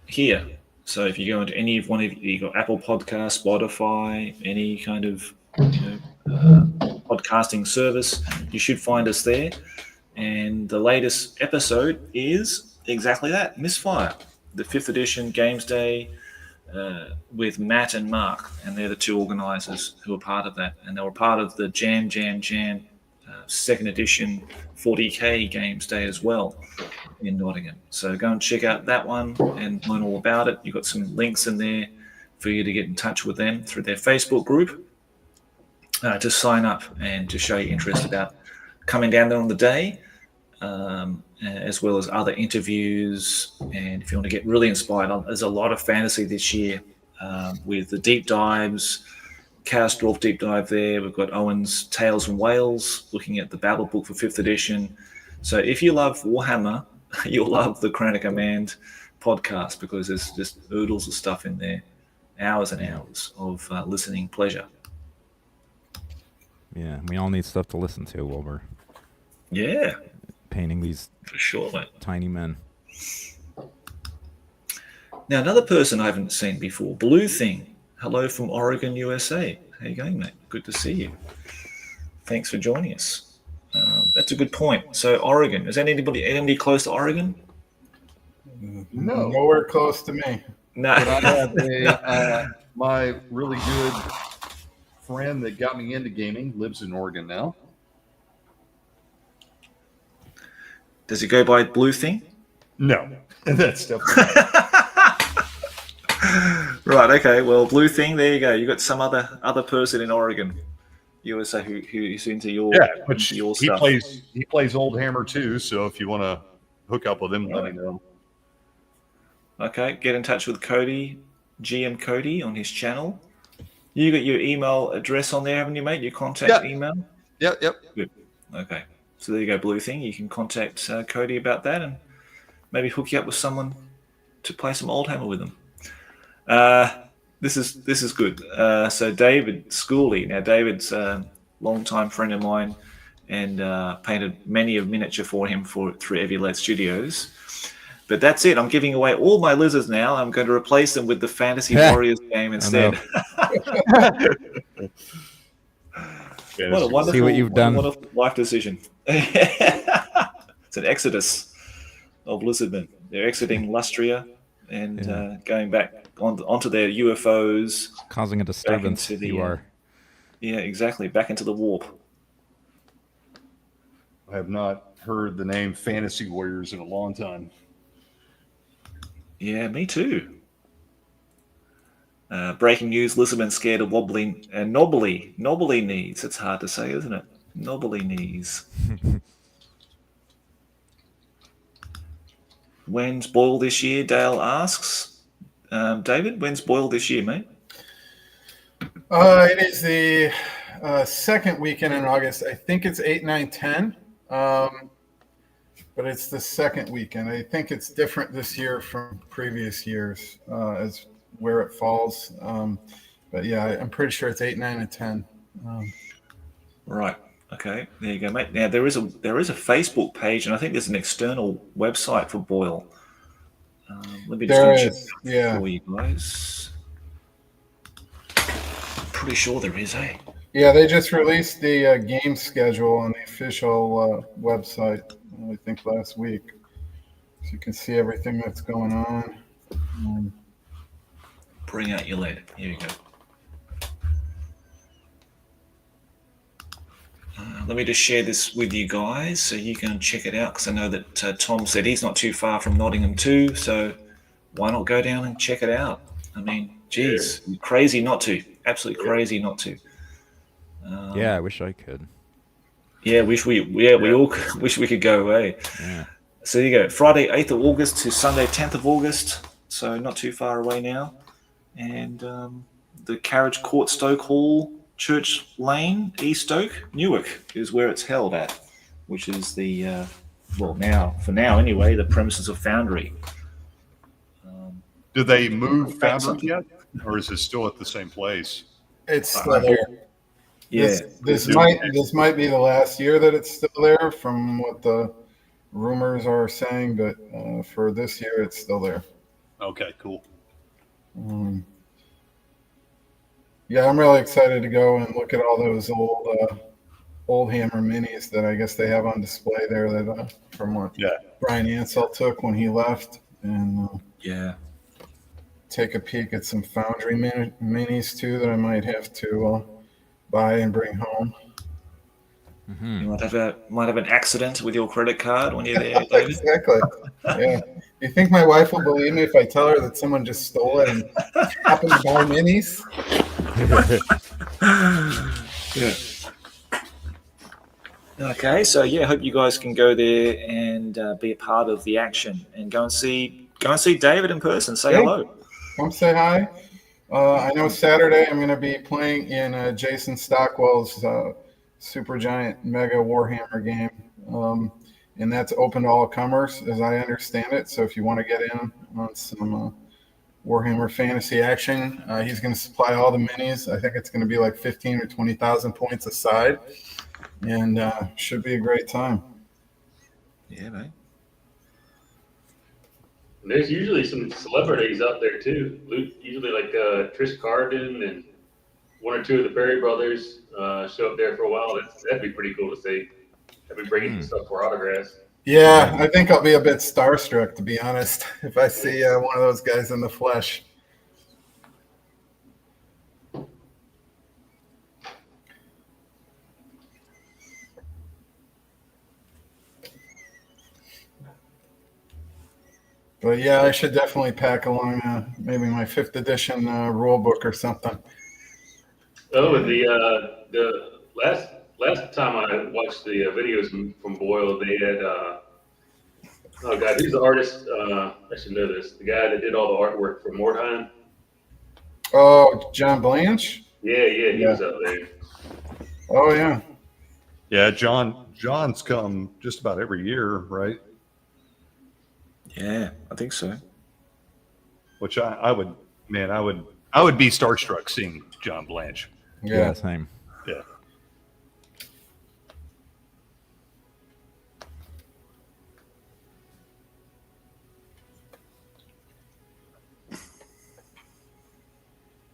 here. So if you go into any of one of you got Apple Podcasts, Spotify, any kind of podcasting service, you should find us there. And the latest episode is exactly that, Misfire, the 5th edition Games Day with Matt and Mark, and they're the two organisers who are part of that. And they were part of the Jam 2nd edition 40k Games Day as well in Nottingham. So go and check out that one and learn all about it. You've got some links in there for you to get in touch with them through their Facebook group to sign up and to show your interest about coming down there on the day, as well as other interviews. And if you want to get really inspired, there's a lot of fantasy this year with the deep dives. Chaos Dwarf deep dive there. We've got Owen's Tales from Wales, looking at the Battle Book for 5th edition. So if you love Warhammer, you'll love the Crown of Command podcast because there's just oodles of stuff in there, hours and hours of listening pleasure. Yeah, we all need stuff to listen to while we're painting these for sure, mate. Tiny men. Now, another person I haven't seen before, Blue Thing. Hello from Oregon, USA. How you going, mate? Good to see you. Thanks for joining us. That's a good point. So, Oregon. Is anybody close to Oregon? No. Nowhere close to me. No. But I have my really good friend that got me into gaming lives in Oregon now. Does he go by Blue Thing? No. That's definitely Right. Okay. Well, blue thing. There you go. You got some other person in Oregon, USA, who's into Yeah, which your he stuff. plays Old Hammer too. So if you want to hook up with him, let me know. Okay. Get in touch with Cody, GM Cody, on his channel. You got your email address on there, haven't you, mate? Your contact email. Yep. Good. Okay. So there you go, blue thing. You can contact Cody about that and maybe hook you up with someone to play some Old Hammer with them. This is good. So David Schooley. Now David's a longtime friend of mine, and painted many a miniature for him through eavylead Studios. But that's it. I'm giving away all my lizards now. I'm going to replace them with the Fantasy Warriors game instead. What a wonderful, see what you've done. Wonderful life decision. It's an exodus of lizardmen. They're exiting Lustria and going back onto their UFOs, causing a disturbance. You are. Yeah, exactly. Back into the warp. I have not heard the name Fantasy Warriors in a long time. Yeah, me too. Breaking news: Lizardmen scared of wobbly and knobbly knees. It's hard to say, isn't it? Knobbly knees. When's Boil this year? Dale asks. David, when's Boil this year, mate? It is the second weekend in August. I think it's 8, 9, 10. But it's the second weekend. I think it's different this year from previous years as where it falls. But yeah, I'm pretty sure it's 8, 9, and 10. Right. Okay. There you go, mate. Now there is a Facebook page, and I think there's an external website for Boil. Let me just check for you guys. Pretty sure there is, eh? Yeah, they just released the game schedule on the official website, I think last week. So you can see everything that's going on. Bring out your lead. Here you go. Let me just share this with you guys so you can check it out, because I know that Tom said he's not too far from Nottingham too, so why not go down and check it out? I mean, geez, crazy not to. Absolutely crazy not to. Yeah, I wish I could. Yeah, we all wish we could go away. Yeah. So there you go. Friday, 8th of August to Sunday, 10th of August. So not too far away now. And the Carriage Court Stoke Hall, Church Lane, East Stoke, Newark is where it's held at, which is the, for now anyway, the premises of Foundry. Do they move Foundry yet? Or is it still at the same place? It's still there. Yeah. This might be the last year that it's still there from what the rumors are saying, but for this year it's still there. Okay, cool. Yeah, I'm really excited to go and look at all those old Hammer minis that I guess they have on display there that from what Brian Ansell took when he left, and take a peek at some Foundry minis too that I might have to buy and bring home. Mm-hmm. You might have an accident with your credit card when you're there, David. Exactly. Yeah. You think my wife will believe me if I tell her that someone just stole it and happened to buy minis? Okay, so I hope you guys can go there and be a part of the action and go and see David in person. Say hello. Come say hi. I know Saturday I'm going to be playing in Jason Stockwell's Super Giant Mega Warhammer game. And that's open to all comers, as I understand it. So if you want to get in on some Warhammer fantasy action, he's going to supply all the minis. I think it's going to be like 15 or 20,000 points a side, and should be a great time. Yeah, mate. There's usually some celebrities out there too. Usually like Trish Carden and one or two of the Perry brothers show up there for a while. That'd be pretty cool to see. I'd be bringing stuff for autographs. Yeah, I think I'll be a bit starstruck, to be honest, if I see one of those guys in the flesh. But yeah, I should definitely pack along maybe my 5th edition rule book or something. Oh, and the last time I watched the videos from Boyle, they had oh god, who's the artist? I should know this. The guy that did all the artwork for Mordheim. Oh, John Blanche? Yeah, he was out there. Oh yeah. Yeah, John's come just about every year, right? Yeah, I think so. Which I would be starstruck seeing John Blanche. Yeah. Same. Yeah.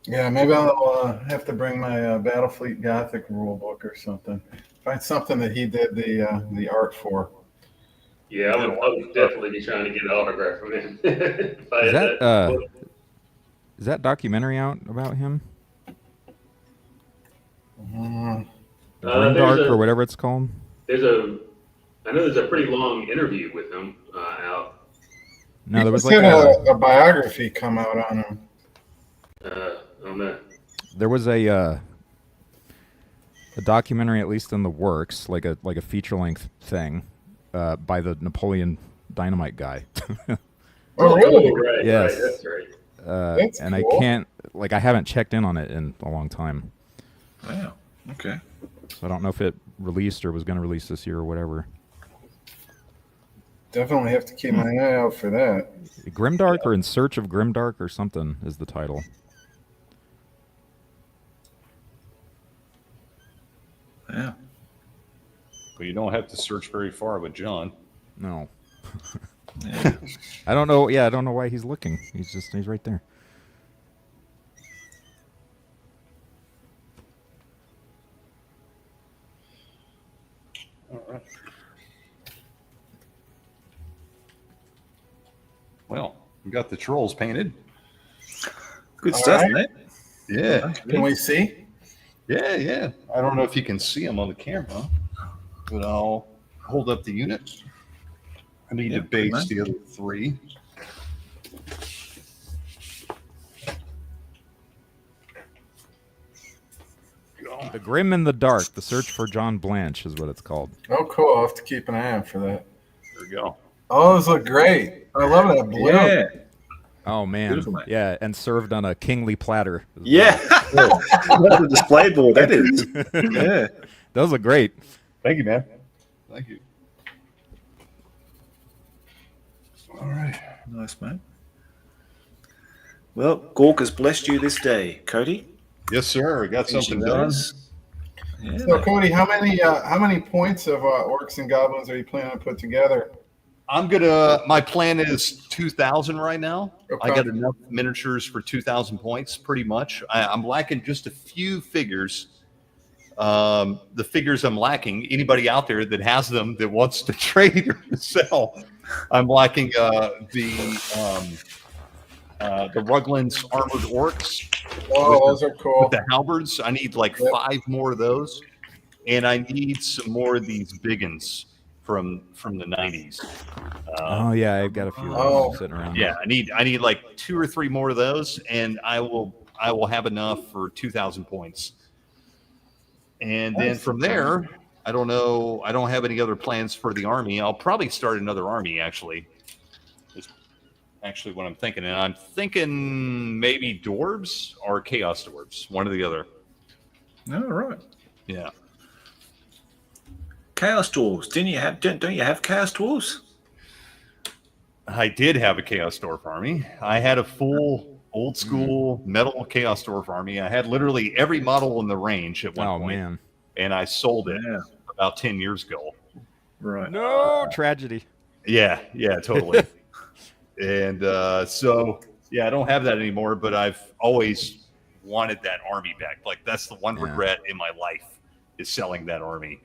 Yeah, maybe I'll have to bring my Battlefleet Gothic rule book or something. Find something that he did the art for. Yeah, I would definitely be trying to get an autograph from him. If I Is had that is that documentary out about him? Grimdark or whatever it's called. I know there's a pretty long interview with him out. No, there was He like had a biography come out on him. I don't know. there was a documentary, at least in the works, like a feature length thing, by the Napoleon Dynamite guy. Oh, really? Right, Yes. right, that's right. That's and cool. I haven't checked in on it in a long time. Wow. Okay. So I don't know if it released or was going to release this year or whatever. Definitely have to keep my eye out for that. Grimdark or In Search of Grimdark or something is the title. Yeah. But you don't have to search very far with John. No. Yeah. I don't know. Yeah, I don't know why he's looking. He's right there. All right. Well, we got the trolls painted. Good All stuff, right. mate. Yeah. Can we see? Yeah. I don't know if you can see them on the camera, but I'll hold up the unit. I need to pretty base much. the other three. The Grim in the Dark, The Search for John Blanche is what it's called. Oh, cool. I'll have to keep an eye out for that. There we go. Oh, those look great. I love that blue. Yeah. Oh, man. Beautiful, mate. Yeah, and served on a kingly platter. Yeah. That's a display board, that is. Yeah. Those look great. Thank you, man. Thank you. All right. Nice, mate. Well, Gork has blessed you this day, Cody. Yes, sir. We got something Finishing done. those. Yeah, So, mate. Cody, how many points of orcs and goblins are you planning to put together? My plan is 2,000 right now. Okay. I got enough miniatures for 2,000 points, pretty much. I'm lacking just a few figures. The figures I'm lacking, anybody out there that has them that wants to trade or to sell, I'm lacking the Rugland's armored orcs. Oh, those are cool. With the halberds. I need like 5 more of those. And I need some more of these biggins from the 90s. Oh, yeah, I've got a few Oh. of them sitting around. Yeah, I need like 2 or 3 more of those, and I will have enough for 2,000 points. And then from there, I don't know. I don't have any other plans for the army. I'll probably start another army. Actually, is actually what I'm thinking. And I'm thinking maybe dwarves or chaos dwarves, one or the other. All right. Yeah. Chaos Dwarves. Don't you have Chaos Dwarves? I did have a Chaos Dwarf army. I had a full old school metal Chaos Dwarf army. I had literally every model in the range at one Oh, point, man. and I sold it Yeah. about 10 years ago. Right. No, tragedy. Yeah, totally. And so, yeah, I don't have that anymore, but I've always wanted that army back. Like, that's the one Yeah. regret in my life is selling that army.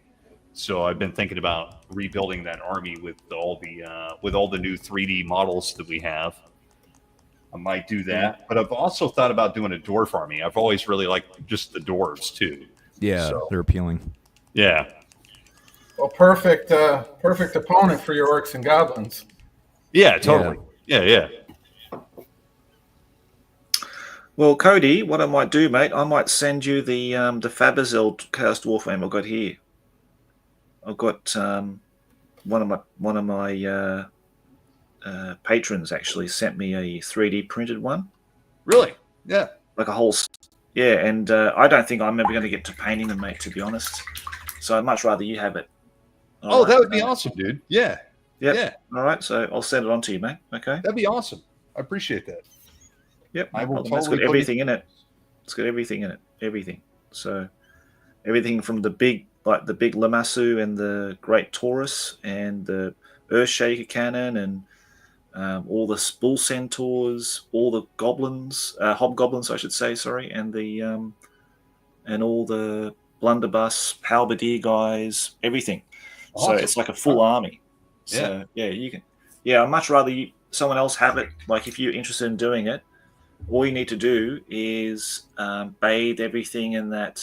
So I've been thinking about rebuilding that army with all the new 3D models that we have. I might do that, but I've also thought about doing a dwarf army. I've always really liked just the dwarves too. Yeah, So- they're appealing. Yeah, Well, perfect opponent for your orcs and goblins. yeah, totally. Yeah. Well, Cody, what I might do, mate, I might send you the Faberzel Chaos Dwarf I've got here. I've got one of my patrons actually sent me a 3D printed one. Really? Yeah. Like a whole, yeah. And I don't think I'm ever going to get to painting them, mate. To be honest, so I'd much rather you have it. All right. That would be awesome, dude. Yeah. Yep. Yeah. All right. So I'll send it on to you, mate. Okay. That'd be awesome. I appreciate that. Yep. I will It's got everything in it. It's got everything in it. Everything. So everything from the big Lamassu and the Great Taurus and the Earthshaker cannon and all the bull centaurs, all the goblins, hobgoblins, I should say, sorry, and the and all the blunderbuss, halberdier guys, everything. Awesome. So it's like a full army. So yeah, you can. Yeah, I'd much rather someone else have it. Like if you're interested in doing it, all you need to do is bathe everything in that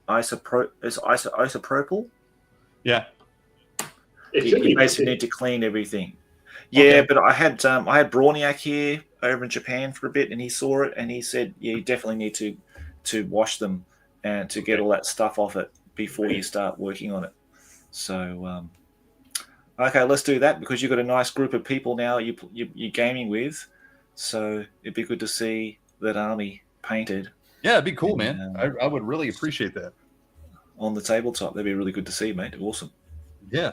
isopropyl. Yeah. You basically need to clean everything. Yeah, okay. But I had Brawniak here over in Japan for a bit, and he saw it, and he said, "Yeah, you definitely need to wash them and to get all that stuff off it before you start working on it." So, okay, let's do that because you've got a nice group of people now you're gaming with. So it'd be good to see that army painted. Yeah, it'd be cool, man. I would really appreciate that. On the tabletop, that'd be really good to see, mate. Awesome. Yeah.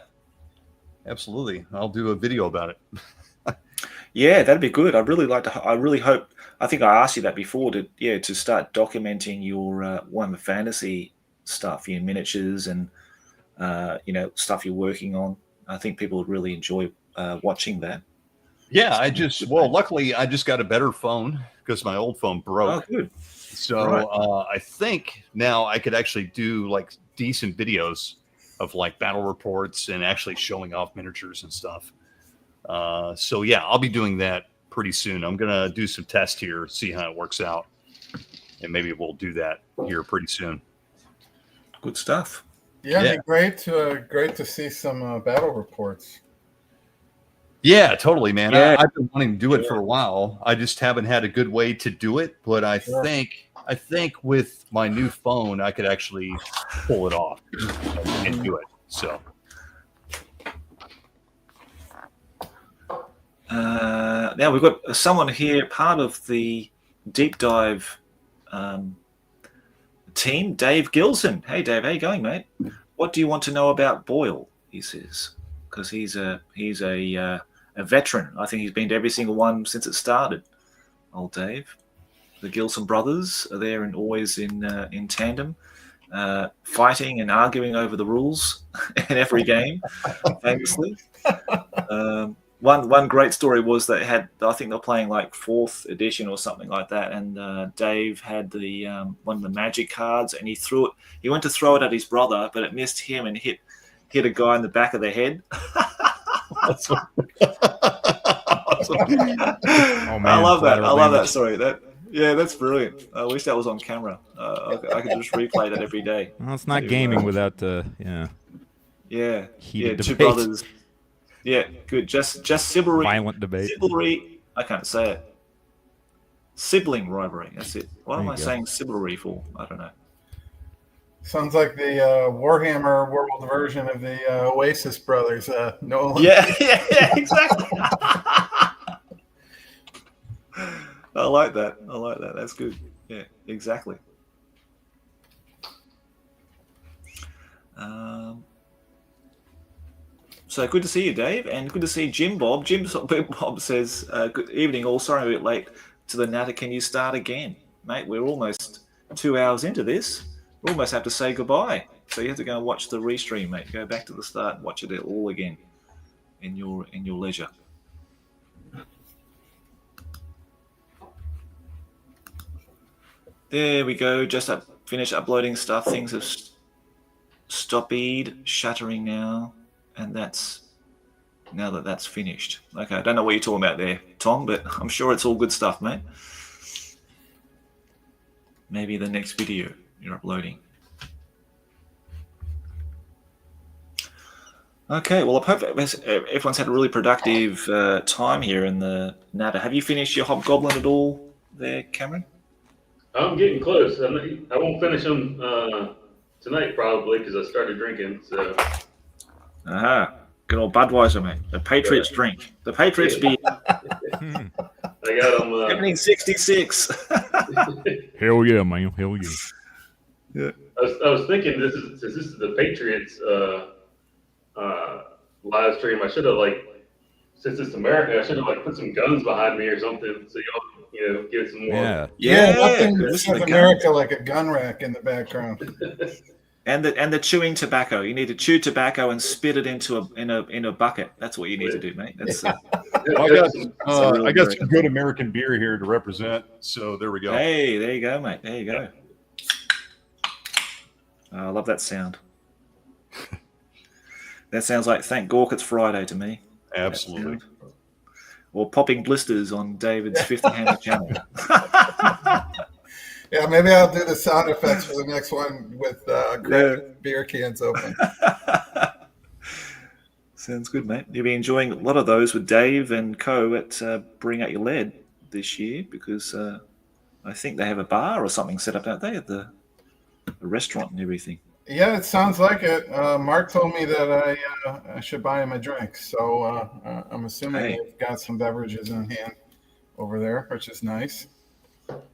Absolutely. I'll do a video about it. Yeah, that'd be good. I'd really like to. I really hope. I think I asked you that before to start documenting your Warhammer Fantasy stuff, your miniatures and stuff you're working on. I think people would really enjoy watching that. Yeah, luckily I just got a better phone because my old phone broke. Oh, good. So right. I think now I could actually do like decent videos of like battle reports and actually showing off miniatures and stuff. So yeah, I'll be doing that pretty soon. I'm gonna do some tests here, see how it works out, and maybe we'll do that here pretty soon. Good stuff. Yeah, it'd be great to see some battle reports. Yeah, totally, man. Yeah. I've been wanting to do it for a while. I just haven't had a good way to do it, but I think with my new phone, I could actually pull it off and do it. So, now we've got someone here, part of the deep dive team, Dave Gilson. Hey, Dave, how you going, mate? What do you want to know about Boyle? He says, because he's a veteran. I think he's been to every single one since it started. Old Dave. The Gilson brothers are there and always in tandem, fighting and arguing over the rules in every game, famously. One great story was that I think they're playing like 4th edition or something like that, and Dave had the one of the magic cards, and he threw it. He went to throw it at his brother, but it missed him and hit a guy in the back of the head. Awesome. Oh, man, I love that. I love that story. That's brilliant. I wish that was on camera. I could just replay that every day. Well, it's not gaming without heated two debate. brothers. Yeah, good. Just sibling. Violent debate. Sibling. I can't say it. Sibling rivalry. That's it. What am I saying sibling for? I don't know. Sounds like the Warhammer world version of the Oasis brothers. Nolan. Yeah, exactly. I like that. That's good. Yeah, exactly. So good to see you, Dave, and good to see Jim Bob. Jim Bob says, good evening all. Sorry I'm a bit late to the Natter. Can you start again? Mate, we're almost 2 hours into this. We almost have to say goodbye. So you have to go and watch the restream, mate. Go back to the start and watch it all again in your leisure. There we go. Just finished uploading stuff. Things have stopped shattering now. And that's finished. Okay, I don't know what you're talking about there, Tom, but I'm sure it's all good stuff, mate. Maybe the next video you're uploading. Okay, well, I hope everyone's had a really productive time here in the Natter. Have you finished your Hobgoblin at all there, Cameron? I'm getting close. I won't finish them tonight probably because I started drinking. So. Aha. Good old Budweiser, mate. The Patriots drink. The Patriots beer. I got them. 1766. Hell yeah, man. Hell yeah. Yeah. I was thinking this is the Patriots live stream. I should have since it's America, I should have put some guns behind me or something so y'all get some more. Yeah, nothing says America like a gun rack in the background. And the chewing tobacco. You need to chew tobacco and spit it into a bucket. That's what you need to do, mate. That's I got some good American beer here to represent. So there we go. Hey, there you go, mate. There you go. I love that sound. That sounds like Thank Gork It's Friday to me. Absolutely. Or popping blisters on David's 50 Hammer channel. Yeah, maybe I'll do the sound effects for the next one with beer cans open. Sounds good, mate. You'll be enjoying a lot of those with Dave and co at Bring Out Your Lead this year because I think they have a bar or something set up, don't they, at the restaurant and everything. Yeah, it sounds like it. Mark told me that I should buy him a drink, so I'm assuming they've got some beverages in hand over there, which is nice.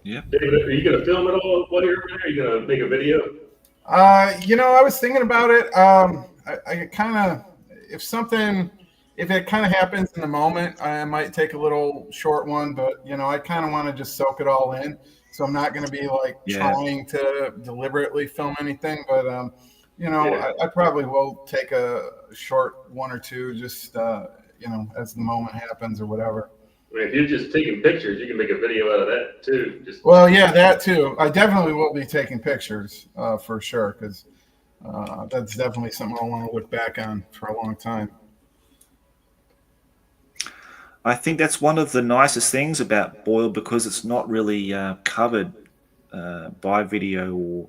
Yeah. David, are you going to film it all while you're over there? Are you going to make a video? I was thinking about it. I kind of, if it kind of happens in the moment, I might take a little short one, but, I kind of want to just soak it all in. So I'm not going to be trying to deliberately film anything, but I probably will take a short one or two, just as the moment happens or whatever. I mean, if you're just taking pictures, you can make a video out of that too. Well, yeah, that too. I definitely will be taking pictures for sure, because that's definitely something I want to look back on for a long time. I think that's one of the nicest things about Boyle because it's not really covered by video or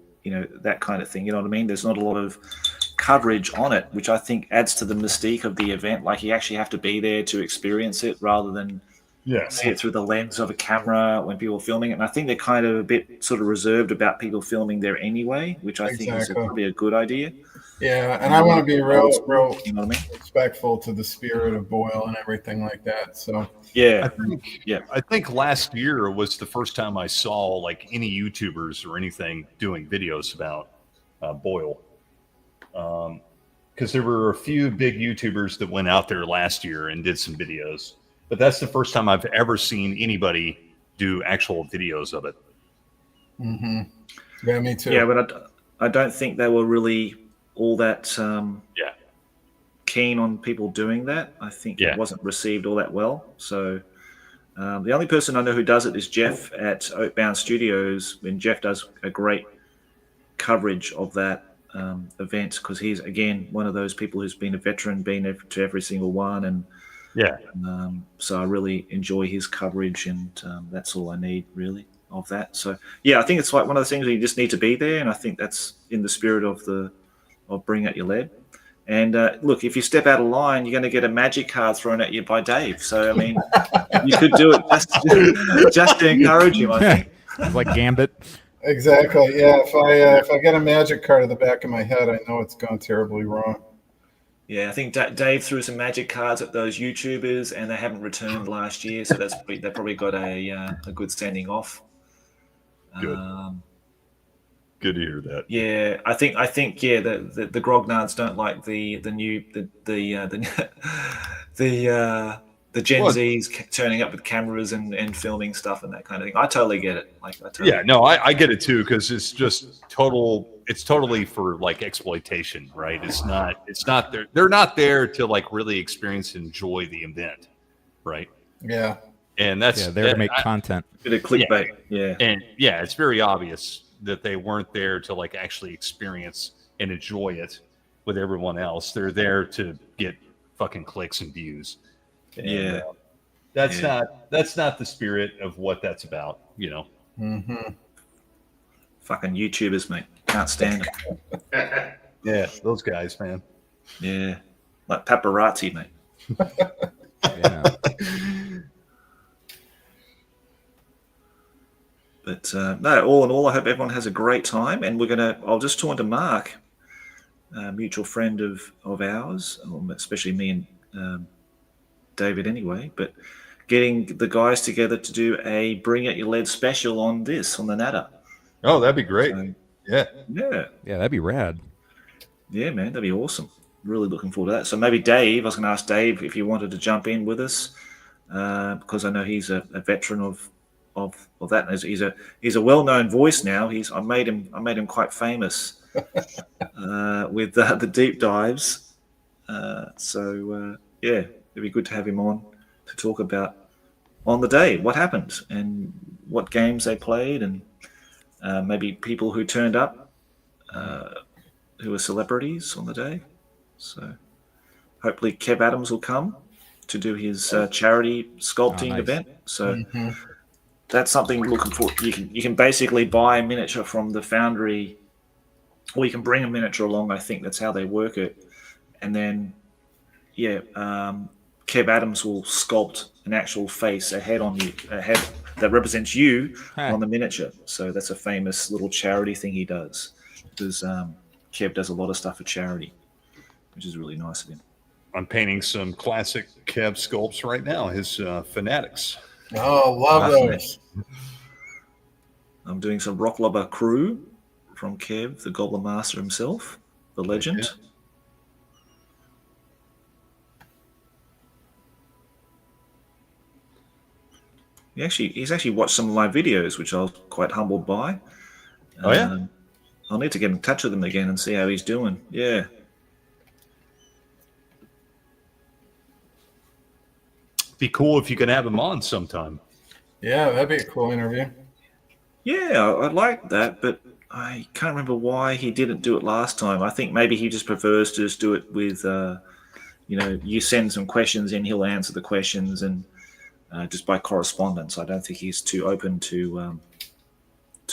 that kind of thing. You know what I mean? There's not a lot of coverage on it, which I think adds to the mystique of the event. Like you actually have to be there to experience it rather than see it through the lens of a camera when people are filming it. And I think they're kind of a bit sort of reserved about people filming there anyway, which I think is probably a good idea. Yeah, and I want to be real you know what I mean? respectful to the spirit of Boyle and everything like that. So I think last year was the first time I saw any YouTubers or anything doing videos about Boyle. Because there were a few big YouTubers that went out there last year and did some videos. But that's the first time I've ever seen anybody do actual videos of it. Mm-hmm. Yeah, me too. Yeah, but I don't think they were really all that keen on people doing that. I think it wasn't received all that well. So the only person I know who does it is Jeff at Oakbound Studios, and Jeff does a great coverage of that event because he's, again, one of those people who's been a veteran, been to every single one. And so I really enjoy his coverage, and that's all I need, really, of that. So, I think it's one of those things where you just need to be there, and I think that's in the spirit of Bring Out Your Lead. And look, if you step out of line, you're going to get a magic card thrown at you by Dave. So, I mean, you could do it just to encourage him, I think. It's like Gambit. Exactly, yeah. If I get a magic card in the back of my head, I know it's gone terribly wrong. Yeah, I think Dave threw some magic cards at those YouTubers, and they haven't returned last year, so they probably got a good standing off. Good. Good to hear that. Yeah, I think the grognards don't like the Gen Zs turning up with cameras and filming stuff and that kind of thing. I totally get it. I get it too, because it's just it's totally for exploitation, right? It's not they're not there to really experience and enjoy the event, right? Yeah. And that's there to make content. Bit of clickbait. Yeah. And it's very obvious that they weren't there to actually experience and enjoy it with everyone else. They're there to get fucking clicks and views. And, that's not the spirit of what that's about, Mm-hmm. Fucking YouTubers, mate. Can't stand them. Yeah, those guys, man. Yeah. like paparazzi, mate. Yeah. But no, all in all, I hope everyone has a great time. And I'll just talk to Mark, a mutual friend of ours, especially me and David anyway, but getting the guys together to do a Bring Out Your Lead special on the Natter. Oh, that'd be great. So, yeah. Yeah, that'd be rad. Yeah, man, that'd be awesome. Really looking forward to that. So maybe Dave, I was going to ask Dave if he wanted to jump in with us, because I know he's a veteran of that. And he's a well-known voice now. I made him quite famous with the deep dives. Yeah, it'd be good to have him on to talk about on the day what happened and what games they played, and maybe people who turned up who were celebrities on the day. So hopefully Kev Adams will come to do his charity sculpting nice. event. So that's something looking for. You can basically buy a miniature from the foundry, or you can bring a miniature along. I think that's how they work it. And then, Kev Adams will sculpt an actual face, a head that represents you on the miniature. So that's a famous little charity thing he does, because Kev does a lot of stuff for charity, which is really nice of him. I'm painting some classic Kev sculpts right now, his Fanatics. Oh, love those. I'm doing some Rocklubber crew from Kev, the Goblin Master himself, the legend. Yeah. He's actually watched some of my videos, which I was quite humbled by. Oh, yeah? I'll need to get in touch with him again and see how he's doing. Yeah. Be cool if you can have him on sometime. Yeah, that'd be a cool interview. Yeah, I'd like that, but I can't remember why he didn't do it last time. I think maybe he just prefers to just do it with, you send some questions in, he'll answer the questions, and just by correspondence. I don't think he's too open to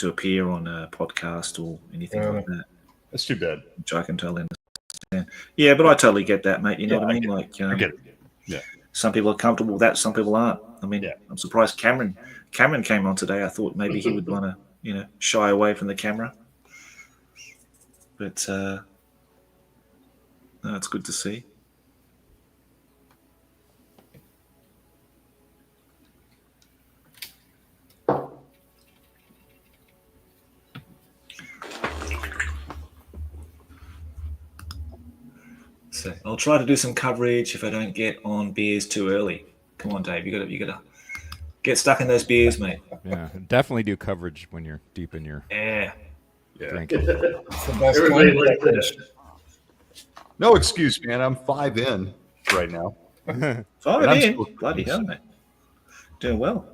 appear on a podcast or anything like that. That's too bad. Which I can totally understand. Yeah, but I totally get that, mate. You know what I mean? I get it. Yeah. Some people are comfortable with that, some people aren't. I mean, I'm surprised Cameron came on today. I thought maybe he would want to, shy away from the camera. But no, it's good to see. So I'll try to do some coverage if I don't get on beers too early. Come on, Dave, you gotta get stuck in those beers, mate. Yeah, definitely do coverage when you're deep in your drink. It's the best Everybody kind of likes coverage. that. No excuse, man. I'm 5 in right now. 5 I'm in, still- bloody hell, mate. Doing well.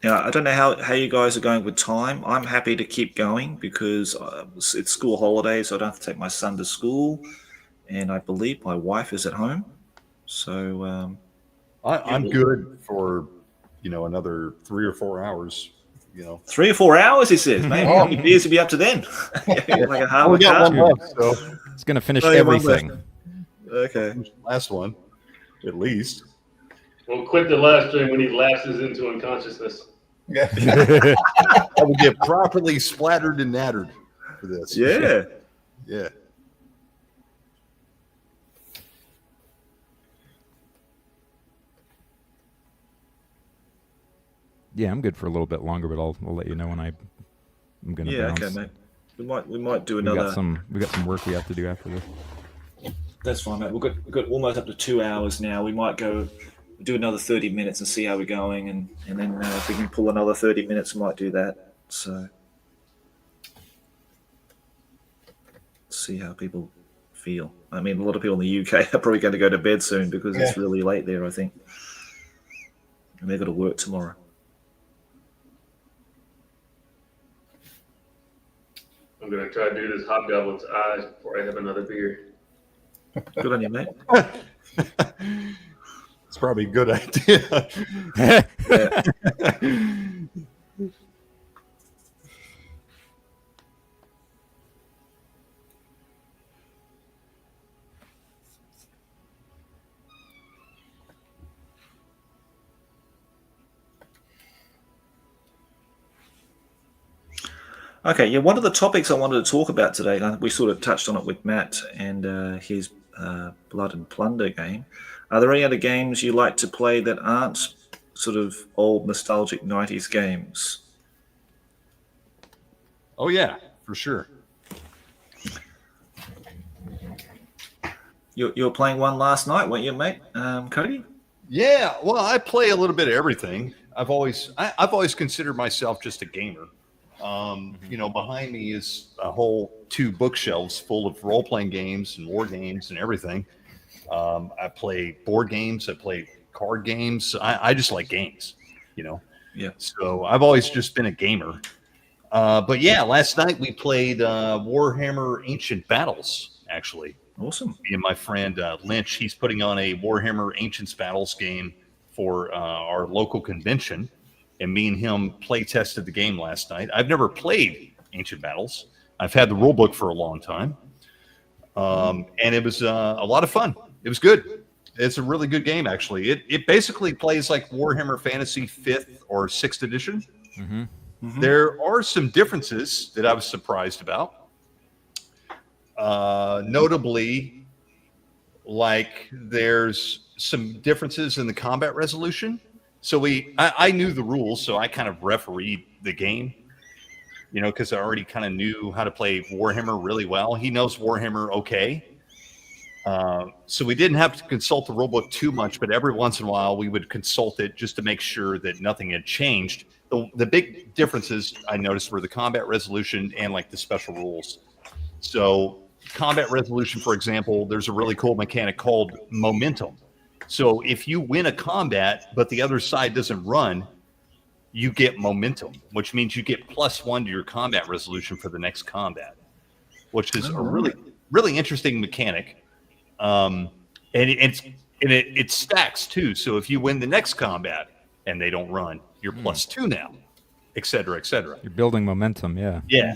Now, I don't know how you guys are going with time. I'm happy to keep going because it's school holidays, so I don't have to take my son to school, and I believe my wife is at home. So I'm good for, another 3 or 4 hours. 3 or 4 hours, he says. Maybe how many beers will be up to then? Like a half We got one car. left, so It's gonna finish Oh, yeah, one everything. Okay. last one, at least. We'll quit the live stream when he lapses into unconsciousness. Yeah. I will get properly splattered and nattered for this. Yeah. Yeah. Yeah, I'm good for a little bit longer, but I'll let you know when I'm gonna bounce. Okay, mate. We might do We another. got some work we have to do after this. That's fine, mate. We've got almost up to 2 hours now. We might go do another 30 minutes and see how we're going, and then if we can pull another 30 minutes, we might do that. So see how people feel. I mean, a lot of people in the UK are probably going to go to bed soon because it's really late there, I think, and they've got to work tomorrow. I'm going to try to do this Hobgoblin's eyes before I have another beer. Good on you, mate. It's probably a good idea. Okay, yeah, one of the topics I wanted to talk about today, we sort of touched on it with Matt and his Blood and Plunder game. Are there any other games you like to play that aren't sort of old nostalgic 90s games? Oh, yeah, for sure. You were playing one last night, weren't you, mate, Cody? Yeah, well, I play a little bit of everything. I've always considered myself just a gamer. You know, behind me is a whole 2 bookshelves full of role-playing games and war games and everything. I play board games. I play card games. I just like games, you know. Yeah. So I've always just been a gamer. But yeah, last night we played Warhammer Ancient Battles, actually. Awesome. Me and my friend Lynch, he's putting on a Warhammer Ancients Battles game for our local convention. And me and him play tested the game last night. I've never played Ancient Battles. I've had the rule book for a long time. And it was a lot of fun. It was good. It's a really good game, actually. It basically plays like Warhammer Fantasy 5th or 6th edition. Mm-hmm. Mm-hmm. There are some differences that I was surprised about. Notably, like there's some differences in the combat resolution. So I knew the rules, so I kind of refereed the game, you know, because I already kind of knew how to play Warhammer really well. He knows Warhammer okay. So we didn't have to consult the rulebook too much, but every once in a while we would consult it just to make sure that nothing had changed. The big differences I noticed were the combat resolution and like the special rules. So combat resolution, for example, there's a really cool mechanic called momentum. So if you win a combat, but the other side doesn't run, you get momentum, which means you get +1 to your combat resolution for the next combat, which is a really, really interesting mechanic. And it stacks too. So if you win the next combat and they don't run, you're +2 now, et cetera, et cetera. You're building momentum, yeah. Yeah.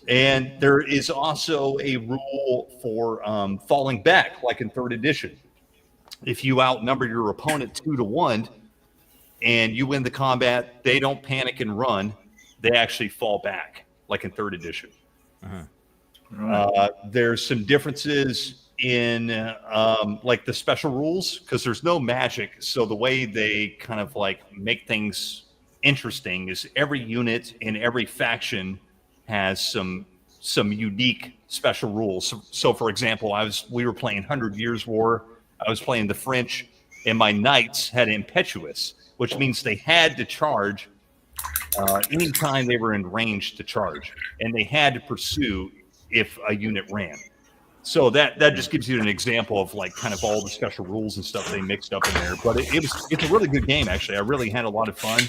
And there is also a rule for falling back, like in 3rd edition. If you outnumber your opponent 2-1 and you win the combat, they don't panic and run. They actually fall back, like in 3rd edition. Right. There's some differences in like the special rules because there's no magic. So the way they kind of like make things interesting is every unit in every faction has some unique special rules. So for example, we were playing 100 Years' War. I was playing the French, and my knights had impetuous, which means they had to charge anytime they were in range to charge, and they had to pursue if a unit ran. So that just gives you an example of like kind of all the special rules and stuff they mixed up in there. But it's a really good game, actually. I really had a lot of fun,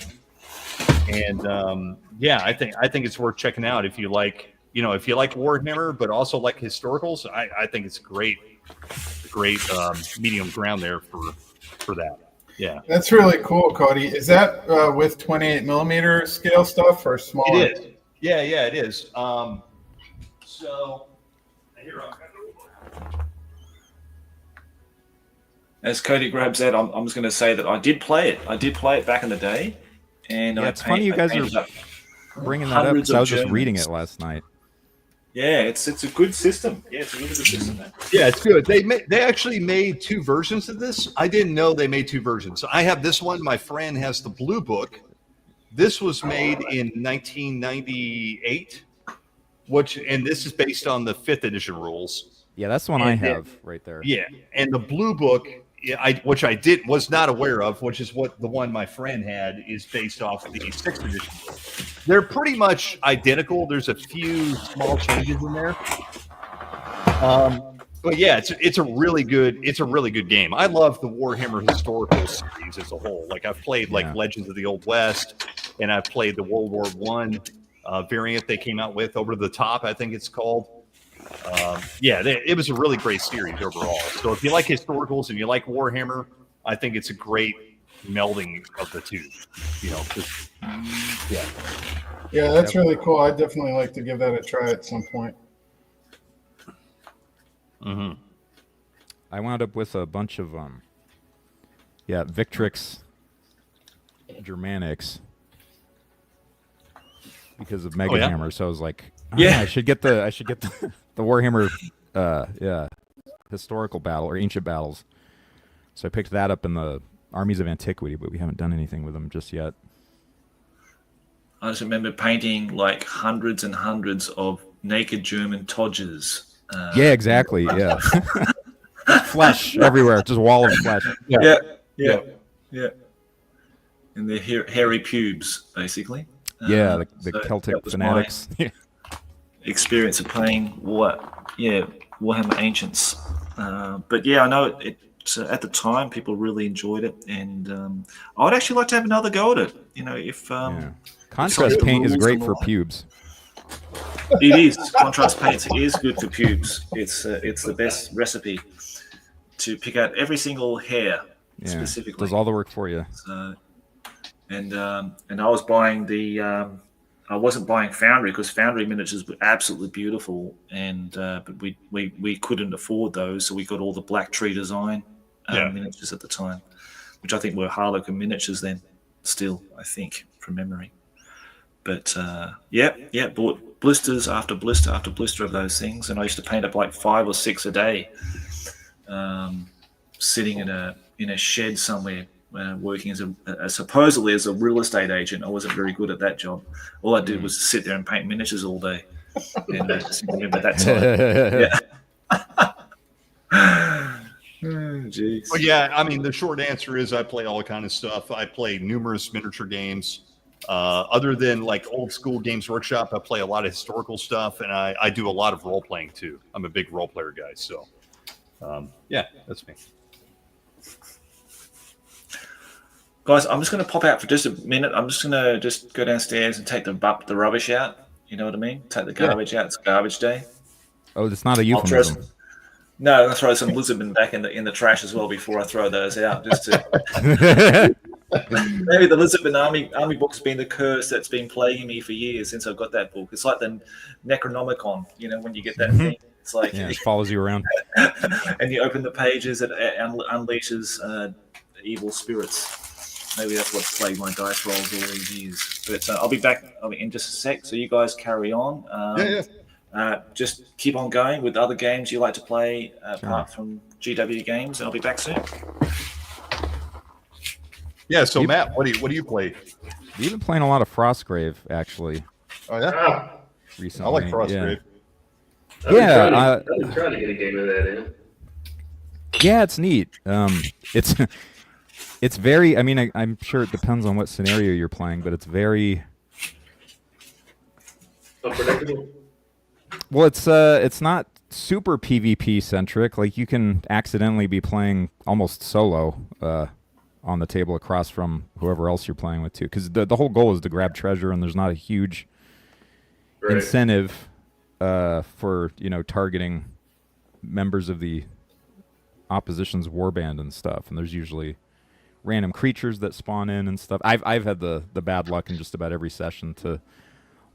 and yeah, I think it's worth checking out if you like Warhammer, but also like historicals. I think it's great medium ground there for that. Yeah, That's really cool, Cody. Is that with 28mm scale stuff or smaller? it is. Yeah, it is. So here As Cody grabs that, I'm just going to say that I did play it. I did play it back in the day, and Yeah, it's funny you guys are bringing that up hundreds because I of was just reading Germans. it last night. Yeah, it's a good system. Yeah, it's a really good system, man. Yeah, it's good. They actually made 2 versions of this. I didn't know they made 2 versions. I have this one. My friend has the blue book. This was made in 1998, and this is based on the 5th edition rules. Yeah, that's the one I have right there. Yeah, and the blue book, which I was not aware of, which is what the one my friend had, is based off the 6th edition rules. They're pretty much identical. There's a few small changes in there. But yeah, it's a really good game. I love the Warhammer historical series as a whole. Like I've played like Legends of the Old West, and I've played the World War I variant they came out with, Over the Top, I think it's called. It was a really great series overall. So if you like historicals and you like Warhammer, I think it's a great melding of the two. You know, just, yeah. Yeah, that's really cool. I'd definitely like to give that a try at some point. Mm-hmm. I wound up with a bunch of Victrix Germanics because of Mega Hammer. So I was like, I should get the the Warhammer historical battle or ancient battles. So I picked that up in the Armies of Antiquity, but we haven't done anything with them just yet. I just remember painting like hundreds and hundreds of naked German Todgers. Yeah, exactly. Yeah. Flesh everywhere, just wall of flesh. Yeah. And their hairy pubes, basically. The Celtic fanatics. Experience of playing Warhammer Ancients. But yeah, I know it's at the time people really enjoyed it, and I would actually like to have another go at it. You know, if contrast paint is great for pubes. It is. Contrast paint is good for pubes. It's the best recipe to pick out every single hair specifically. Does all the work for you. So, and I was buying I wasn't buying Foundry because Foundry miniatures were absolutely beautiful, and but we couldn't afford those, so we got all the Black Tree Design miniatures at the time, which I think were Harlequin miniatures then, still, I think, from memory. But bought blisters after blister after blister of those things, and I used to paint up like 5 or 6 a day, sitting in a shed somewhere, working as supposedly as a real estate agent. I wasn't very good at that job. All I did was sit there and paint miniatures all day. And I just remember that time. Jeez. Well, yeah, I mean, the short answer is I play all kind of stuff. I play numerous miniature games. Other than like old school Games Workshop, I play a lot of historical stuff, and I do a lot of role playing too. I'm a big role player guy, so that's me. Guys, I'm just going to pop out for just a minute. I'm just going to go downstairs and take the rubbish out. You know what I mean? Take the garbage out. It's garbage day. Oh, it's not a euphemism. No, I'm going to throw some lizardmen back in the trash as well before I throw those out. Just to maybe the Lizardmen army book's been the curse that's been plaguing me for years since I got that book. It's like the Necronomicon, you know, when you get that thing. It's like it follows you around. And you open the pages, it unleashes evil spirits. Maybe that's what's plagued my dice rolls all these years. But I'll be back in just a sec, so you guys carry on. Just keep on going with other games you like to play apart from GW games. I'll be back soon. Yeah, so Matt, what do you play? You've been playing a lot of Frostgrave, actually. Oh yeah, recently. I like Frostgrave. I've been trying to get a game of that in. Yeah, it's neat. It's very. I mean, I'm sure it depends on what scenario you're playing, but it's very unpredictable. Well, it's not super PvP centric. Like you can accidentally be playing almost solo on the table across from whoever else you're playing with too, because the whole goal is to grab treasure, and there's not a huge incentive for targeting members of the opposition's warband and stuff. And there's usually random creatures that spawn in and stuff. I've had the bad luck in just about every session to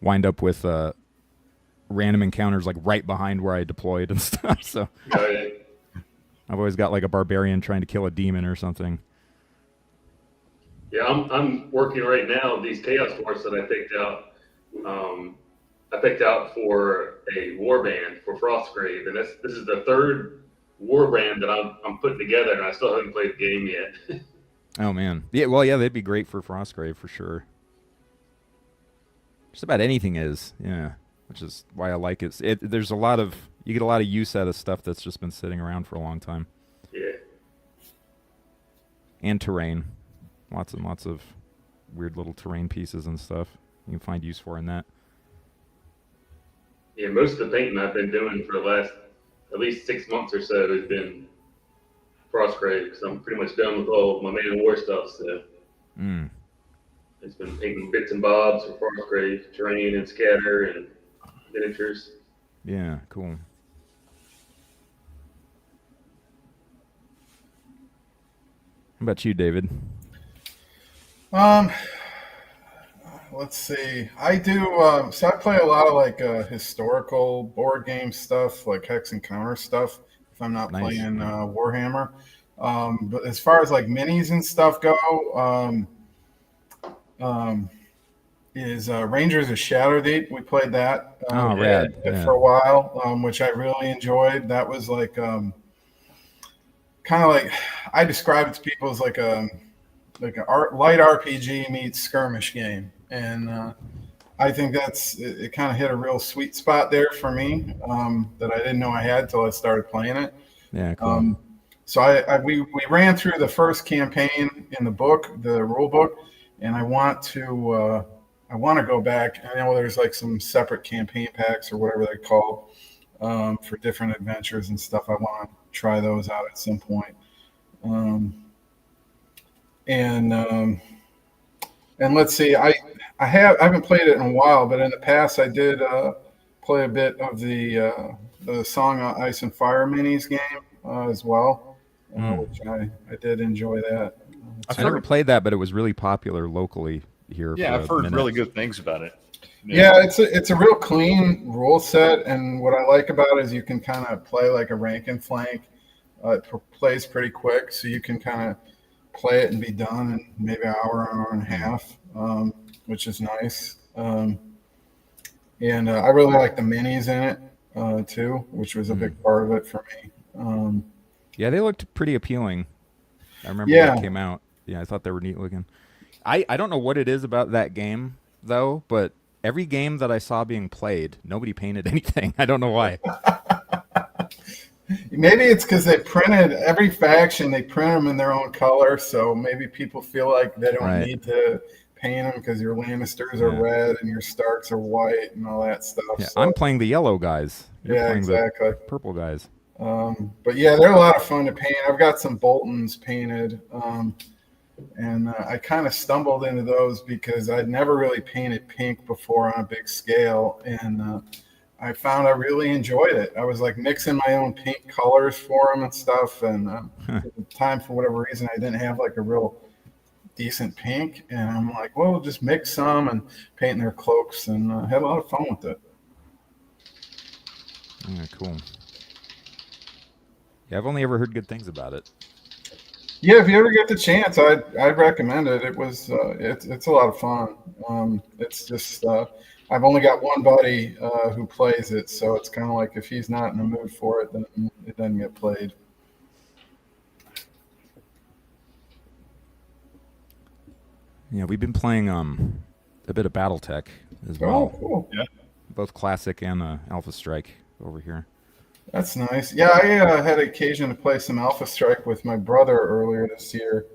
wind up with random encounters like right behind where I deployed and stuff. So I've always got like a barbarian trying to kill a demon or something. Yeah, I'm working right now these Chaos Force that I picked out. I picked out for a warband for Frostgrave, and this is the third warband that I'm putting together, and I still haven't played the game yet. Oh man, yeah. Well, yeah, they'd be great for Frostgrave for sure. Just about anything is, which is why I like it. There's a lot of you get a lot of use out of stuff that's just been sitting around for a long time. Yeah. And terrain, lots and lots of weird little terrain pieces and stuff you can find use for in that. Yeah, most of the painting I've been doing for the last at least 6 months or so has been Frostgrave, because I'm pretty much done with all my Man of War stuff. So it's been painting bits and bobs for Frostgrave, terrain and scatter and miniatures. Yeah, cool. about you, David? Let's see. I do. So I play a lot of like historical board game stuff, like Hex and Counter stuff. If I'm not playing Warhammer, but as far as like minis and stuff go, is Rangers of Shadowdeep. We played that for a while, which I really enjoyed. That was like kind of like I describe it to people as like a light RPG meets skirmish game, and I think it kind of hit a real sweet spot there for me that I didn't know I had till I started playing it. Yeah, cool. So we ran through the first campaign in the book, the rule book, and I want to go back. I know there's like some separate campaign packs or whatever they're called for different adventures and stuff. I want to try those out at some point. And let's see, I haven't played it in a while, but in the past I did play a bit of the Song of Ice and Fire minis game as well, which I did enjoy that. I've never played that, but it was really popular locally here. Yeah, I've heard really good things about it. Yeah, it's a real clean rule set, and what I like about it is you can kind of play like a rank and flank. It plays pretty quick, so you can kind of play it and be done in maybe an hour and a half, which is nice. And I really like the minis in it too, which was a big part of it for me. Yeah, they looked pretty appealing. I remember when it came out. Yeah, I thought they were neat looking. I don't know what it is about that game, though, but every game that I saw being played, nobody painted anything. I don't know why. Maybe it's because they printed every faction. They print them in their own color, so maybe people feel like they don't need to paint them because your Lannisters are red and your Starks are white and all that stuff. Yeah, so. I'm playing the yellow guys. You're playing exactly. the purple guys. But yeah, they're a lot of fun to paint. I've got some Boltons painted, and I kind of stumbled into those because I'd never really painted pink before on a big scale, and I found I really enjoyed it. I was like mixing my own pink colors for them and stuff, and at the time, for whatever reason, I didn't have like a real decent pink, and I'm like, well, just mix some and paint their cloaks, and had a lot of fun with it. Yeah, cool. Yeah, I've only ever heard good things about it. Yeah, if you ever get the chance, I'd recommend it. It was it's a lot of fun. It's just I've only got one buddy who plays it, so it's kind of like if he's not in the mood for it, then it doesn't get played. Yeah, we've been playing a bit of BattleTech as well. Oh, cool. Yeah. Both Classic and Alpha Strike over here. That's nice. Yeah, I had occasion to play some Alpha Strike with my brother earlier this year,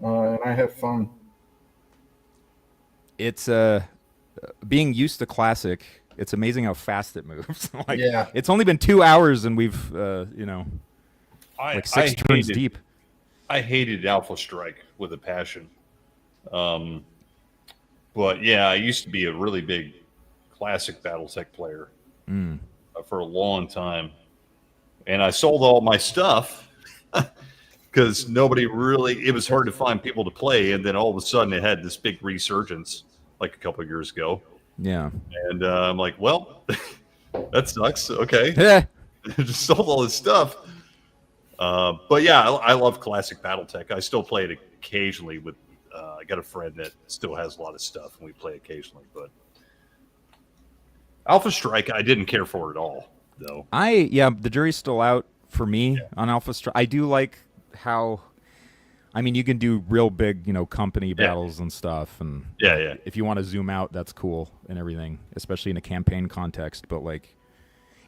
and I had fun. It's being used to Classic. It's amazing how fast it moves. It's only been 2 hours and we've like six turns deep. I hated Alpha Strike with a passion. But yeah, I used to be a really big Classic BattleTech player for a long time. And I sold all my stuff because it was hard to find people to play. And then all of a sudden it had this big resurgence like a couple of years ago. Yeah. And I'm like, well, that sucks. Okay. Yeah. Just sold all this stuff. But yeah, I love Classic BattleTech. I still play it occasionally with, I got a friend that still has a lot of stuff and we play occasionally, but Alpha Strike, I didn't care for at all. Though the jury's still out for me on Alpha Strike. I do like how, I mean, you can do real big, company battles and stuff, and if you want to zoom out, that's cool and everything, especially in a campaign context. But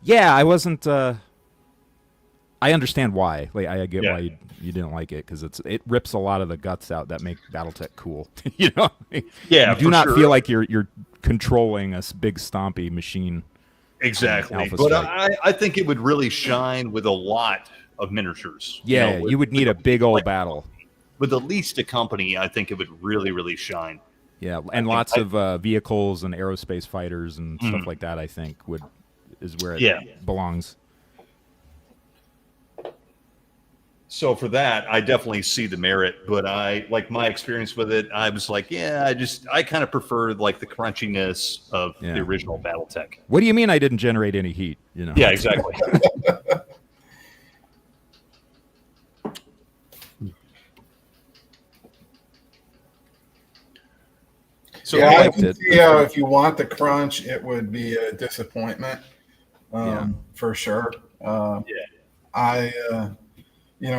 I wasn't. I understand why. I get why you didn't like it because it rips a lot of the guts out that make BattleTech cool. you do not feel like you're controlling a big stompy machine. Exactly, but I think it would really shine with a lot of miniatures. Yeah, you would need a big old battle. With at least a company, I think it would really, really shine. Yeah, and lots of vehicles and aerospace fighters and stuff like that, I think, is where it belongs. So for that, I definitely see the merit, but I like my experience with it. I was like, yeah, I kind of prefer like the crunchiness of the original BattleTech. What do you mean I didn't generate any heat? You know? Yeah, exactly. So yeah, I can see how if you want the crunch, it would be a disappointment, for sure.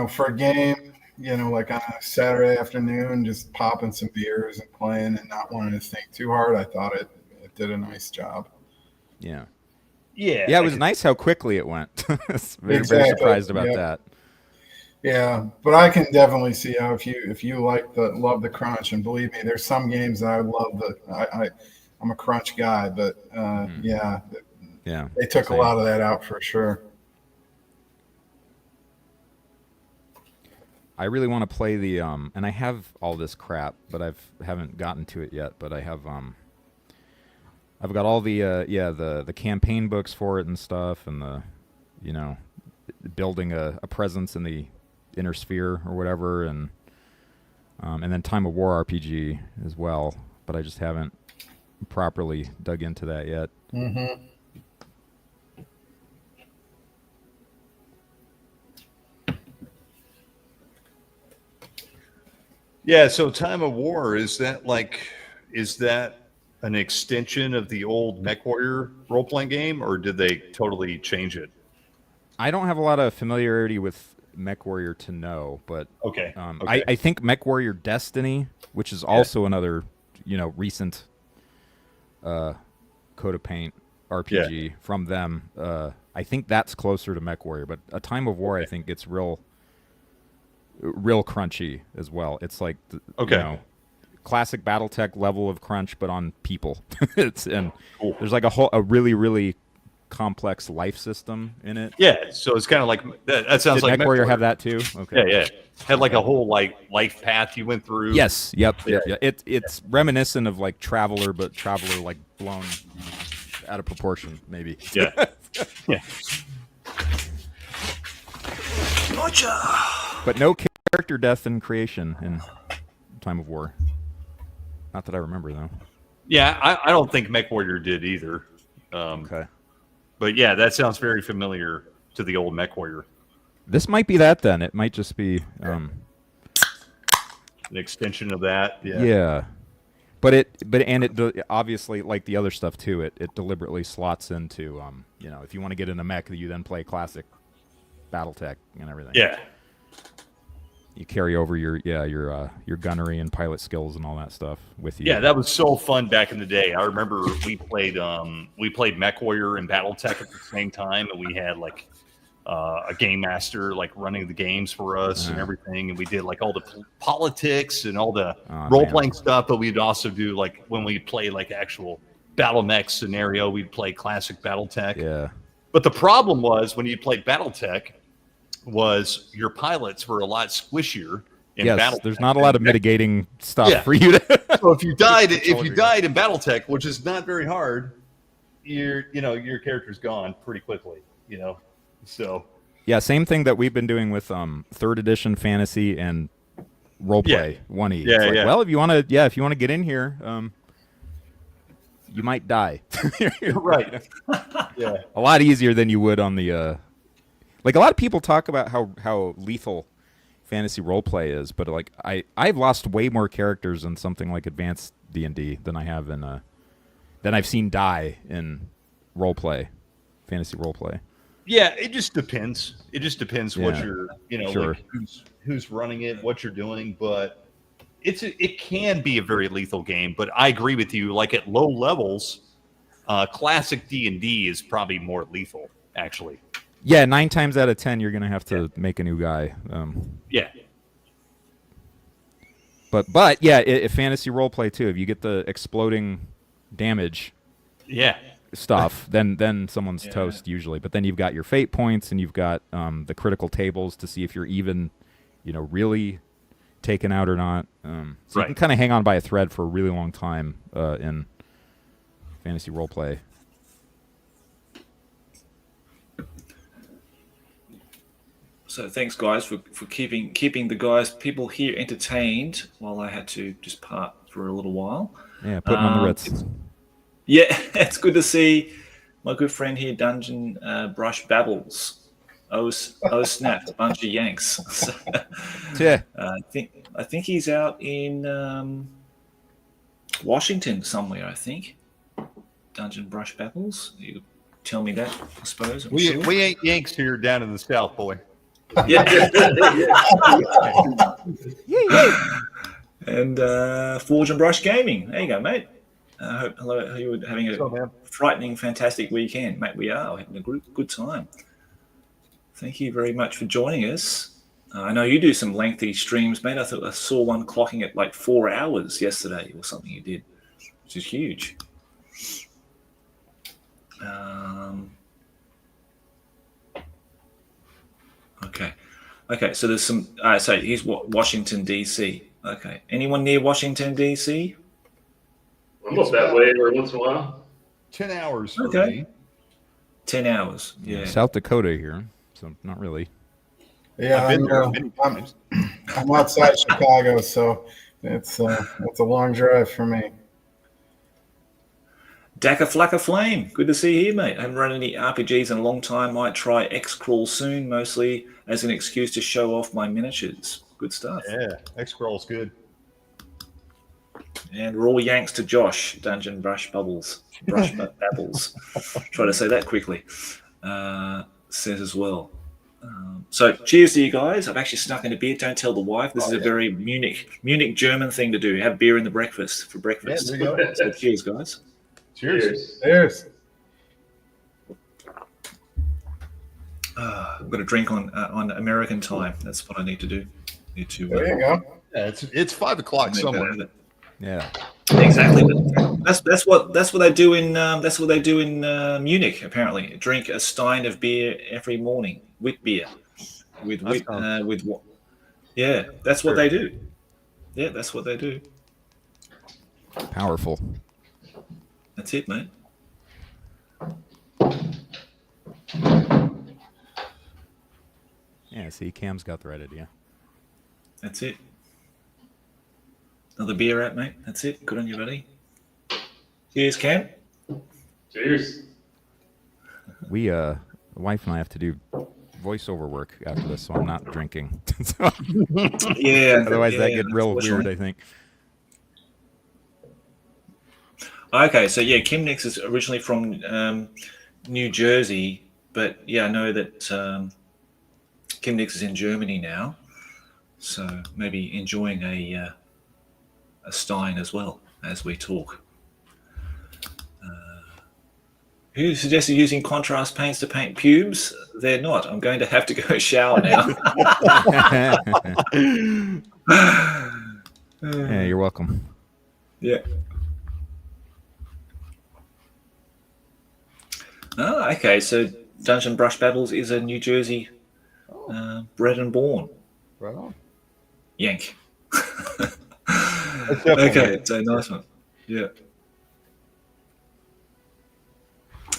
For a game, like on a Saturday afternoon, just popping some beers and playing and not wanting to think too hard, I thought it did a nice job. Yeah. Yeah. Yeah, it was nice how quickly it went. Very surprised about that. Yeah, but I can definitely see how if you love the crunch, and believe me, there's some games that I love I'm a crunch guy, but they took a lot of that out for sure. I really want to play the and I have all this crap, but haven't gotten to it yet. But I've got all the the campaign books for it and stuff, and the building a presence in the inner sphere or whatever, and then Time of War RPG as well. But I just haven't properly dug into that yet. Mm-hmm. Yeah, so Time of War, is that an extension of the old MechWarrior role-playing game, or did they totally change it? I don't have a lot of familiarity with MechWarrior to know, but okay. I think MechWarrior Destiny, which is also another recent Code of Paint RPG from them, I think that's closer to MechWarrior, but A Time of War I think gets real crunchy as well. It's like classic BattleTech level of crunch, but on people. There's like a really, really complex life system in it. Yeah, so it's kind of like that sounds like MechWarrior have that too. Okay. Yeah. Had like a whole life path you went through. Yes. Yep. Yeah. It's reminiscent of like Traveler, but Traveler like blown out of proportion, maybe. Yeah. Yeah. Gotcha. But no character death and creation in Time of War. Not that I remember, though. Yeah, I don't think MechWarrior did either. Okay. But yeah, that sounds very familiar to the old MechWarrior. This might be that then. It might just be an extension of that. Yeah. Yeah. But it obviously, like the other stuff too, it deliberately slots into if you want to get into mech, you then play classic BattleTech and everything. Yeah. You carry over your gunnery and pilot skills and all that stuff with you. Yeah, that was so fun back in the day. I remember we played MechWarrior and BattleTech at the same time, and we had like a game master like running the games for us and everything, and we did like all the politics and all the role playing stuff. But we'd also do like when we play like actual battle mech scenario, we'd play classic BattleTech. Yeah. But the problem was when you played BattleTech, was your pilots were a lot squishier in BattleTech. There's not a lot of mitigating stuff for you to. So if you died in BattleTech, which is not very hard, your character's gone pretty quickly. So yeah, same thing that we've been doing with 3rd edition fantasy and roleplay 1E. Yeah, Well, if you want to get in here, you might die. Right. Yeah. A lot easier than you would on the. Like a lot of people talk about how lethal fantasy roleplay is, but like I've lost way more characters in something like Advanced D&D than I have in than I've seen die in fantasy roleplay. Yeah, it just depends. It just depends what you're, Sure. like who's running it, what you're doing, but it can be a very lethal game. But I agree with you. Like at low levels, classic D&D is probably more lethal, actually. Yeah, 9 times out of 10, you're gonna have to make a new guy. Yeah. But yeah, if fantasy roleplay too, if you get the exploding damage, stuff, then someone's toast usually. But then you've got your fate points and you've got the critical tables to see if you're even, really taken out or not. So you can kind of hang on by a thread for a really long time in fantasy roleplay. So thanks, guys, for keeping the people here entertained while I had to just part for a little while. Yeah, putting on the Ritz. Yeah, it's good to see my good friend here, Dungeon Brush Babbles. Oh snap! A bunch of Yanks. So, Yeah. I think he's out in Washington somewhere. I think Dungeon Brush Babbles. You tell me that, I suppose. We ain't Yanks here down in the South, boy. Yeah. And Forge and Brush Gaming. There you go, mate. Hope you were having a frightening, fantastic weekend, mate. We are having a good time. Thank you very much for joining us. I know you do some lengthy streams, mate. I thought I saw one clocking at like 4 hours yesterday or something you did, which is huge. Okay. So there's some. So he's Washington D.C. Okay. Anyone near Washington D.C.? I'm up that way every once in a while. 10 hours for Okay. me. 10 hours. Yeah. South Dakota here, so not really. Yeah, I've been there many I'm times. outside Chicago, so it's a long drive for me. Daka Flacka Flame, good to see you here, mate. I haven't run any RPGs in a long time. Might try X-Crawl soon, mostly as an excuse to show off my miniatures. Good stuff. Yeah, X-Crawl's good. And we're all Yanks to Josh, Dungeon Brush Babbles. Try to say that quickly. Says as well. So cheers to you guys. I've actually snuck in a beer. Don't tell the wife. This is a very Munich German thing to do. Have beer in the breakfast for breakfast. Yeah, there you go. So cheers, guys. Cheers. Cheers. I'm going to drink on American time. That's what I need to do. Need to. There you go. Yeah, it's 5 o'clock make somewhere. that habit. Yeah. Exactly. That's what they do in Munich. Apparently, drink a stein of beer every morning. Wit beer. With what? Yeah, that's what they do. Yeah, that's what they do. Powerful. That's it, mate. Yeah, see, Cam's got the right idea. That's it. Another beer out, mate. That's it. Good on you, buddy. Cheers, Cam. Cheers. We, the wife and I have to do voiceover work after this, so I'm not drinking. So, Yeah. otherwise, that yeah, get real unfortunately. weird, I think. Okay, so yeah, Kim Nix is originally from New Jersey, but yeah, I know that Kim Nix is in Germany now, so maybe enjoying a stein as well as we talk. Who suggested using contrast paints to paint pubes? They're not. I'm going to have to go shower now. Yeah, you're welcome. Yeah. Oh, okay. So Dungeon Brush Babbles is a New Jersey bred and born Right on. Yank. That's definitely Okay, so nice one. Yeah.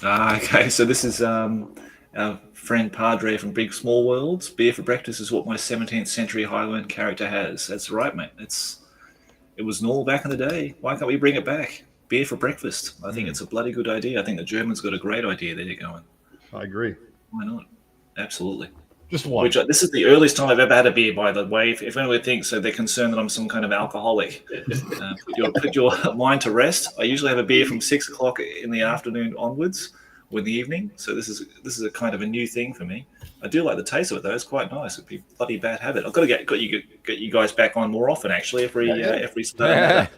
Okay, so this is our friend Padre from Big Small Worlds. Beer for breakfast is what my 17th century Highland character has. That's right, mate. It was normal back in the day. Why can't we bring it back? Beer for breakfast. I think it's a bloody good idea. I think the Germans got a great idea there going. I agree. Why not? Absolutely. Just one. This is the earliest time I've ever had a beer, by the way. If anyone thinks so, they're concerned that I'm some kind of alcoholic. Put your mind to rest. I usually have a beer from 6 o'clock in the afternoon onwards, or in the evening. So this is a kind of a new thing for me. I do like the taste of it though. It's quite nice. It'd be a bloody bad habit. I've got to get you guys back on more often. Actually, every Saturday.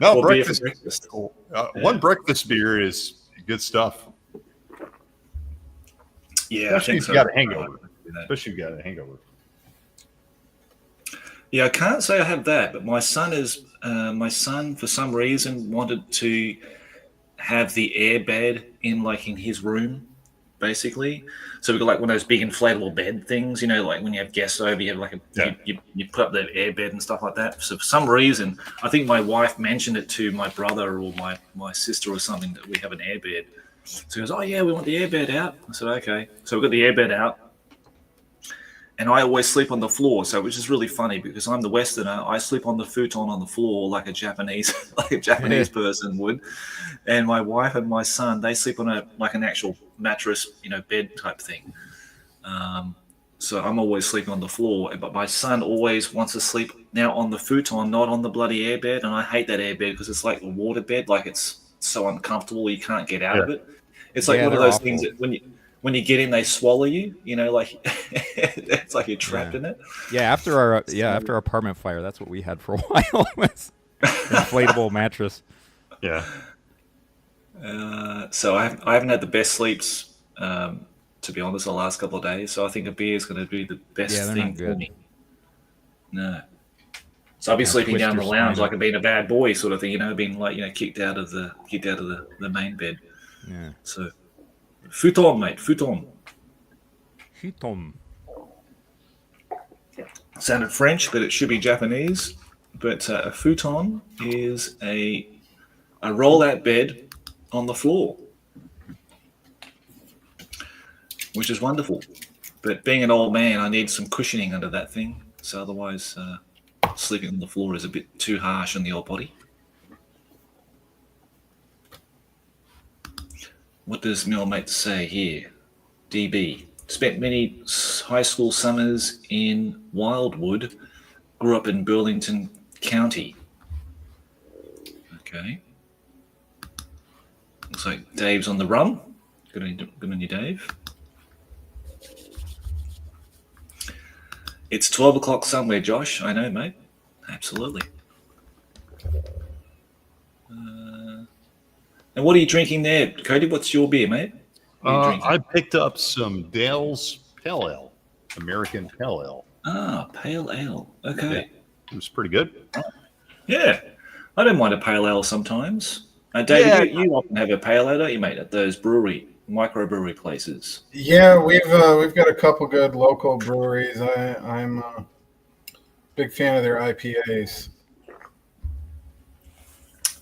No, Or beer for breakfast. breakfast. One breakfast beer is good stuff. Yeah, Especially if you got a hangover. Especially if you got a hangover. Yeah, I can't say I have that, but my son for some reason wanted to have the airbed in his room, basically. So we've got like one of those big inflatable bed things, like when you have guests over, you have like you put up the airbed and stuff like that. So for some reason, I think my wife mentioned it to my brother or my sister or something that we have an airbed. So he goes, "Oh yeah, we want the airbed out." I said, "Okay." So we got the airbed out. and I always sleep on the floor. So which is really funny because I'm the Westerner. I sleep on the futon on the floor like a Japanese person would, and my wife and my son, they sleep on an actual mattress, bed type thing. So I'm always sleeping on the floor, but my son always wants to sleep now on the futon, not on the bloody airbed, and I hate that airbed because it's like a water bed, like it's so uncomfortable you can't get out of it. It's like one of those things that when you get in, they swallow you. Like it's like you're trapped in it. Yeah, after our apartment fire, that's what we had for a while. Was inflatable mattress. Yeah. So I haven't had the best sleeps, to be honest, the last couple of days. So I think a beer is going to be the best thing for me. No. So I'll be sleeping down the lounge like I've been a bad boy, sort of thing. Being like kicked out of the main bed. Yeah. So futon, mate, futon. Futon. Sounded French, but it should be Japanese. But a futon is a roll-out bed on the floor, which is wonderful. But being an old man, I need some cushioning under that thing. So otherwise, sleeping on the floor is a bit too harsh on the old body. What does my old mate say here? DB. Spent many high school summers in Wildwood. Grew up in Burlington County. Okay. Looks like Dave's on the run. Good on you, Dave. It's 12 o'clock somewhere, Josh. I know, mate. Absolutely. And what are you drinking there, Cody? What's your beer, mate? I picked up some Dale's Pale Ale, American Pale Ale. Ah, Pale Ale. Okay. Yeah, it was pretty good. Yeah. I don't mind a Pale Ale sometimes. David, you often have a Pale Ale, don't you, mate, at those microbrewery places? Yeah, we've got a couple good local breweries. I'm a big fan of their IPAs.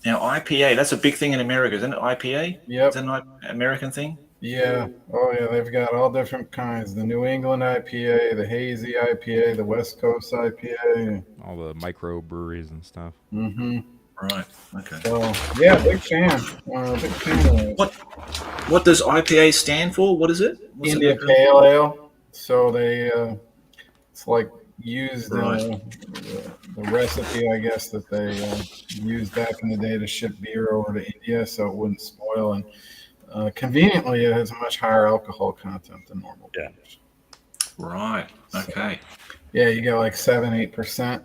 Now, IPA, that's a big thing in America, isn't it? IPA? Yep. Is that an American thing? Yeah. Oh, yeah. They've got all different kinds. The New England IPA, the Hazy IPA, the West Coast IPA. All the microbreweries and stuff. Mm-hmm. Right. Okay. So, yeah, big fan. Big fan of it. What does IPA stand for? What is it? What's India Pale Ale. So it's like used the recipe, I guess, that they used back in the day to ship beer over to India so it wouldn't spoil. And conveniently, it has a much higher alcohol content than normal beers. Right. Okay. Yeah, you get like 7-8%.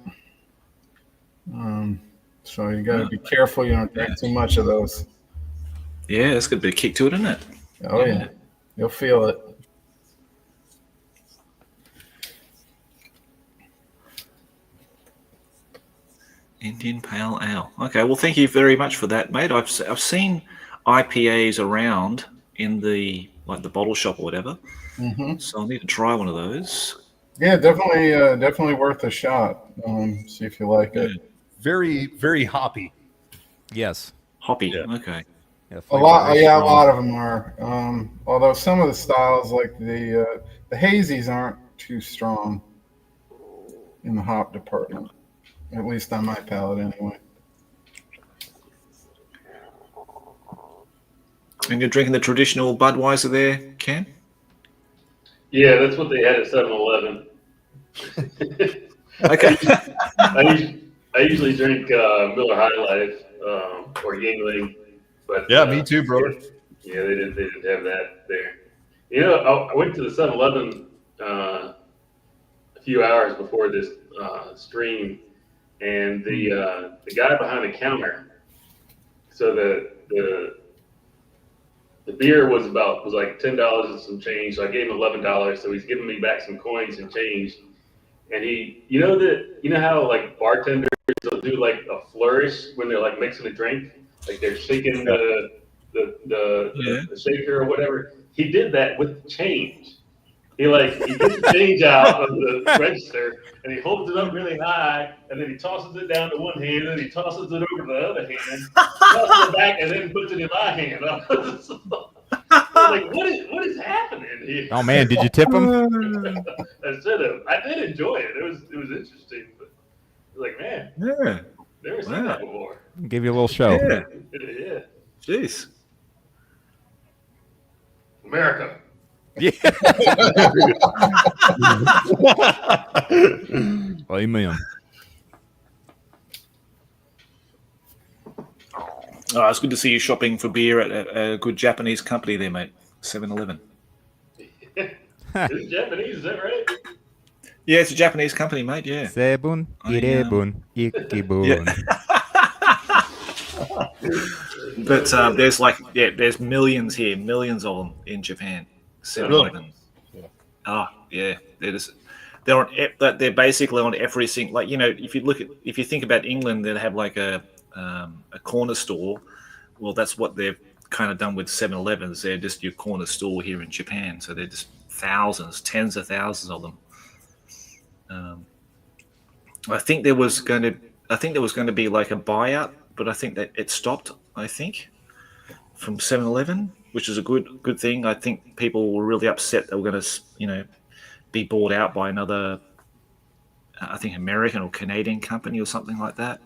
So you got to be careful you don't drink too much of those. Yeah, that's got a bit of kick to it, isn't it? Oh, yeah. You'll feel it. Indian Pale Ale. Okay, well, thank you very much for that, mate. I've seen IPAs around in the bottle shop or whatever. Mm-hmm. So I'll need to try one of those. Yeah, definitely worth a shot. See if you like it. Very, very hoppy. Yes. Hoppy. Yeah. Okay. Yeah, a lot of them are. Although some of the styles, like the hazies, aren't too strong in the hop department. At least on my palate, anyway. And you're drinking the traditional Budweiser there, Ken? Yeah, that's what they had at 7-Eleven. Okay. I usually drink Miller High Life or Yingling, but me too, brother. Yeah, they didn't have that there. I went to the 7-Eleven a few hours before this stream, and the guy behind the counter. So the beer was like $10 and some change. So I gave him $11. So he's giving me back some coins and change. And you know how like bartenders will do like a flourish when they're like mixing a drink, like they're shaking the shaker or whatever. He did that with change. He gets the change out of the register and he holds it up really high and then he tosses it down to one hand and then he tosses it over to the other hand, tosses it back and then puts it in my hand. like, what is happening here? Oh man, did you tip him? I should have. I did enjoy it. It was interesting, but like, man, Yeah. never seen that before. Give you a little show. Yeah. Yeah, Jeez. America. Yeah. Amen. Oh, it's good to see you shopping for beer at a good Japanese company there, mate. 7-Eleven. It's Japanese, is that right? Yeah, it's a Japanese company, mate. Yeah. Sebun, irebun, ikibun. But there's millions here, millions of them in Japan. 7-Eleven. Oh, yeah. They're basically on every single, like, you know, if you think about England, they'd have like a corner store. Well, that's what they've kind of done with 7-Elevens. They're just your corner store here in Japan. So they're just thousands, tens of thousands of them. I think there was going to be like a buyout, but I think that it stopped. I think from 7-Eleven, which is a good thing. I think people were really upset they were going to, you know, be bought out by another, I think American or Canadian company or something like that.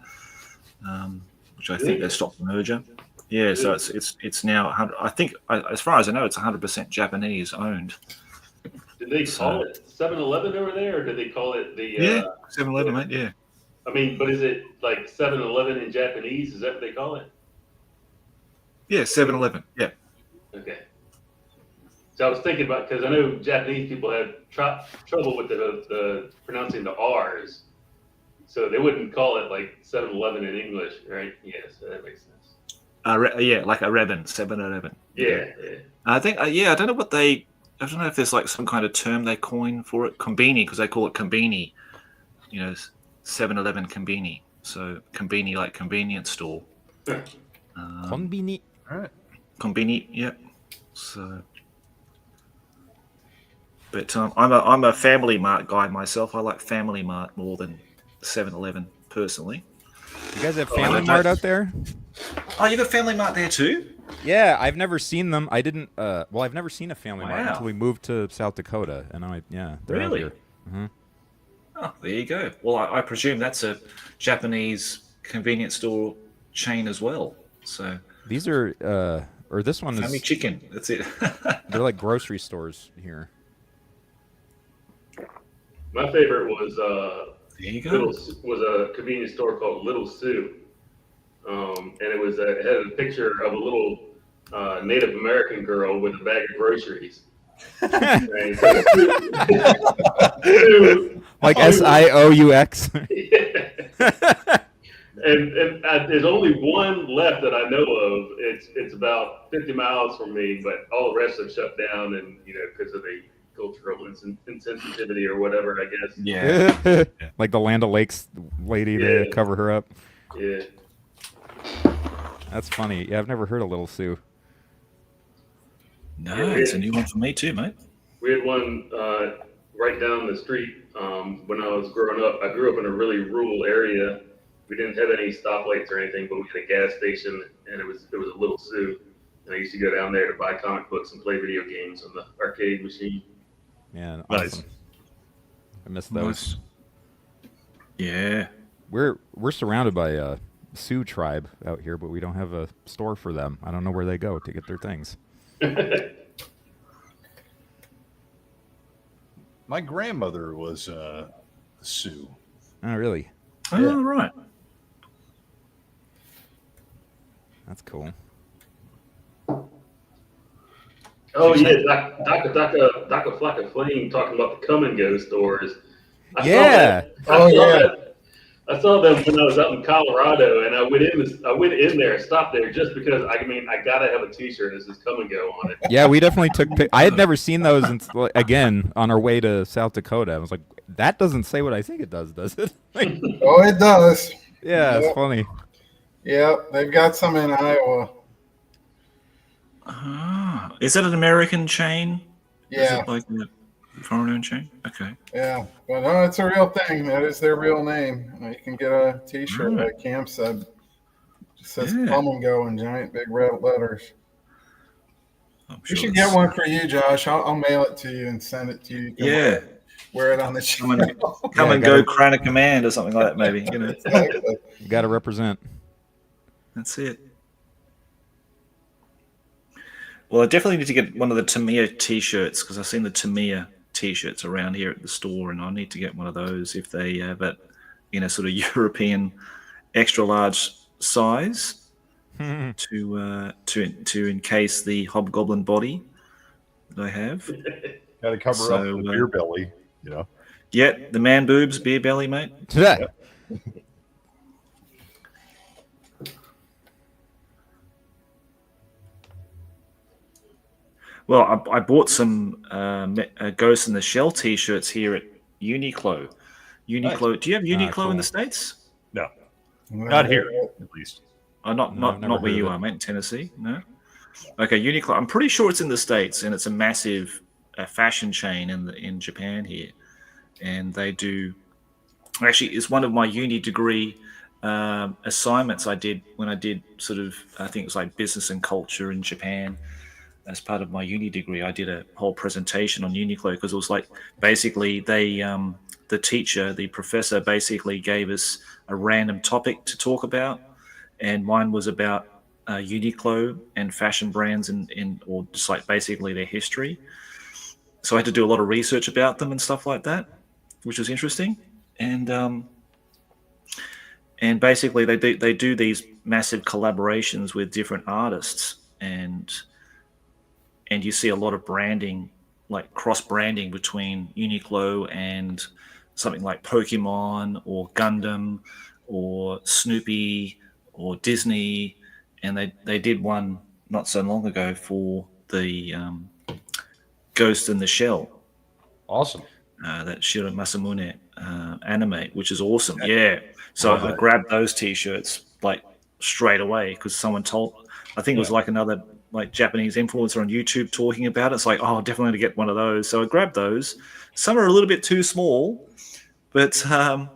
Which I think they stopped the merger. Yeah, so it's now 100. I think, as far as I know, it's 100% Japanese owned. Did they call it 7-Eleven over there, or did they call it the? 7-Eleven, mate. Yeah. I mean, but is it like 7-Eleven in Japanese? Is that what they call it? Yeah, 7-Eleven. Yeah. Okay. So I was thinking about, because I know Japanese people have trouble with the pronouncing the R's, so they wouldn't call it like 7-Eleven in English, right? Yes, that makes sense. Like a Rebben, 7-Eleven. Yeah. I think, I don't know I don't know if there's like some kind of term they coin for it, konbini, because they call it konbini, you know, 7-Eleven konbini. So konbini, like convenience store. Konbini. All right. Konbini, yeah. So, but I'm a Family Mart guy myself. I like Family Mart more than 7-Eleven personally. You guys have Family Mart out there? Oh, you got Family Mart there too? Yeah, I've never seen them. I didn't. I've never seen a Family Mart Wow. until we moved to South Dakota, and they're out Really? here. Mm-hmm. Oh, there you go. Well, I presume that's a Japanese convenience store chain as well. So These are, or this one Family is. Chicken. That's it. They're like grocery stores here. My favorite was There you go. was a convenience store called Little Sue, and it had a picture of a little Native American girl with a bag of groceries. Like SIOUX. And there's only one left that I know of. It's about 50 miles from me, but all the rest have shut down, and you know, because of the cultural insensitivity or whatever, I guess. Yeah. Like the Land O'Lakes lady, they cover her up. Yeah. That's funny. Yeah, I've never heard of Little Sue. No, it's a new one for me too, mate. We had one right down the street when I was growing up. I grew up in a really rural area. We didn't have any stoplights or anything, but we had a gas station, and it was a Little Sue. And I used to go down there to buy comic books and play video games on the arcade machine. Yeah, Nice. awesome. I miss those. Nice. Yeah. We're surrounded by Sioux tribe out here, but we don't have a store for them. I don't know where they go to get their things. My grandmother was Sioux. Oh, really? Oh, right. That's cool. Oh yeah, Daka Flocka Flame talking about the come and go stores. I saw them when I was out in Colorado, and I went in there, stopped there just because I gotta have a T-shirt that says "Come and Go" on it. Yeah, we definitely took. I had never seen those until, again, on our way to South Dakota. I was like, that doesn't say what I think it does it? Like, Oh, it does. yeah, Yep. it's funny. Yeah, they've got some in Iowa. Ah, is that an American chain? Is Yeah, it like a foreign-owned chain? Okay. yeah. But no, it's a real thing. That is their real name. You can get a T-shirt, Right. like Cam said. It says Yeah. "Come and Go" in giant big red letters. I'm We sure should that's- get one for you, Josh. I'll mail it to you and send it to you. You can Yeah. wear it on the Come and, channel. come Yeah, and gotta- go Crown of Command or something like that, maybe. You know, Exactly. You got to represent. that's it. Well, I definitely need to get one of the Tamiya t-shirts because I've seen the Tamiya t-shirts around here at the store, and I need to get one of those if they have it in a sort of European extra large size to encase the hobgoblin body that I have. Got to cover So, up the beer belly, you know. Yeah, the man boobs, beer belly, mate. Yeah. Well, I bought some Ghost in the Shell t-shirts here at Uniqlo. Uniqlo. Nice. Do you have Uniqlo cool. in the States? No, not here, at least. Oh, not No, I've never where heard you of it. are, mate. In Tennessee, no. Okay, Uniqlo. I'm pretty sure it's in the States, and it's a massive fashion chain in Japan here, and they do. Actually, it's one of my uni degree assignments I did when I did sort of. I think it was like business and culture in Japan. As part of my uni degree, I did a whole presentation on Uniqlo because it was like basically the teacher, the professor, basically gave us a random topic to talk about, and mine was about Uniqlo and fashion brands or just like basically their history. So I had to do a lot of research about them and stuff like that, which was interesting. And basically they do these massive collaborations with different artists, and you see a lot of branding, like cross branding between Uniqlo and something like Pokemon or Gundam or Snoopy or Disney. And they did one not so long ago for the Ghost in the Shell, Awesome. that Shiro Masamune anime, which is awesome. Yeah. So I grabbed those t-shirts like straight away because someone told, I think it was like another like Japanese influencer on YouTube talking about it. It's like, oh, definitely to get one of those. So I grabbed those. Some are a little bit too small, but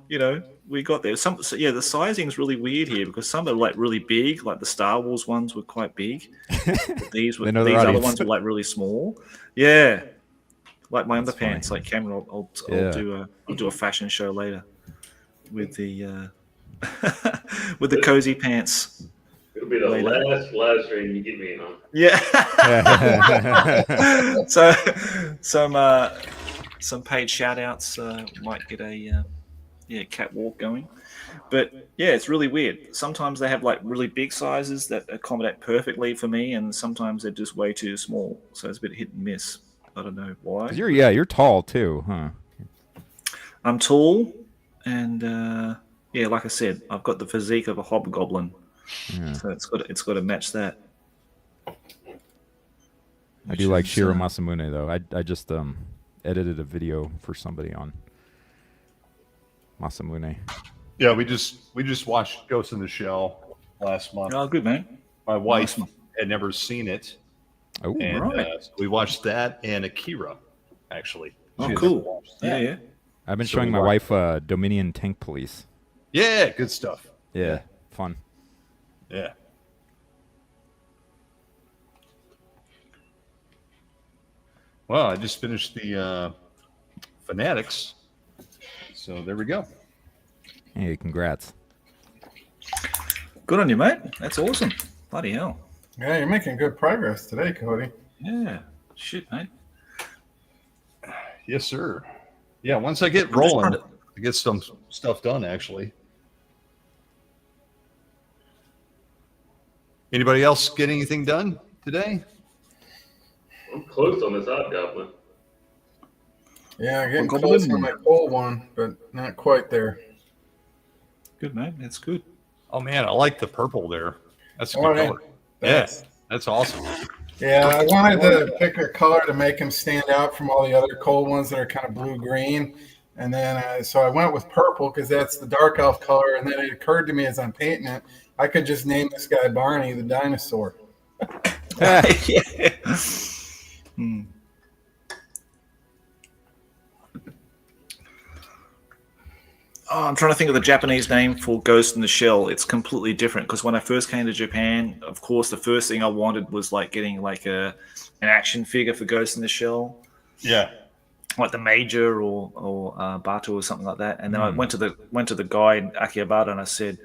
you know, we got there. The sizing is really weird here because some are like really big, like the Star Wars ones were quite big. But these They know these their other audience. ones were like really small. Yeah, like my That's underpants. funny. Like Cameron, I'll do a fashion show later with the with the cozy pants. It'll be the Later. last live stream you get me in on. Yeah. So some paid shout outs might get a catwalk going. But yeah, it's really weird. Sometimes they have like really big sizes that accommodate perfectly for me, and sometimes they're just way too small. So it's a bit hit and miss. I don't know why. 'Cause you're tall too, huh? I'm tall, and like I said, I've got the physique of a hobgoblin. Yeah. So it's got to match that. I do like is, Shiro Masamune though. I just edited a video for somebody on Masamune. Yeah, we just watched Ghost in the Shell last month. Oh, good, man. My wife Awesome. had never seen it, Oh, and right. so we watched that and Akira, actually. Oh, She had cool. never watched that. Yeah. I've been So showing we my watched- wife Dominion Tank Police. Yeah, good stuff. Yeah, fun. Yeah. Well, I just finished the Fanatics, so there we go. Hey, congrats. Good on you, mate. That's awesome. Bloody hell. Yeah, you're making good progress today, Cody. Yeah. Shit, mate. Yes, sir. Yeah, once I get I'm just rolling, trying to- I get some stuff done, actually. Anybody else get anything done today? I'm close on this hobgoblin. Yeah, getting Well, close Goblin. on my pole one, but not quite there. Good, mate. That's good. Oh man, I like the purple there. That's a Oh, good yeah. color. Thanks. Yeah, that's awesome. Yeah, I wanted to pick a color to make him stand out from all the other cold ones that are kind of blue-green. And then, so I went with purple because that's the dark elf color. And then it occurred to me as I'm painting it, I could just name this guy Barney the dinosaur. Yeah. Hmm. Oh, I'm trying to think of the Japanese name for Ghost in the Shell. It's completely different because when I first came to Japan, of course, the first thing I wanted was like getting like an an action figure for Ghost in the Shell, Yeah. like the Major or Batu or something like that. And then I went to the guy in Akihabara and I said,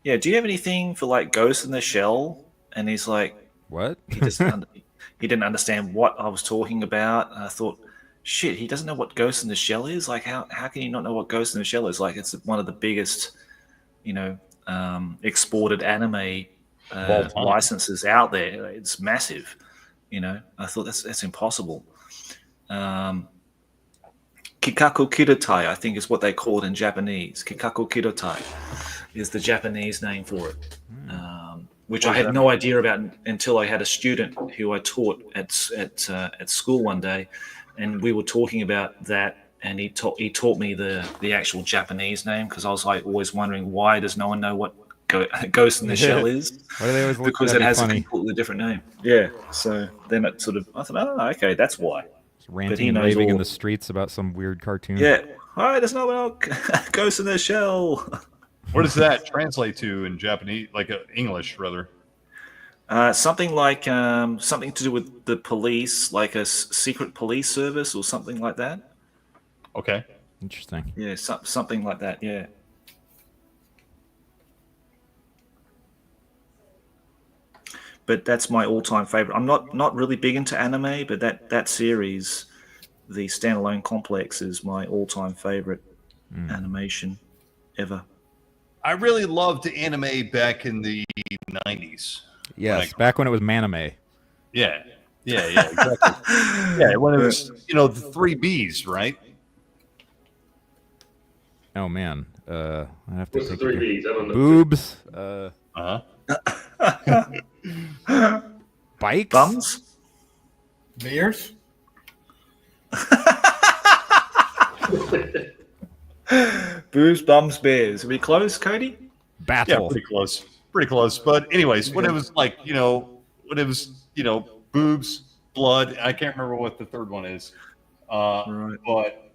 "Yeah, do you have anything for like Ghost in the Shell?" And he's like, What? he didn't understand what I was talking about. And I thought, shit, he doesn't know what Ghost in the Shell is. Like, how can you not know what Ghost in the Shell is? Like, it's one of the biggest, exported anime licenses out there. It's massive. I thought that's impossible. Kikaku Kidotai, I think, is what they call it in Japanese. Kikaku Kidotai is the Japanese name for it, which I had no idea about until I had a student who I taught at school one day, and we were talking about that, and he taught me the actual Japanese name, because I was like always wondering, why does no one know what Ghost in the Shell is? Why do they always look? Because it has a completely different name. Yeah. So then I thought, oh, okay, that's why. Ranting and raving in the streets about some weird cartoon. Yeah. All right, there's no one Ghost in the Shell. What does that translate to in Japanese, like English, rather? Something like something to do with the police, like a secret police service or something like that. Okay. Interesting. Yeah, something like that. Yeah. But that's my all-time favorite. I'm not really big into anime, but that series, the Standalone Complex, is my all-time favorite animation ever. I really loved anime back in the 90s. Yes, back when it was manime. Yeah, exactly. Yeah, when it was, the 3 Bs, right? Oh man, I have to What's the think 3 Bs? I don't know. boobs, bikes, Bums? Beers? Boobs, bums, bears. Are we close, Cody? battle. Yeah, pretty close. But anyways, when it was like, boobs, blood. I can't remember what the third one is. Right. But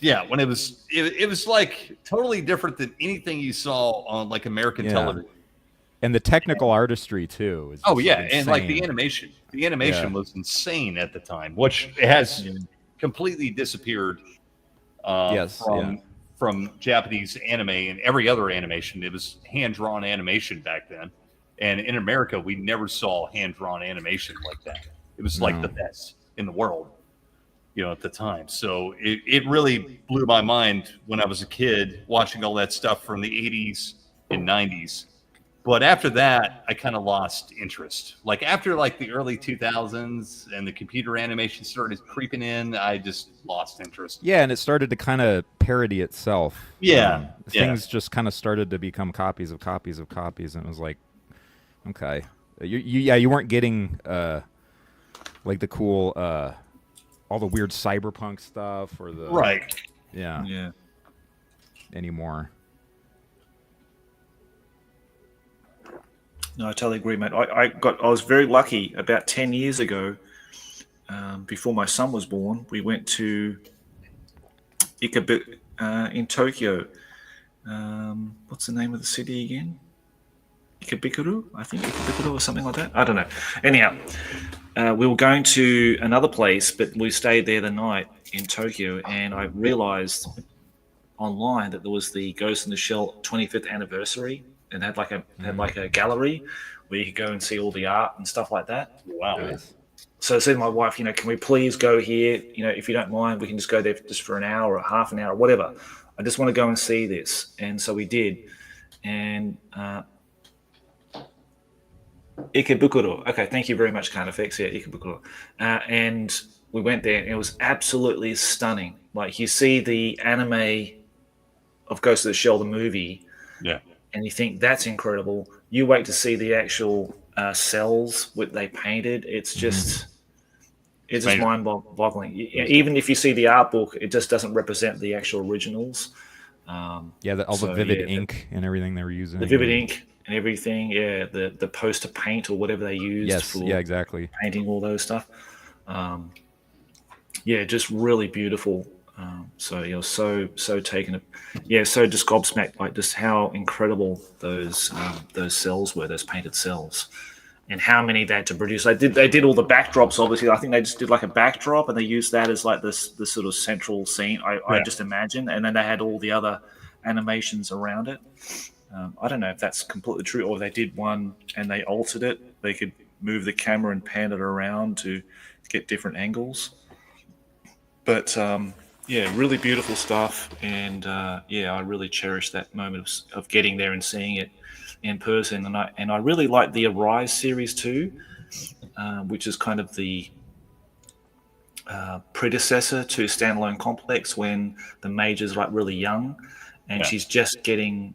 yeah, when it was like totally different than anything you saw on like American television. And the technical artistry too. Is and like the animation. The animation was insane at the time, which has completely disappeared. From Japanese anime and every other animation. It was hand-drawn animation back then. And in America, we never saw hand-drawn animation like that. It was like the best in the world, at the time. So it really blew my mind when I was a kid watching all that stuff from the 80s and 90s. But after that, I kind of lost interest. Like after like the early 2000s and the computer animation started creeping in, I just lost interest. Yeah, and it started to kind of parody itself. Things just kind of started to become copies of copies of copies, and it was like, okay, you weren't getting like the cool, all the weird cyberpunk stuff or the anymore. No, I totally agree, mate. I was very lucky about 10 years ago, before my son was born. We went to Ikabu in Tokyo. What's the name of the city again? Ikebukuro? I think Ikebukuro or something like that. I don't know. Anyhow, we were going to another place, but we stayed there the night in Tokyo, and I realized online that there was the Ghost in the Shell 25th anniversary. And had like a gallery where you could go and see all the art and stuff like that. Wow. Nice. So I said to my wife, can we please go here? If you don't mind, we can just go there just for an hour or half an hour, or whatever. I just want to go and see this. And so we did. And Ikebukuro. Okay, thank you very much, Carnifex. Yeah, Ikebukuro. And we went there, and it was absolutely stunning. Like, you see the anime of Ghost of the Shell, the movie. Yeah. And you think that's incredible. You wait to see the actual cells that they painted. It's just, it's just mind-boggling. Even if you see the art book, it just doesn't represent the actual originals. All the vivid ink and everything they were using. The vivid ink and everything. Yeah, the poster paint or whatever they used for exactly. painting all those stuff. Just really beautiful. So taken, so just gobsmacked by just how incredible those cells were, those painted cells. and how many they had to produce. They did all the backdrops. Obviously, I think they just did like a backdrop, and they used that as like the sort of central scene. I just imagine, and then they had all the other animations around it. I don't know if that's completely true, or they did one and they altered it. They could move the camera and pan it around to get different angles. But yeah, really beautiful stuff, and yeah, I really cherish that moment of getting there and seeing it in person. And I really like the Arise series too, which is kind of the predecessor to Standalone Complex, when the Major's like really young, and she's just getting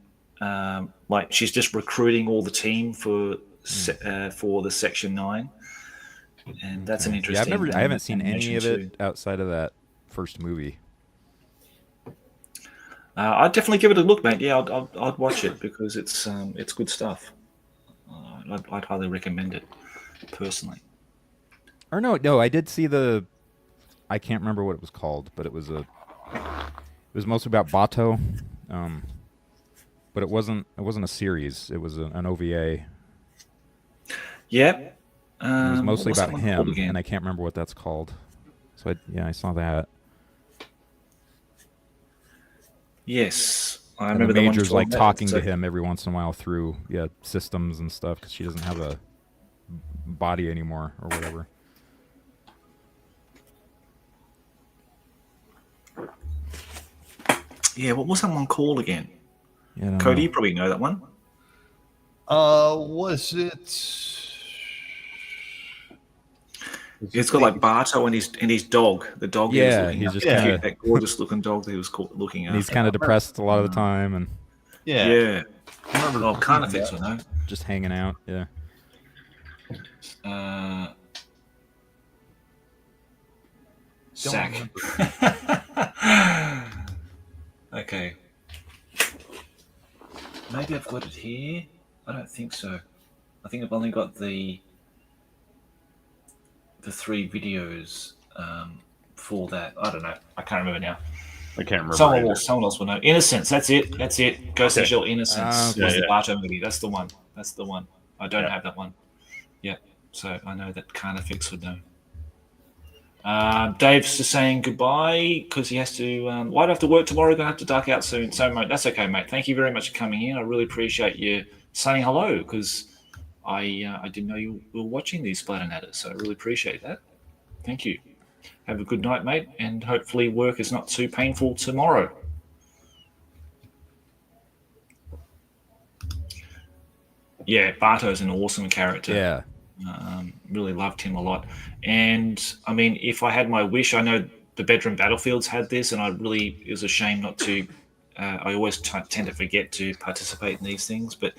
like she's just recruiting all the team for the Section 9, and that's an interesting. I haven't seen any of it too. outside of that first movie. I'd definitely give it a look, mate. Yeah, I'd watch it because it's good stuff. I'd highly recommend it personally. Or no, I did see the. I can't remember what it was called, but it was mostly about Bato, but it wasn't a series. It was an OVA. Yeah. It was mostly about him, and I can't remember what that's called. So I saw that. Yes, I and remember the the Major's like talking so, to him every once in a while through systems and stuff because she doesn't have a body anymore or whatever. Yeah, what was that one called again? Yeah, Cody, you probably know that one. Was it? It's got like Barto and his dog. The dog. Yeah, he's just kinda, that gorgeous looking dog that he was looking at. And he's kind of depressed a lot of the time, and yeah. I remember. Oh, Carnifex, I know. Just hanging out. Yeah. Sack. Okay. Maybe I've got it here. I don't think so. I think I've only got the 3 videos for that. I don't know. I can't remember now. I can't remember. Someone else will know. Innocence. That's it. Ghost in the Shell Innocence was the Barto movie. That's the one. I don't have that one. Yeah. So I know that Carnifex would know. Dave's just saying goodbye because he has to. Why do I have to work tomorrow? Gonna have to duck out soon. So, mate, that's okay, mate. Thank you very much for coming in. I really appreciate you saying hello because I didn't know you were watching these Splatter Natters, so I really appreciate that. Thank you. Have a good night, mate, and hopefully work is not too painful tomorrow. Yeah, Barto's an awesome character. Yeah. Really loved him a lot. And, I mean, if I had my wish, I know the Bedroom Battlefields had this, and it was a shame not to. I always tend to forget to participate in these things, but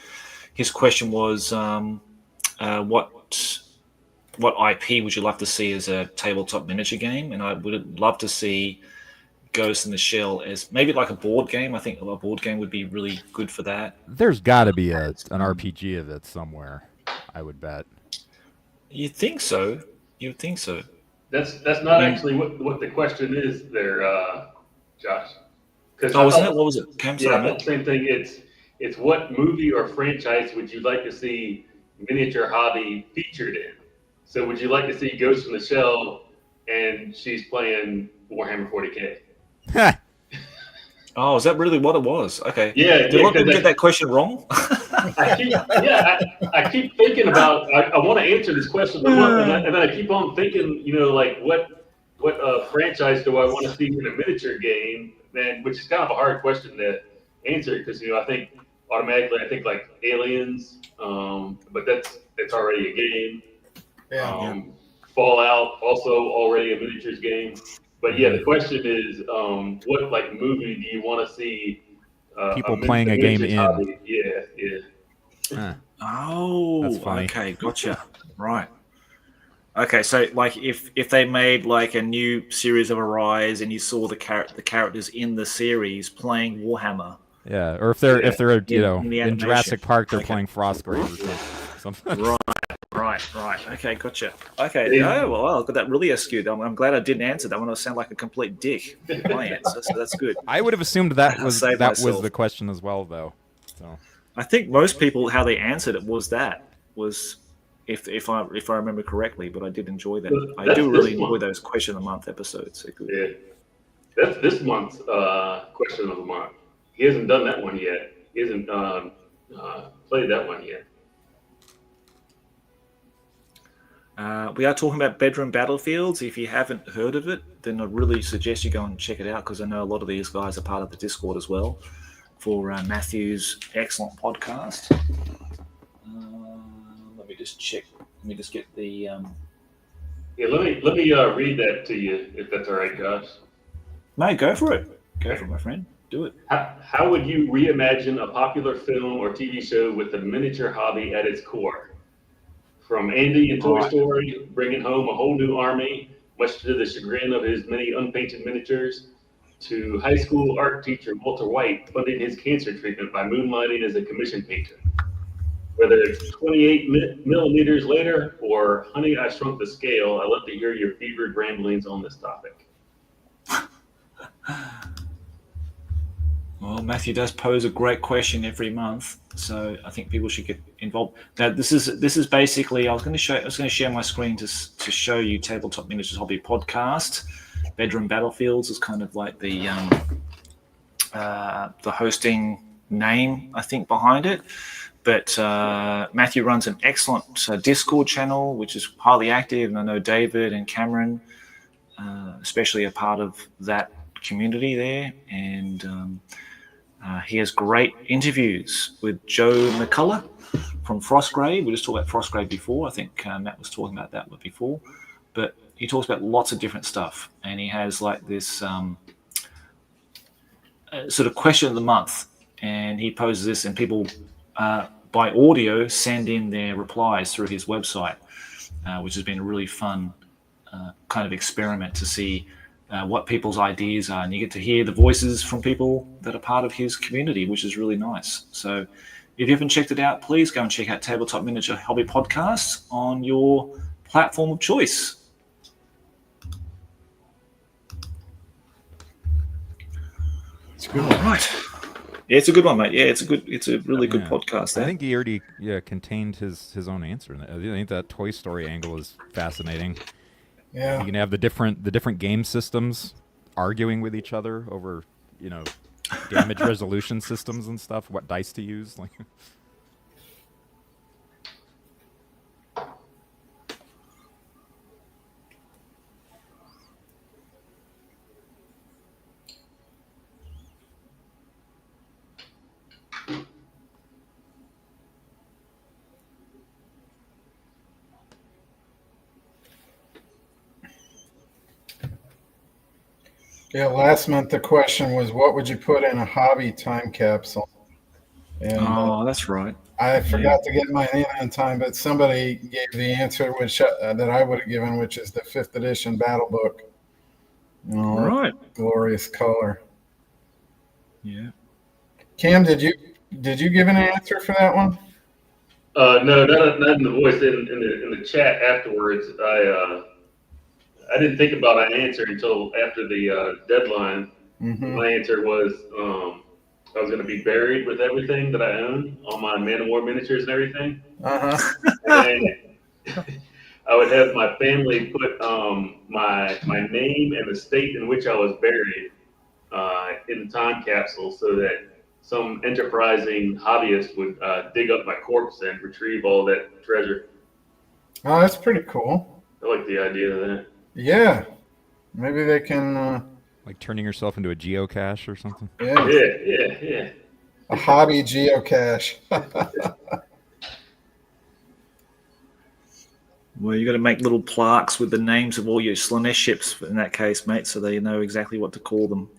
his question was, what IP would you love to see as a tabletop miniature game? And I would love to see Ghost in the Shell as maybe like a board game. I think a board game would be really good for that. There's got to be an RPG of it somewhere, I would bet. You'd think so. You'd think so. That's not actually what the question is there, Josh. Wasn't it? What was it? Yeah, same thing. It's what movie or franchise would you like to see Miniature Hobby featured in? So would you like to see Ghost in the Shell and she's playing Warhammer 40K? Oh, is that really what it was? Okay. Yeah. Did a lot of people get that question wrong? I keep thinking about. I want to answer this question, and then I keep on thinking. Like what franchise do I want to see in a miniature game? And which is kind of a hard question to answer because I think automatically like Aliens, but that's already a game. Yeah. Fallout also already a miniatures game. But yeah, the question is, what like movie do you want to see? People playing a game in. Hobby? Yeah. Huh. Oh, that's funny. Okay, gotcha. Right. Okay, so like if they made like a new series of Arise and you saw the characters in the series playing Warhammer. Yeah, or if they're in Jurassic Park, they're playing Frostgrave or something. Right. Okay, gotcha. Okay, well, I got that really skewed. I'm glad I didn't answer that one. I sound like a complete dick in my answer, so that's good. I would have assumed that was the question as well, though. So I think most people how they answered it was if I remember correctly, but I did enjoy that. I That's do really this enjoy month. those question of the month episodes. They're good. Yeah, that's this month's question of the month. He hasn't done that one yet. He hasn't played that one yet. We are talking about bedroom battlefields. If you haven't heard of it, then I'd really suggest you go and check it out, because I know a lot of these guys are part of the Discord as well for Matthew's excellent podcast. Let me just check. Let me just get the. Yeah, let me read that to you if that's all right, Josh. No, go for it. Go for it, my friend. Do it. How would you reimagine a popular film or TV show with the miniature hobby at its core? From Andy in Toy Story, bringing home a whole new army, much to the chagrin of his many unpainted miniatures, to high school art teacher Walter White funding his cancer treatment by moonlighting as a commission painter. Whether it's 28 millimeters later or Honey, I Shrunk the Scale, I love to hear your fevered ramblings on this topic. Well, Matthew does pose a great question every month, so I think people should get involved. Now, this is basically I was going to share my screen to show you Tabletop Miniatures Hobby Podcast. Bedroom Battlefields is kind of like the hosting name, I think, behind it. But Matthew runs an excellent Discord channel, which is highly active, and I know David and Cameron, especially, are part of that community there, and he has great interviews with Joe McCullough from Frostgrave. We just talked about Frostgrave before. I think Matt was talking about that before, but he talks about lots of different stuff, and he has like this sort of question of the month, and he poses this, and people by audio send in their replies through his website, which has been a really fun kind of experiment to see what people's ideas are, and you get to hear the voices from people that are part of his community, which is really nice. So if you haven't checked it out, please go and check out Tabletop Miniature Hobby Podcasts on your platform of choice. It's a good one. Right. Yeah, it's a good one, mate. Yeah, it's a really good podcast. I think he already contained his own answer. I think that Toy Story angle is fascinating. Yeah. You can have the different game systems arguing with each other over, damage resolution systems and stuff, what dice to use. Like, Yeah, last month the question was, what would you put in a hobby time capsule? And that's right. I forgot to get mine in on time, but somebody gave the answer which that I would have given, which is the 5th edition battle book. Right. Glorious color. Yeah. Cam, did you give an answer for that one? No, not in the voice. In the chat afterwards, I didn't think about an answer until after the deadline. Mm-hmm. My answer was I was going to be buried with everything that I owned, all my Man of War miniatures and everything. And I would have my family put my name and the state in which I was buried in the time capsule, so that some enterprising hobbyist would dig up my corpse and retrieve all that treasure. Oh, that's pretty cool. I like the idea of that. Yeah. Maybe they can... like turning yourself into a geocache or something. Yeah. A hobby geocache. Well, you got to make little plaques with the names of all your Slanesh ships in that case, mate, so they know exactly what to call them,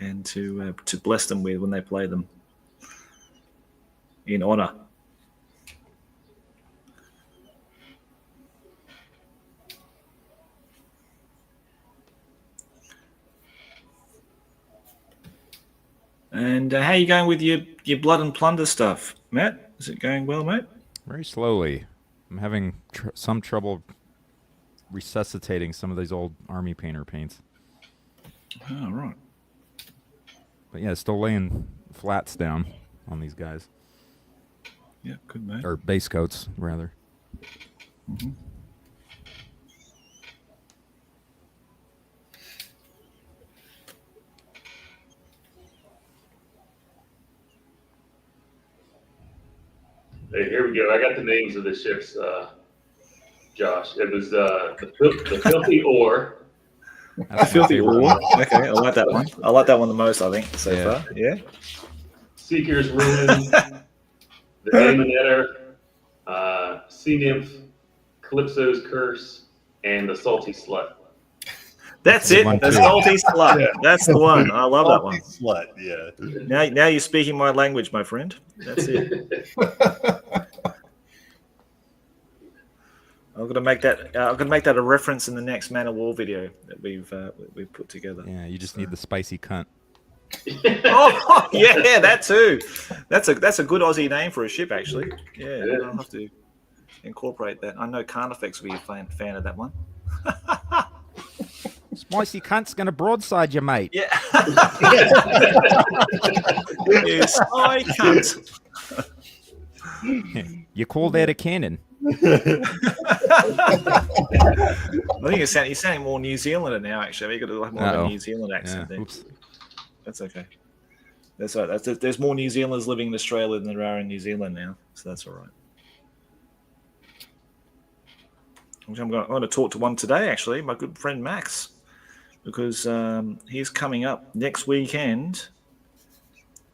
and to bless them with when they play them in honor. And how are you going with your blood and plunder stuff, Matt? Is it going well, mate? Very slowly. I'm having some trouble resuscitating some of these old army painter paints. Oh, right. But yeah, still laying flats down on these guys. Yeah, good mate. Or base coats, rather. Mm-hmm. Hey, here we go. I got the names of the ships, Josh. It was the Filthy Ore. That's my Filthy favorite Ore. one. Okay, I like that one. I like that one the most, I think, so Yeah. far. Yeah. Seeker's Ruin, the Daemonetter, Sea Nymph, Calypso's Curse, and the Salty Slut. That's Good it. one, The too. salty slut. Yeah. That's the one. I love that one. Slut, yeah. Now you're speaking my language, my friend. That's it. I'm gonna make that a reference in the next Man of War video that we've put together. Yeah, you just need the spicy cunt. Oh yeah, that too. That's a good Aussie name for a ship, actually. Yeah, I'll have to incorporate that. I know Carnifex will be a fan of that one. Spicy cunt's gonna broadside you, mate. Yeah. Yes, I can't. You called that a cannon. I think you're sounding more New Zealander now. Actually, you got to like more of a New Zealand accent there. Oops. That's okay. That's all right. There's more New Zealanders living in Australia than there are in New Zealand now, so that's all right. I'm going to talk to one today, actually, my good friend Max, because he's coming up next weekend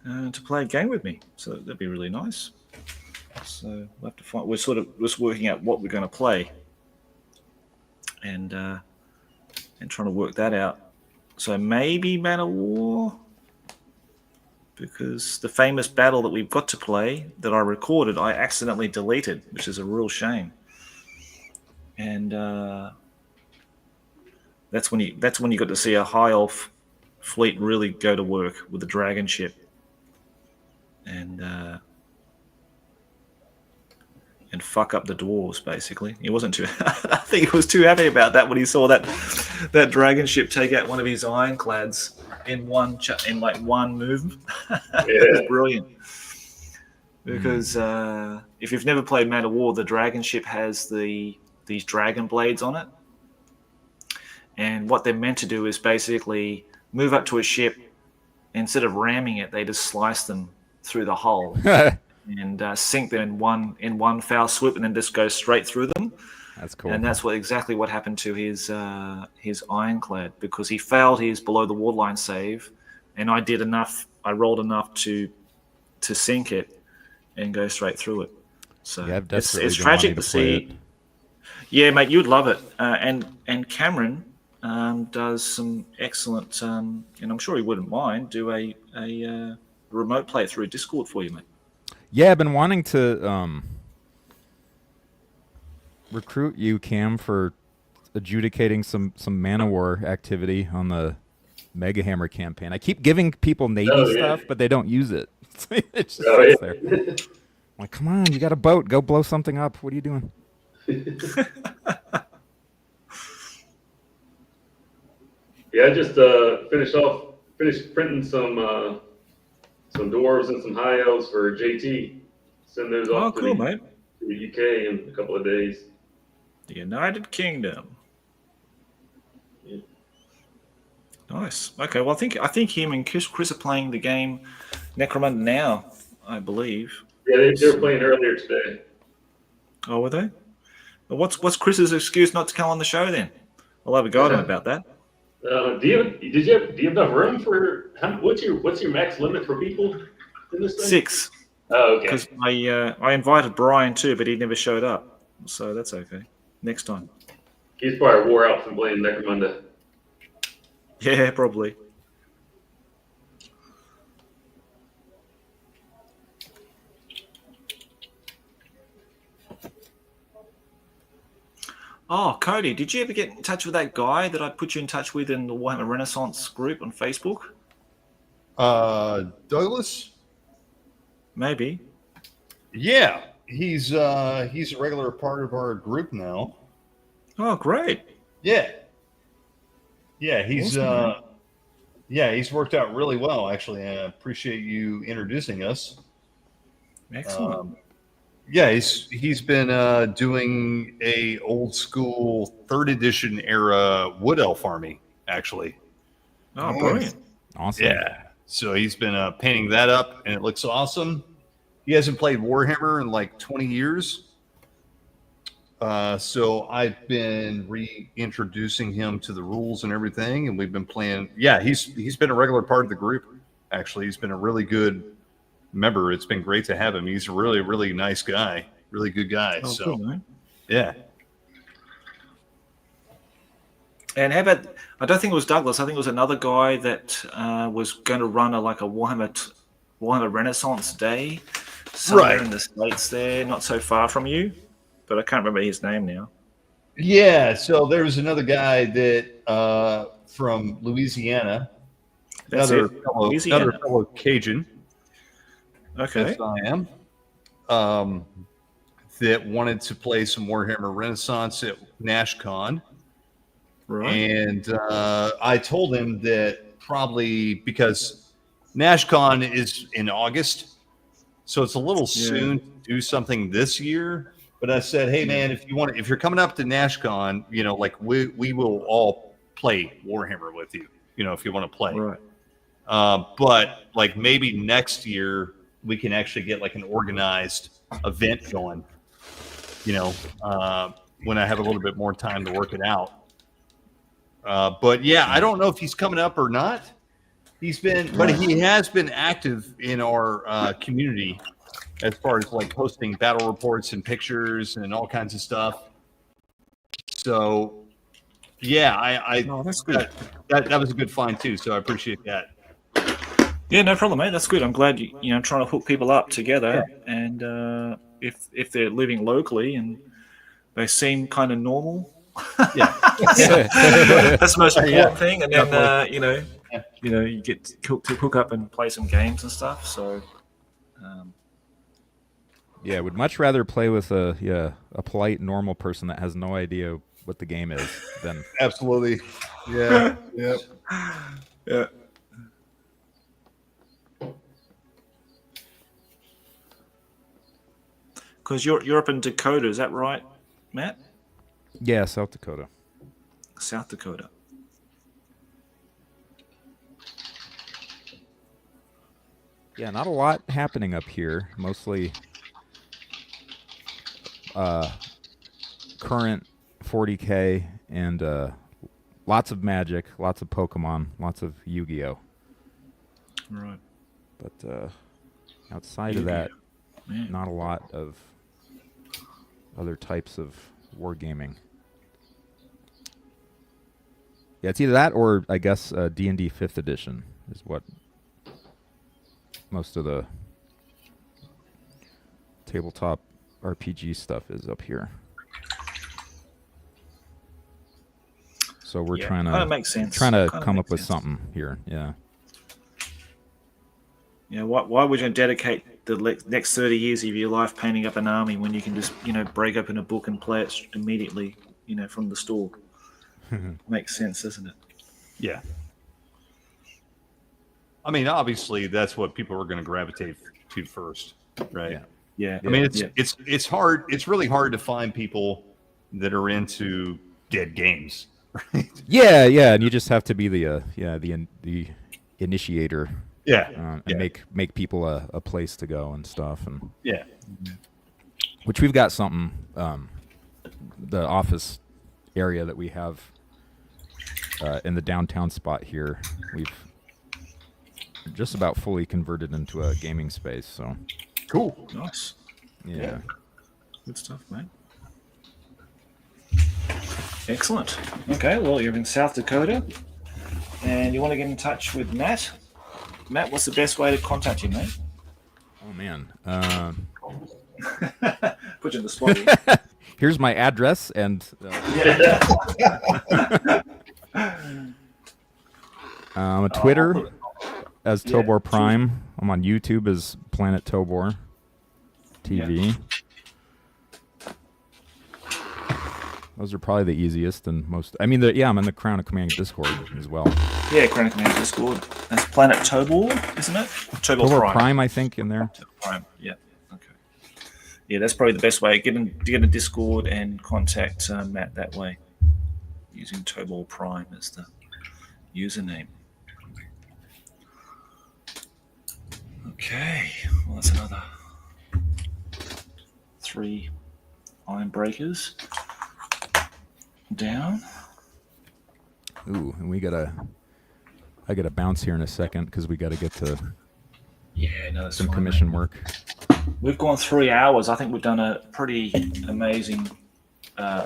to play a game with me. So that'd be really nice. So we'll have to find. We're sort of just working out what we're going to play, and trying to work that out. So maybe Man of War, because the famous battle that we've got to play that I recorded, I accidentally deleted, which is a real shame. And that's when you got to see a high elf fleet really go to work with the dragon ship, and fuck up the dwarves. Basically, he wasn't too. I think he was too happy about that when he saw that dragon ship take out one of his ironclads in one move. It was brilliant. Because if you've never played Man of War, the dragon ship has these dragon blades on it, and what they're meant to do is basically move up to a ship. Instead of ramming it, they just slice them through the hull. And sink them in one foul swoop, and then just go straight through them. That's cool. And that's exactly what happened to his ironclad, because he failed his below the waterline save, and I did enough. I rolled enough to sink it and go straight through it. So Yeah, I've desperately it's been tragic wanting to to play see. Yeah, mate, you'd love it. And Cameron does some excellent, and I'm sure he wouldn't mind do a remote playthrough Discord for you, mate. Yeah, I've been wanting to recruit you, Cam, for adjudicating some Man of War activity on the Mega Hammer campaign. I keep giving people Navy stuff, but they don't use it. It just sits there. I'm like, come on, you got a boat. Go blow something up. What are you doing? Yeah, I just finished printing some dwarves and some high elves for JT. Send those off to mate. the UK in a couple of days. The United Kingdom. Yeah. Nice. Okay, well, I think him and Chris are playing the game Necromunda now, I believe. Yeah, they were playing earlier today. Oh, were they? Well, what's Chris's excuse not to come on the show then? I'll have a go at him about that. Do you have enough room for what's your max limit for people in this thing? 6. Oh, okay. Because I invited Brian too, but he never showed up, so that's okay. Next time. He's probably wore out from playing Necromunda. Yeah, probably. Oh, Cody, did you ever get in touch with that guy that I put you in touch with in the Warhammer Renaissance group on Facebook? Douglas? Maybe. Yeah, he's a regular part of our group now. Oh, great. Yeah, he's Awesome, he's worked out really well, actually. I appreciate you introducing us. Excellent. Yeah, he's been doing a old school 3rd edition era Wood Elf army, actually. Oh, brilliant. Awesome. Yeah. So he's been painting that up, and it looks awesome. He hasn't played Warhammer in like 20 years. So I've been reintroducing him to the rules and everything, and we've been playing. Yeah, he's been a regular part of the group. Actually, he's been a really good member. It's been great to have him. He's a really, really nice guy, really good guy. Oh, so, cool, man. yeah. And how about, I don't think it was Douglas. I think it was another guy that was going to run a Warhammer Renaissance Day somewhere in the States there, not so far from you. But I can't remember his name now. Yeah, so there was another guy that from Louisiana, another fellow Cajun. Okay. Yes, I am. That wanted to play some Warhammer Renaissance at NashCon. Right. And I told him that probably because NashCon is in August, so it's a little soon to do something this year. But I said, hey man, if you're coming up to NashCon, like we will all play Warhammer with you, if you want to play. Right. But like maybe next year we can actually get like an organized event going, when I have a little bit more time to work it out. But yeah, I don't know if he's coming up or not. But he has been active in our community as far as like posting battle reports and pictures and all kinds of stuff. So yeah, that's good. That was a good find too. So I appreciate that. Yeah, no problem, mate. That's good. I'm glad you trying to hook people up together, and if they're living locally and they seem kind of normal, that's the most important thing. And then you get to hook up and play some games and stuff. So. Yeah, would much rather play with a polite, normal person that has no idea what the game is than absolutely. Yeah. Yep. Yeah. Because you're up in Dakota, is that right, Matt? Yeah, South Dakota. South Dakota. Yeah, not a lot happening up here. Mostly current 40K and lots of Magic, lots of Pokemon, lots of Yu-Gi-Oh. Right. But outside of that, not a lot of other types of wargaming. Yeah, it's either that or I guess D&D 5th edition is what most of the tabletop RPG stuff is up here. So we're trying to makes sense. Trying to come up with something here. Yeah. Yeah. Why would you dedicate the next 30 years of your life painting up an army when you can just break open a book and play it immediately from the store? Makes sense, doesn't it? Yeah. I mean, obviously, that's what people are going to gravitate to first, right? Yeah. I mean, it's hard. It's really hard to find people that are into dead games, right? Yeah, and you just have to be the initiator. Yeah, and make people a place to go and stuff, and yeah. Which we've got something. The office area that we have in the downtown spot here, we've just about fully converted into a gaming space. So cool, nice. Yeah. Good stuff, mate. Excellent. Okay, well, you're in South Dakota, and you want to get in touch with Matt. Matt, what's the best way to contact you, mate? Oh man, put you in the spot here. Here's my address and. I'm on Twitter as Tobor Prime. I'm on YouTube as Planet Tobor TV. Yeah. Those are probably the easiest and most. I mean, I'm in the Crown of Command Discord as well. Yeah, Crown of Command Discord. That's Planet Tobor, isn't it? Tobor Prime, I think, in there. Prime. Yeah. Okay. yeah, that's probably the best way. Get in Discord and contact Matt that way using Tobal Prime as the username. Okay, well that's another 3 iron breakers down. Ooh, and I gotta bounce here in a second because we got to get to That's some fine, commission mate. work. We've gone 3 hours. I think we've done a pretty amazing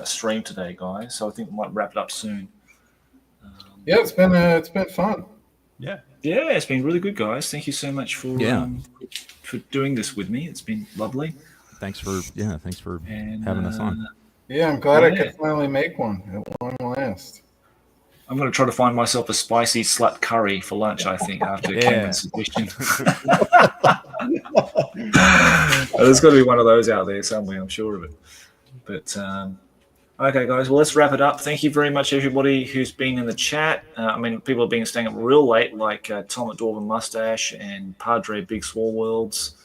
stream today, guys. So I think we might wrap it up soon. Yeah, it's been fun. Yeah. Yeah, it's been really good, guys. Thank you so much for doing this with me. It's been lovely. Thanks for And, having us on. Yeah, I'm glad I could finally make one at long last. I'm going to try to find myself a spicy slut curry for lunch, I think, after Cameron's suggestion. There's got to be one of those out there somewhere, I'm sure of it. But, okay, guys, well, let's wrap it up. Thank you very much, everybody who's been in the chat. People have been staying up real late, like Tom at Dwarven Mustache and Padre Big Small Worlds.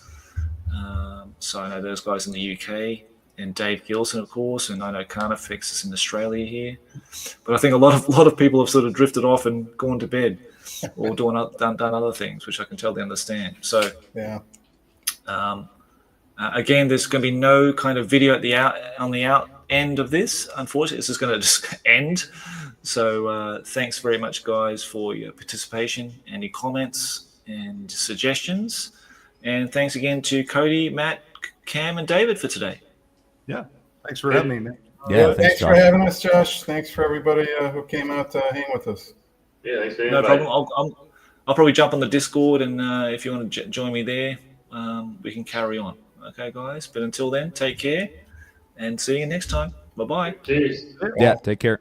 So I know those guys in the UK. And Dave Gilson, of course, and I know Carnifex is in Australia here. But I think a lot of people have sort of drifted off and gone to bed or done other things, which I can totally understand. So, again, there's going to be no kind of video on the end of this. Unfortunately, this is going to just end. So, thanks very much, guys, for your participation and your comments and suggestions. And thanks again to Cody, Matt, Cam, and David for today. Yeah. Thanks for having me, man. Yeah, thanks for having us, Josh. Thanks for everybody who came out to hang with us. Yeah, thanks for No problem. I'll probably jump on the Discord, and if you want to join me there, we can carry on. Okay, guys? But until then, take care, and see you next time. Bye-bye. Cheers. Yeah, take care.